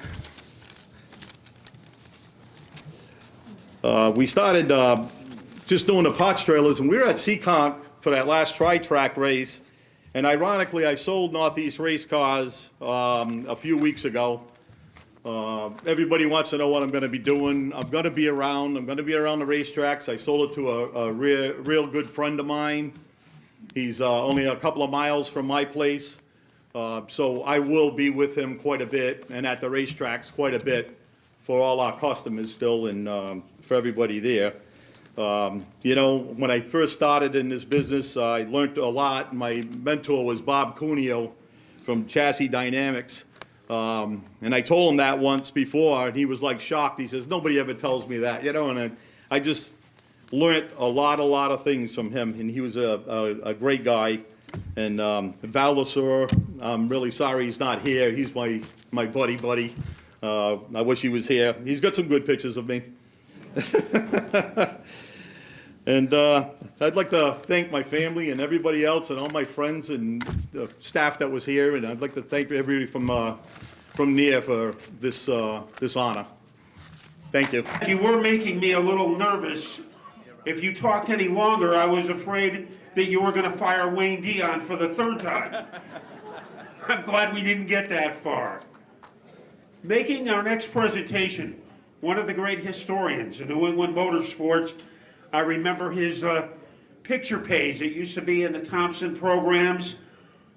we started just doing the parts trailers, and we were at Seekonk for that last tri-track race. And ironically, I sold Northeast Race Cars a few weeks ago. Everybody wants to know what I'm going to be doing. I'm going to be around. I'm going to be around the racetracks. I sold it to a real good friend of mine. He's only a couple of miles from my place. So I will be with him quite a bit, and at the racetracks quite a bit for all our customers still, and for everybody there. You know, when I first started in this business, I learned a lot. My mentor was Bob Cuneo from Chassis Dynamics. And I told him that once before, and he was like shocked. He says, nobody ever tells me that, you know, and I just learned a lot of things from him, and he was a great guy. And Valdesur, I'm really sorry he's not here. He's my buddy. I wish he was here. He's got some good pictures of me. And I'd like to thank my family and everybody else and all my friends and the staff that was here. And I'd like to thank everybody from NEAR for this honor. Thank you. You were making me a little nervous. If you talked any longer, I was afraid that you were going to fire Wayne Dion for the third time. I'm glad we didn't get that far. Making our next presentation, one of the great historians in New England motorsports. I remember his picture page that used to be in the Thompson programs.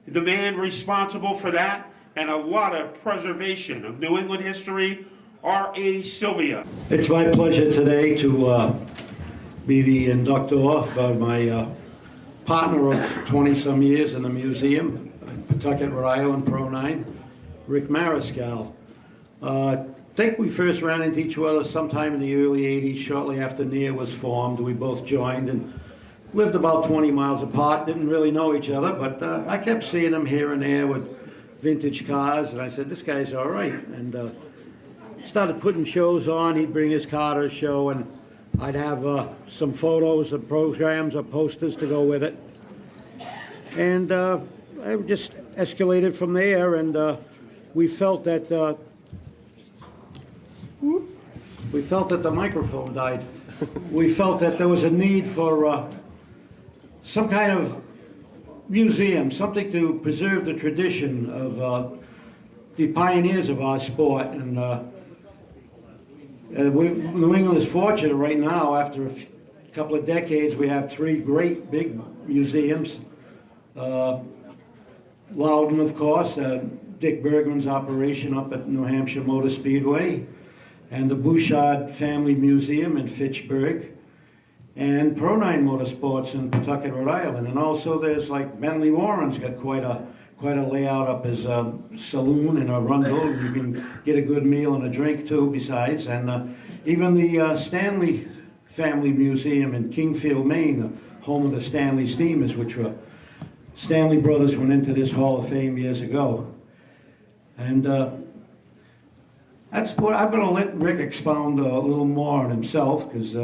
The man responsible for that and a lot of preservation of New England history, R.A. Sylvia. It's my pleasure today to be the inductor for my partner of 20-some years in the museum, Pawtucket, Rhode Island, Pro 9, Rick Mariscal. I think we first ran into each other sometime in the early 80s, shortly after NEAR was formed. We both joined and lived about 20 miles apart, didn't really know each other, but I kept seeing him here and there with vintage cars, and I said, this guy's all right. And started putting shows on. He'd bring his car to a show, and I'd have some photos of programs or posters to go with it. And I just escalated from there, and we felt that the microphone died. We felt that there was a need for some kind of museum, something to preserve the tradition of the pioneers of our sport. And New England is fortunate right now. After a couple of decades, we have 3 great big museums. Loudon, of course, Dick Bergman's operation up at New Hampshire Motor Speedway, and the Boucher Family Museum in Fitchburg, and Pro 9 Motorsports in Pawtucket, Rhode Island. And also there's like Bentley Warren's got quite a layout up as a saloon and a rundle. You can get a good meal and a drink too besides. And even the Stanley Family Museum in Kingfield, Maine, home of the Stanley Steamers, which were Stanley brothers went into this Hall of Fame years ago. And that's what I'm going to let Rick expound a little more on himself, because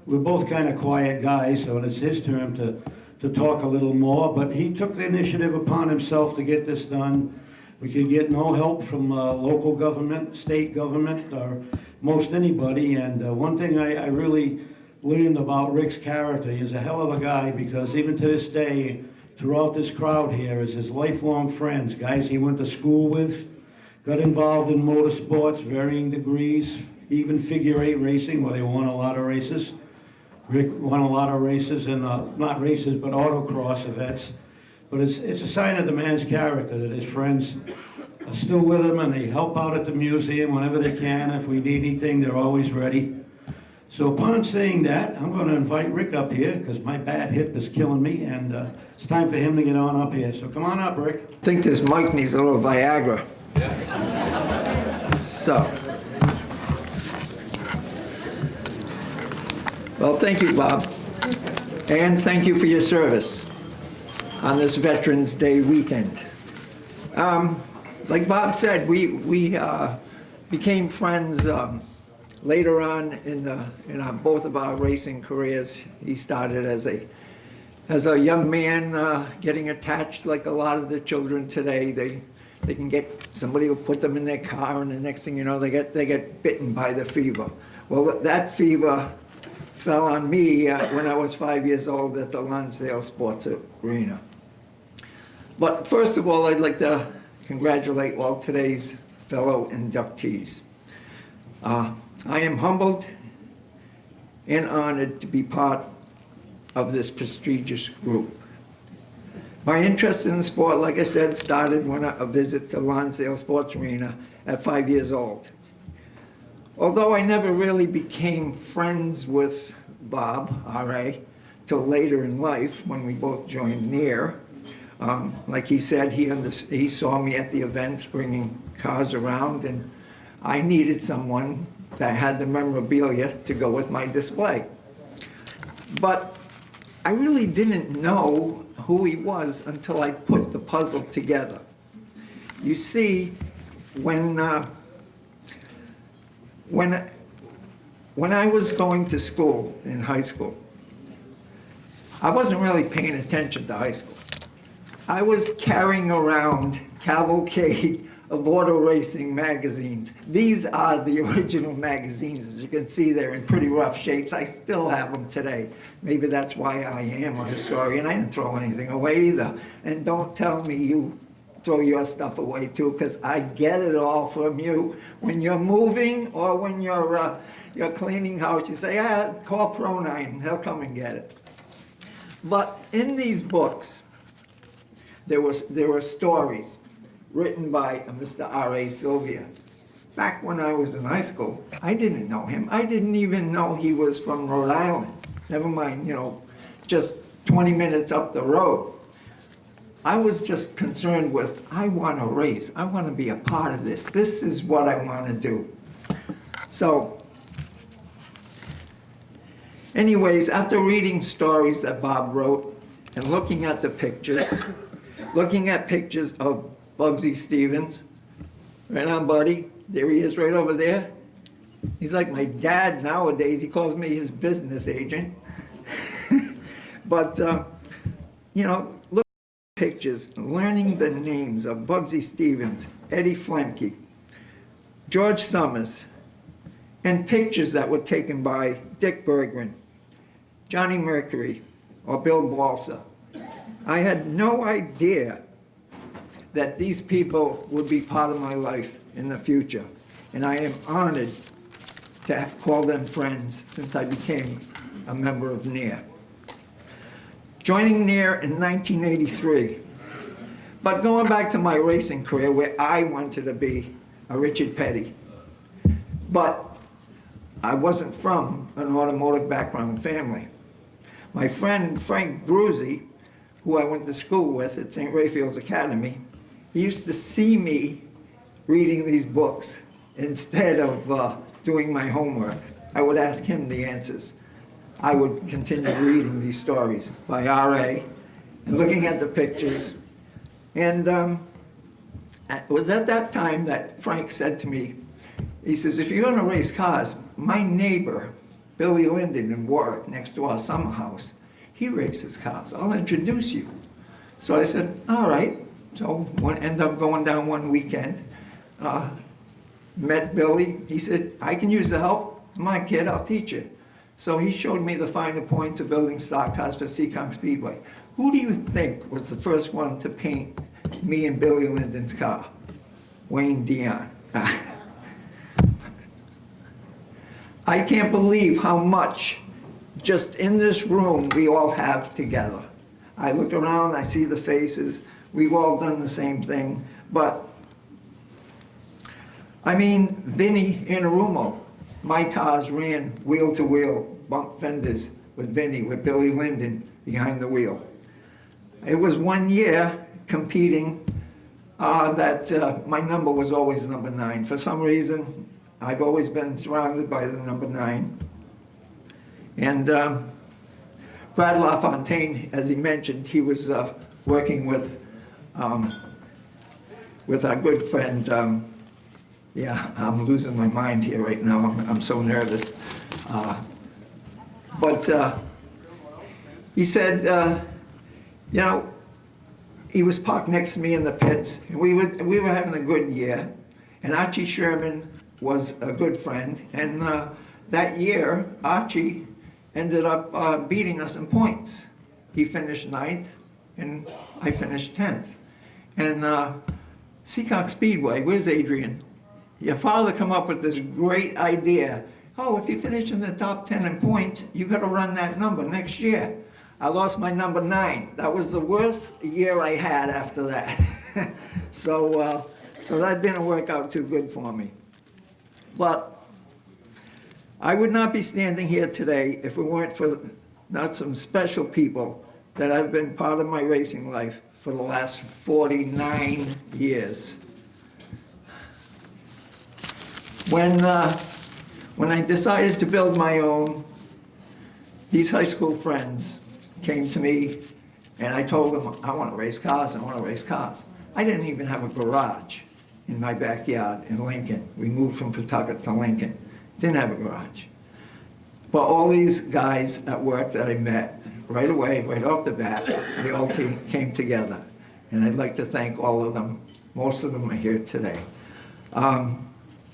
we're both kind of quiet guys, so it's his turn to talk a little more. But he took the initiative upon himself to get this done. We could get no help from local government, state government, or most anybody. And one thing I really learned about Rick's character, he's a hell of a guy, because even to this day, throughout this crowd here is his lifelong friends, guys he went to school with, got involved in motorsports, varying degrees, even figure 8 racing, where they won a lot of races. Rick won a lot of races, and not races, but autocross events. But it's a sign of the man's character that his friends are still with him, and they help out at the museum whenever they can. If we need anything, they're always ready. So upon saying that, I'm going to invite Rick up here, because my bad hip is killing me, and it's time for him to get on up here. So come on up, Rick. I think this mic needs a little Viagra. So, well, thank you, Bob, and thank you for your service on this Veterans Day weekend. Like Bob said, we became friends later on in both of our racing careers. He started as a as a young man getting attached like a lot of the children today, they can get, somebody will put them in their car and the next thing you know, they get bitten by the fever. Well, that fever fell on me when I was 5 years old at the Lonsdale Sports Arena. But first of all, I'd like to congratulate all today's fellow inductees. I am humbled and honored to be part of this prestigious group. My interest in the sport, like I said, started when a visit to Lonsdale Sports Arena at 5 years old. Although I never really became friends with Bob, R.A., till later in life when we both joined NEAR. Like he said, he saw me at the events bringing cars around, and I needed someone that had the memorabilia to go with my display. But I really didn't know who he was until I put the puzzle together. You see, when I was going to school in high school, I wasn't really paying attention to high school. I was carrying around cavalcade of auto racing magazines. These are the original magazines. As you can see, they're in pretty rough shapes. I still have them today. Maybe that's why I am a historian. I didn't throw anything away either. And don't tell me you throw your stuff away too, because I get it all from you. When you're moving or when you're cleaning house, you say, call Pro9, he'll come and get it. But in these books, there were stories written by Mr. R.A. Sylvia. Back when I was in high school, I didn't know him. I didn't even know he was from Rhode Island. Never mind, just 20 minutes up the road. I was just concerned with, I want to race. I want to be a part of this. This is what I want to do. So, anyways, after reading stories that Bob wrote and looking at the pictures, looking at pictures of Bugsy Stevens, right on, buddy, there he is right over there. He's like my dad nowadays. He calls me his business agent. But, look at pictures, learning the names of Bugsy Stevens, Eddie Flemke, George Summers, and pictures that were taken by Dick Berggren, Johnny Mercury, or Bill Balsa. I had no idea that these people would be part of my life in the future. And I am honored to call them friends since I became a member of NEAR. Joining NEAR in 1983. But going back to my racing career where I wanted to be a Richard Petty. But I wasn't from an automotive background family. My friend Frank Bruzi, who I went to school with at St. Raphael's Academy, he used to see me reading these books instead of doing my homework. I would ask him the answers. I would continue reading these stories by R.A. and looking at the pictures. And it was at that time that Frank said to me, he says, if you're going to race cars, my neighbor, Billy Linden in Warwick, next to our summer house, he races cars. I'll introduce you. So I said, all right. So ended up going down one weekend, met Billy. He said, I can use the help. Come on, kid, I'll teach you. So he showed me the finer points of building stock cars for Seekonk Speedway. Who do you think was the first one to paint me and Billy Linden's car? Wayne Dion. I can't believe how much just in this room we all have together. I look around, I see the faces. We've all done the same thing, but I mean, Vinny Inarumo, my cars ran wheel to wheel, bump fenders with Vinny, with Billy Linden behind the wheel. It was 1 year competing that my number was always number 9. For some reason, I've always been surrounded by the number 9. And Brad LaFontaine, as he mentioned, he was working with our good friend, yeah, I'm losing my mind here right now. I'm so nervous. But he said, You know, he was parked next to me in the pits, and we were having a good year, and Archie Sherman was a good friend, and that year, Archie ended up beating us in points. He finished 9th, and I finished 10th. And Seacock Speedway, where's Adrian? Your father come up with this great idea. Oh, if you finish in the top 10 in points, you got to run that number next year. I lost my number 9. That was the worst year I had after that. So that didn't work out too good for me. But I would not be standing here today if it weren't for not some special people that have been part of my racing life for the last 49 years. When I decided to build my own, these high school friends came to me and I told them, I want to race cars, I want to race cars. I didn't even have a garage in my backyard in Lincoln. We moved from Pawtucket to Lincoln. Didn't have a garage. But all these guys at work that I met, right away, right off the bat, they all came together. And I'd like to thank all of them. Most of them are here today.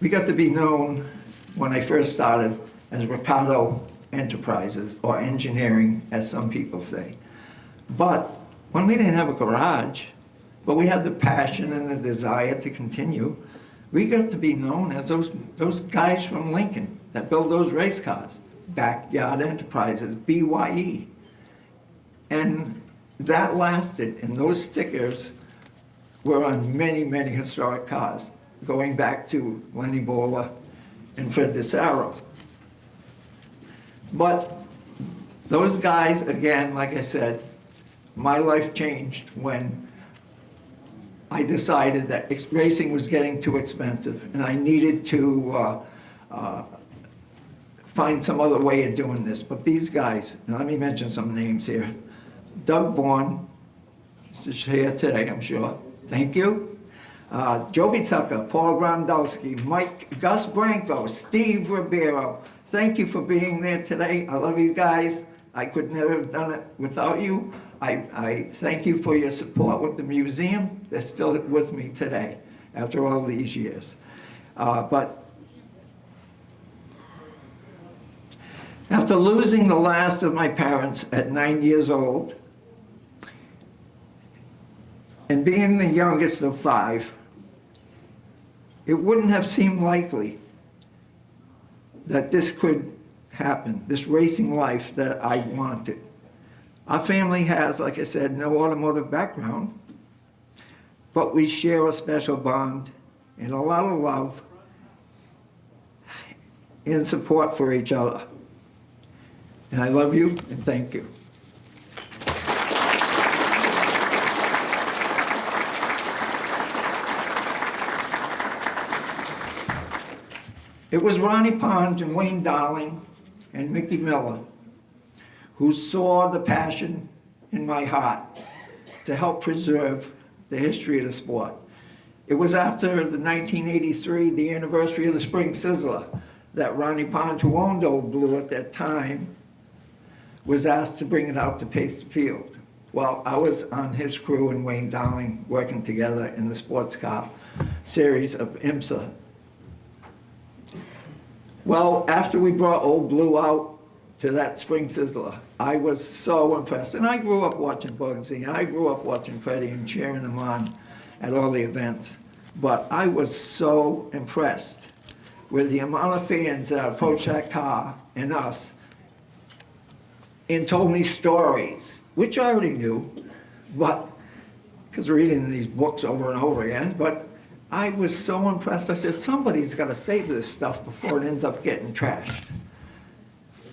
We got to be known when I first started as Ricardo Enterprises, or engineering, as some people say. But when we didn't have a garage, but we had the passion and the desire to continue, we got to be known as those guys from Lincoln that build those race cars. Backyard Enterprises, BYE. And that lasted, and those stickers were on many, many historic cars, going back to Lenny Bowler and Fred DeSaro. But those guys, again, like I said, my life changed when I decided that racing was getting too expensive and I needed to find some other way of doing this. But these guys, and let me mention some names here. Doug Vaughn is here today, I'm sure. Thank you. Joby Tucker, Paul Grandowski, Gus Branco, Steve Ribeiro. Thank you for being there today. I love you guys. I could never have done it without you. I thank you for your support with the museum. They're still with me today after all these years. But after losing the last of my parents at 9 years old and being the youngest of 5, it wouldn't have seemed likely that this could happen, this racing life that I wanted. Our family has, like I said, no automotive background, but we share a special bond and a lot of love and support for each other. And I love you and thank you. It was Ronnie Pond and Wayne Darling and Mickey Miller who saw the passion in my heart to help preserve the history of the sport. It was after the 1983, the anniversary of the Spring Sizzler, that Ronnie Pond, who owned Old Blue at that time, was asked to bring it out to pace the field. Well, I was on his crew and Wayne Darling working together in the sports car series of IMSA. Well, after we brought Old Blue out to that Spring Sizzler, I was so impressed. And I grew up watching Bugsy, and I grew up watching Freddie and cheering them on at all the events. But I was so impressed with the amount of fans that approached that car and us and told me stories, which I already knew, but because reading these books over and over again, but I was so impressed. I said, somebody's got to save this stuff before it ends up getting trashed.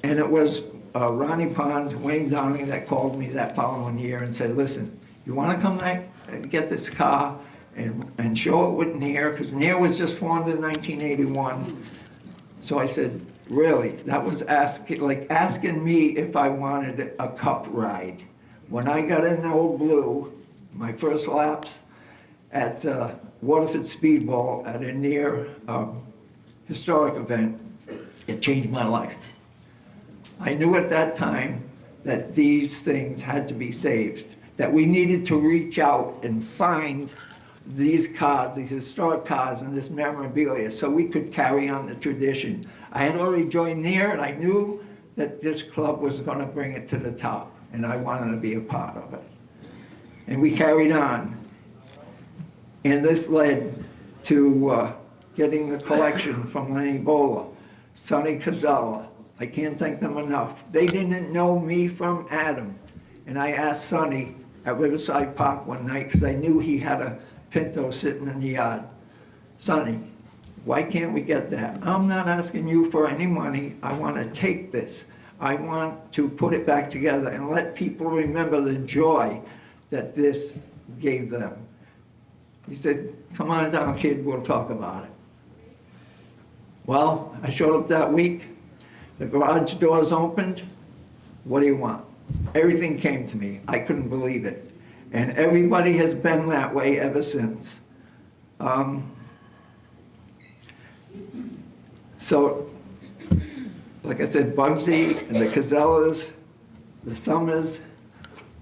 And it was Ronnie Pond, Wayne Darling that called me that following year and said, listen, you want to come back and get this car and show it with Near, because Near was just formed in 1981. So I said, really? That was asking me if I wanted a cup ride. When I got in the Old Blue, my first laps at Waterford Speedball at a Near historic event, it changed my life. I knew at that time that these things had to be saved that we needed to reach out and find these cars, these historic cars and this memorabilia, so we could carry on the tradition. I had already joined NEAR, and I knew that this club was going to bring it to the top, and I wanted to be a part of it. And we carried on. And this led to getting the collection from Lenny Bowler, Sonny Cazella. I can't thank them enough. They didn't know me from Adam. And I asked Sonny at Riverside Park one night, because I knew he had a Pinto sitting in the yard. Sonny, why can't we get that? I'm not asking you for any money. I want to take this. I want to put it back together and let people remember the joy that this gave them. He said, come on down, kid, we'll talk about it. Well, I showed up that week. The garage doors opened. What do you want? Everything came to me. I couldn't believe it. And everybody has been that way ever since. So, like I said, Bugsy and the Cazellas, the Summers,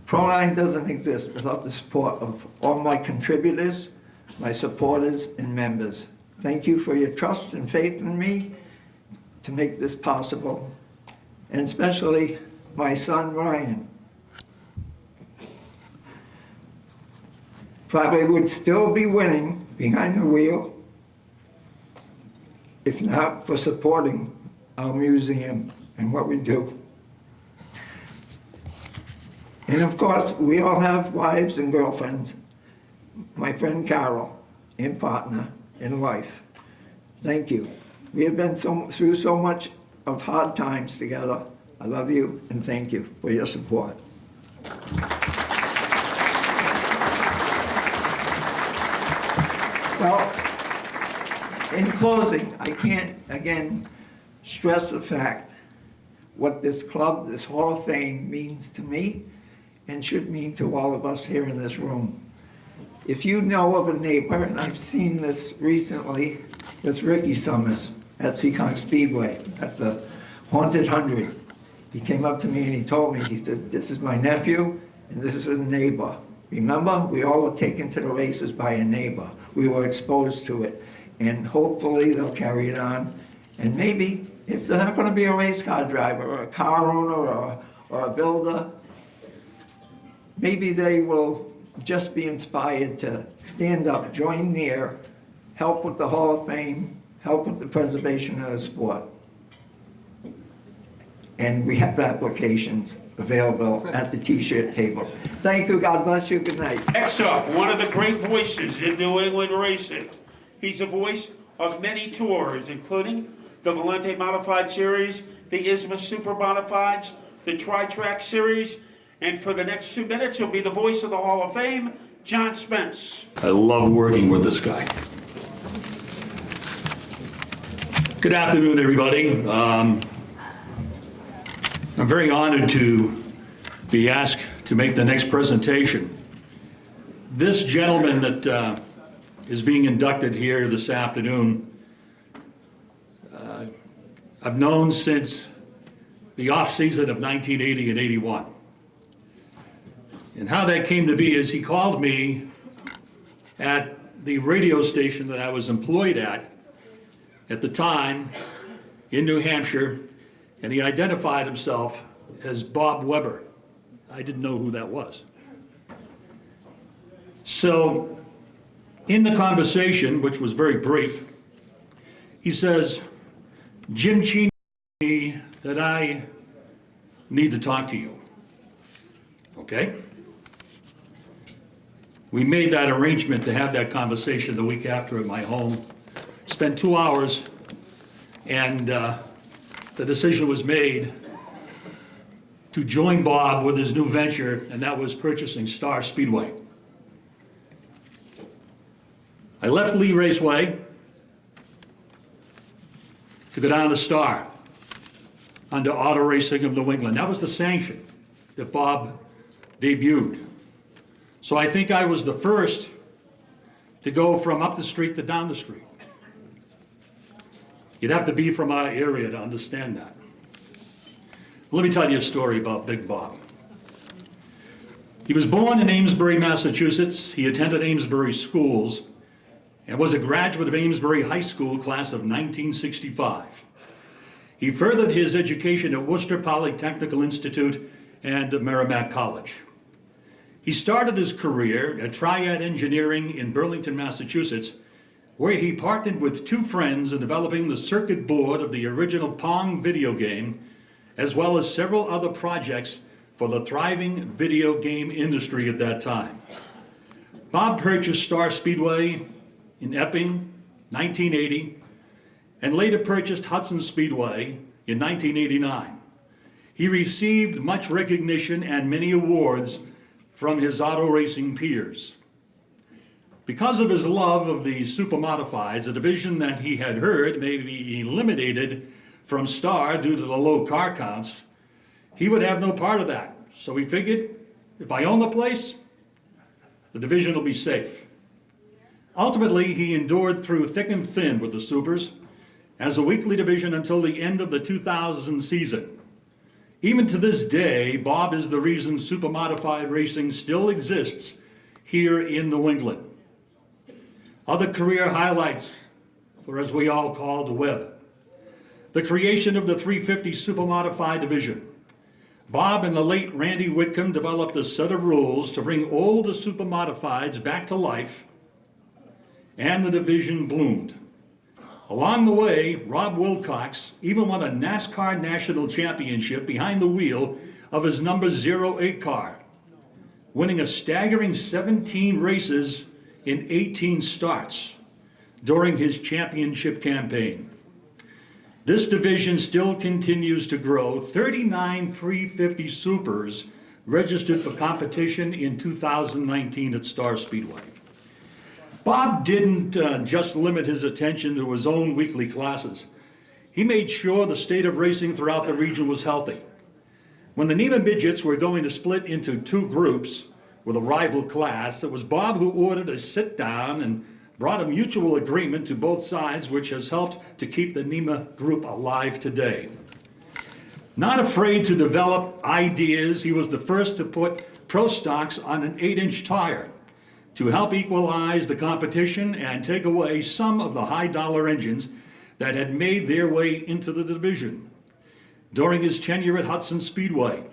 Pro9 doesn't exist without the support of all my contributors, my supporters, and members. Thank you for your trust and faith in me to make this possible, and especially my son, Ryan. Probably would still be winning behind the wheel if not for supporting our museum and what we do. And of course, we all have wives and girlfriends. My friend Carol, and partner in life. Thank you. We have been through so much of hard times together. I love you and thank you for your support. Well, in closing, I can't, again, stress the fact what this club, this Hall of Fame means to me and should mean to all of us here in this room. If you know of a neighbor, and I've seen this recently with Ricky Summers at Seekonk Speedway at the Haunted 100. He came up to me and he told me, he said, this is my nephew and this is a neighbor. Remember, we all were taken to the races by a neighbor. We were exposed to it. And hopefully they'll carry it on. And maybe, if they're not going to be a race car driver or a car owner or a builder, maybe they will just be inspired to stand up, join NEAR, help with the Hall of Fame, help with the preservation of the sport. And we have applications available at the T-shirt table. Thank you, God bless you, good night. Next up, one of the great voices in New England racing. He's a voice of many tours, including the Valente Modified Series, the Isthmus Super Modifieds, the Tri-Track Series, and for the next 2 minutes, he'll be the voice of the Hall of Fame, John Spence. I love working with this guy. Good afternoon, everybody. I'm very honored to be asked to make the next presentation. This gentleman that is being inducted here this afternoon, I've known since the off-season of 1980 and 81. And how that came to be is he called me at the radio station that I was employed at the time in New Hampshire, and he identified himself as Bob Weber. I didn't know who that was. So in the conversation, which was very brief, he says, Jim Cheney told me that I need to talk to you. Okay? We made that arrangement to have that conversation the week after at my home. Spent 2 hours, and the decision was made to join Bob with his new venture, and that was purchasing Star Speedway. I left Lee Raceway to go down to Star under Auto Racing of New England. That was the sanction that Bob debuted. So I think I was the first to go from up the street to down the street. You'd have to be from our area to understand that. Let me tell you a story about Big Bob. He was born in Amesbury, Massachusetts. He attended Amesbury schools and was a graduate of Amesbury High School class of 1965. He furthered his education at Worcester Polytechnical Institute and Merrimack College. He started his career at Triad Engineering in Burlington, Massachusetts, where he partnered with two friends in developing the circuit board of the original Pong video game, as well as several other projects for the thriving video game industry at that time. Bob purchased Star Speedway in Epping, 1980, and later purchased Hudson Speedway in 1989. He received much recognition and many awards from his auto racing peers. Because of his love of the supermodifieds, a division that he had heard may be eliminated from Star due to the low car counts, he would have no part of that. So he figured, if I own the place, the division will be safe. Ultimately, he endured through thick and thin with the Supers as a weekly division until the end of the 2000 season. Even to this day, Bob is the reason supermodified racing still exists here in New England. Other career highlights, or as we all call the Web. The creation of the 350 Supermodified division. Bob and the late Randy Whitcomb developed a set of rules to bring older Supermodifieds back to life, and the division bloomed. Along the way, Rob Wilcox even won a NASCAR National Championship behind the wheel of his number 08 car, winning a staggering 17 races in 18 starts during his championship campaign. This division still continues to grow. 39 350 Supers registered for competition in 2019 at Star Speedway. Bob didn't just limit his attention to his own weekly classes. He made sure the state of racing throughout the region was healthy. When the NEMA midgets were going to split into two groups with a rival class, it was Bob who ordered a sit-down and brought a mutual agreement to both sides, which has helped to keep the NEMA group alive today. Not afraid to develop ideas, he was the first to put Pro Stocks on an 8-inch tire to help equalize the competition and take away some of the high-dollar engines that had made their way into the division. During his tenure at Hudson Speedway,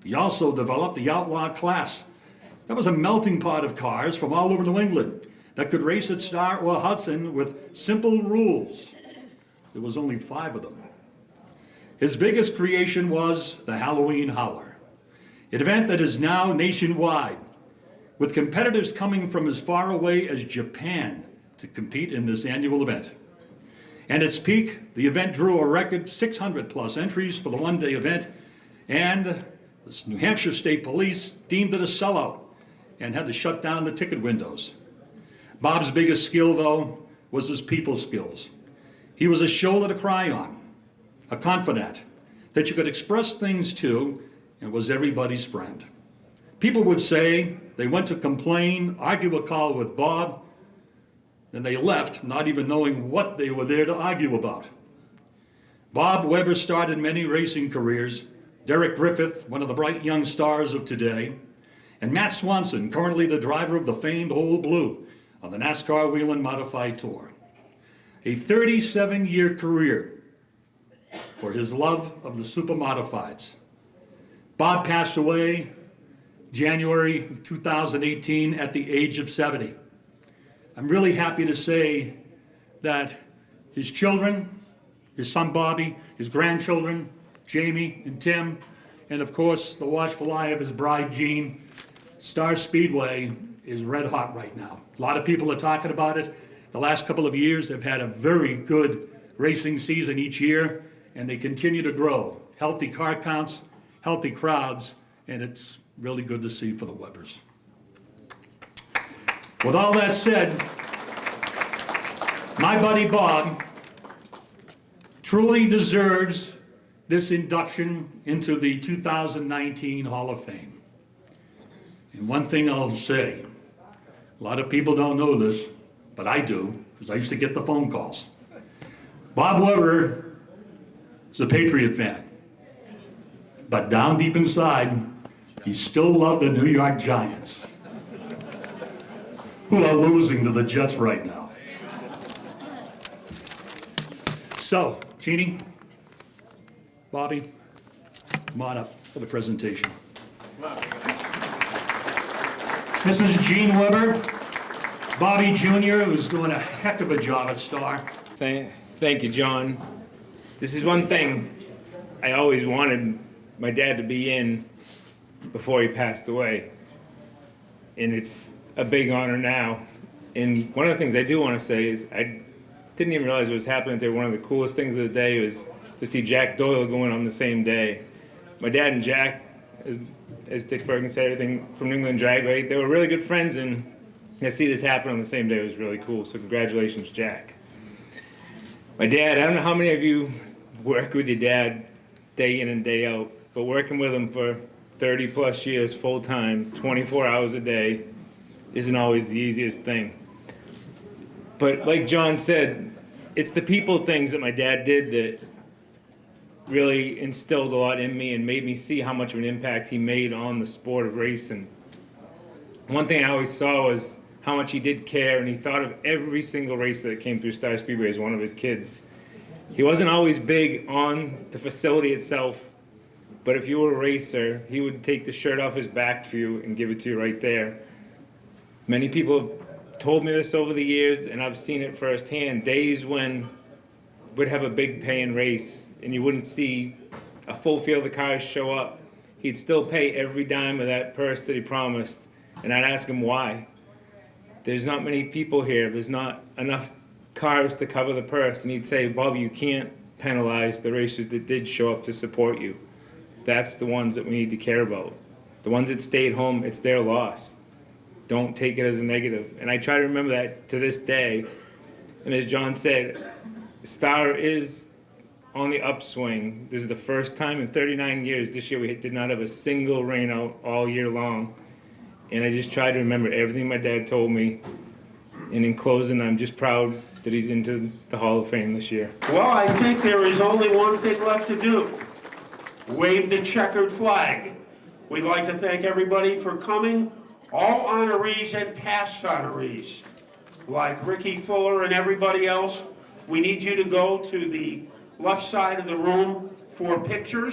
he also developed the Outlaw class. That was a melting pot of cars from all over New England that could race at Star or Hudson with simple rules. There was only 5 of them. His biggest creation was the Halloween Howler, an event that is now nationwide, with competitors coming from as far away as Japan to compete in this annual event. At its peak, the event drew a record 600+ entries for the one-day event, and the New Hampshire State Police deemed it a sellout and had to shut down the ticket windows. Bob's biggest skill, though, was his people skills. He was a shoulder to cry on, a confidant that you could express things to, and was everybody's friend. People would say they went to complain, argue a call with Bob, then they left not even knowing what they were there to argue about. Bob Weber started many racing careers, Derek Griffith, one of the bright young stars of today, and Matt Swanson, currently the driver of the famed Old Blue on the NASCAR Whelen Modified Tour. A 37-year career for his love of the Supermodifieds. Bob passed away January of 2018 at the age of 70. I'm really happy to say that his children, his son Bobby, his grandchildren, Jamie and Tim, and of course the watchful eye of his bride Jean, Star Speedway is red hot right now. A lot of people are talking about it. The last couple of years they've had a very good racing season each year, and they continue to grow. Healthy car counts, healthy crowds, and it's really good to see for the Webers. With all that said, my buddy Bob truly deserves this induction into the 2019 Hall of Fame. And one thing I'll say, a lot of people don't know this, but I do, because I used to get the phone calls. Bob Weber is a Patriot fan, but down deep inside, He still loved the New York Giants, who are losing to the Jets right now. So, Jeannie, Bobby, come on up for the presentation. Mrs. Gene Weber, Bobby Jr., who's doing a heck of a job at Star. Thank you, John. This is one thing I always wanted my dad to be in before he passed away. And it's a big honor now. And one of the things I do want to say is I didn't even realize what was happening there. One of the coolest things of the day was to see Jack Doyle going on the same day. My dad and Jack, as Dick Bergen said, everything from New England Dragway, they were really good friends, and to see this happen on the same day was really cool. So congratulations, Jack. My dad, I don't know how many of you work with your dad day in and day out, but working with him for 30 plus years full time, 24 hours a day, isn't always the easiest thing. But like John said, it's the people things that my dad did that really instilled a lot in me and made me see how much of an impact he made on the sport of racing. One thing I always saw was how much he did care, and he thought of every single racer that came through Star Speedway as one of his kids. He wasn't always big on the facility itself, but if you were a racer, he would take the shirt off his back for you and give it to you right there. Many people have told me this over the years, and I've seen it firsthand. Days when we'd have a big paying race and you wouldn't see a full field of cars show up, he'd still pay every dime of that purse that he promised. And I'd ask him why. There's not many people here. There's not enough cars to cover the purse. And he'd say, Bob, you can't penalize the racers that did show up to support you. That's the ones that we need to care about. The ones that stayed home, it's their loss. Don't take it as a negative. And I try to remember that to this day. And as John said, Star is on the upswing. This is the first time in 39 years this year we did not have a single rain out all year long. And I just try to remember everything my dad told me. And in closing, I'm just proud that he's into the Hall of Fame this year. Well, I think there is only one thing left to do. Wave the checkered flag. We'd like to thank everybody for coming, all honorees and past honorees. Like Ricky Fuller and everybody else, we need you to go to the left side of the room for pictures.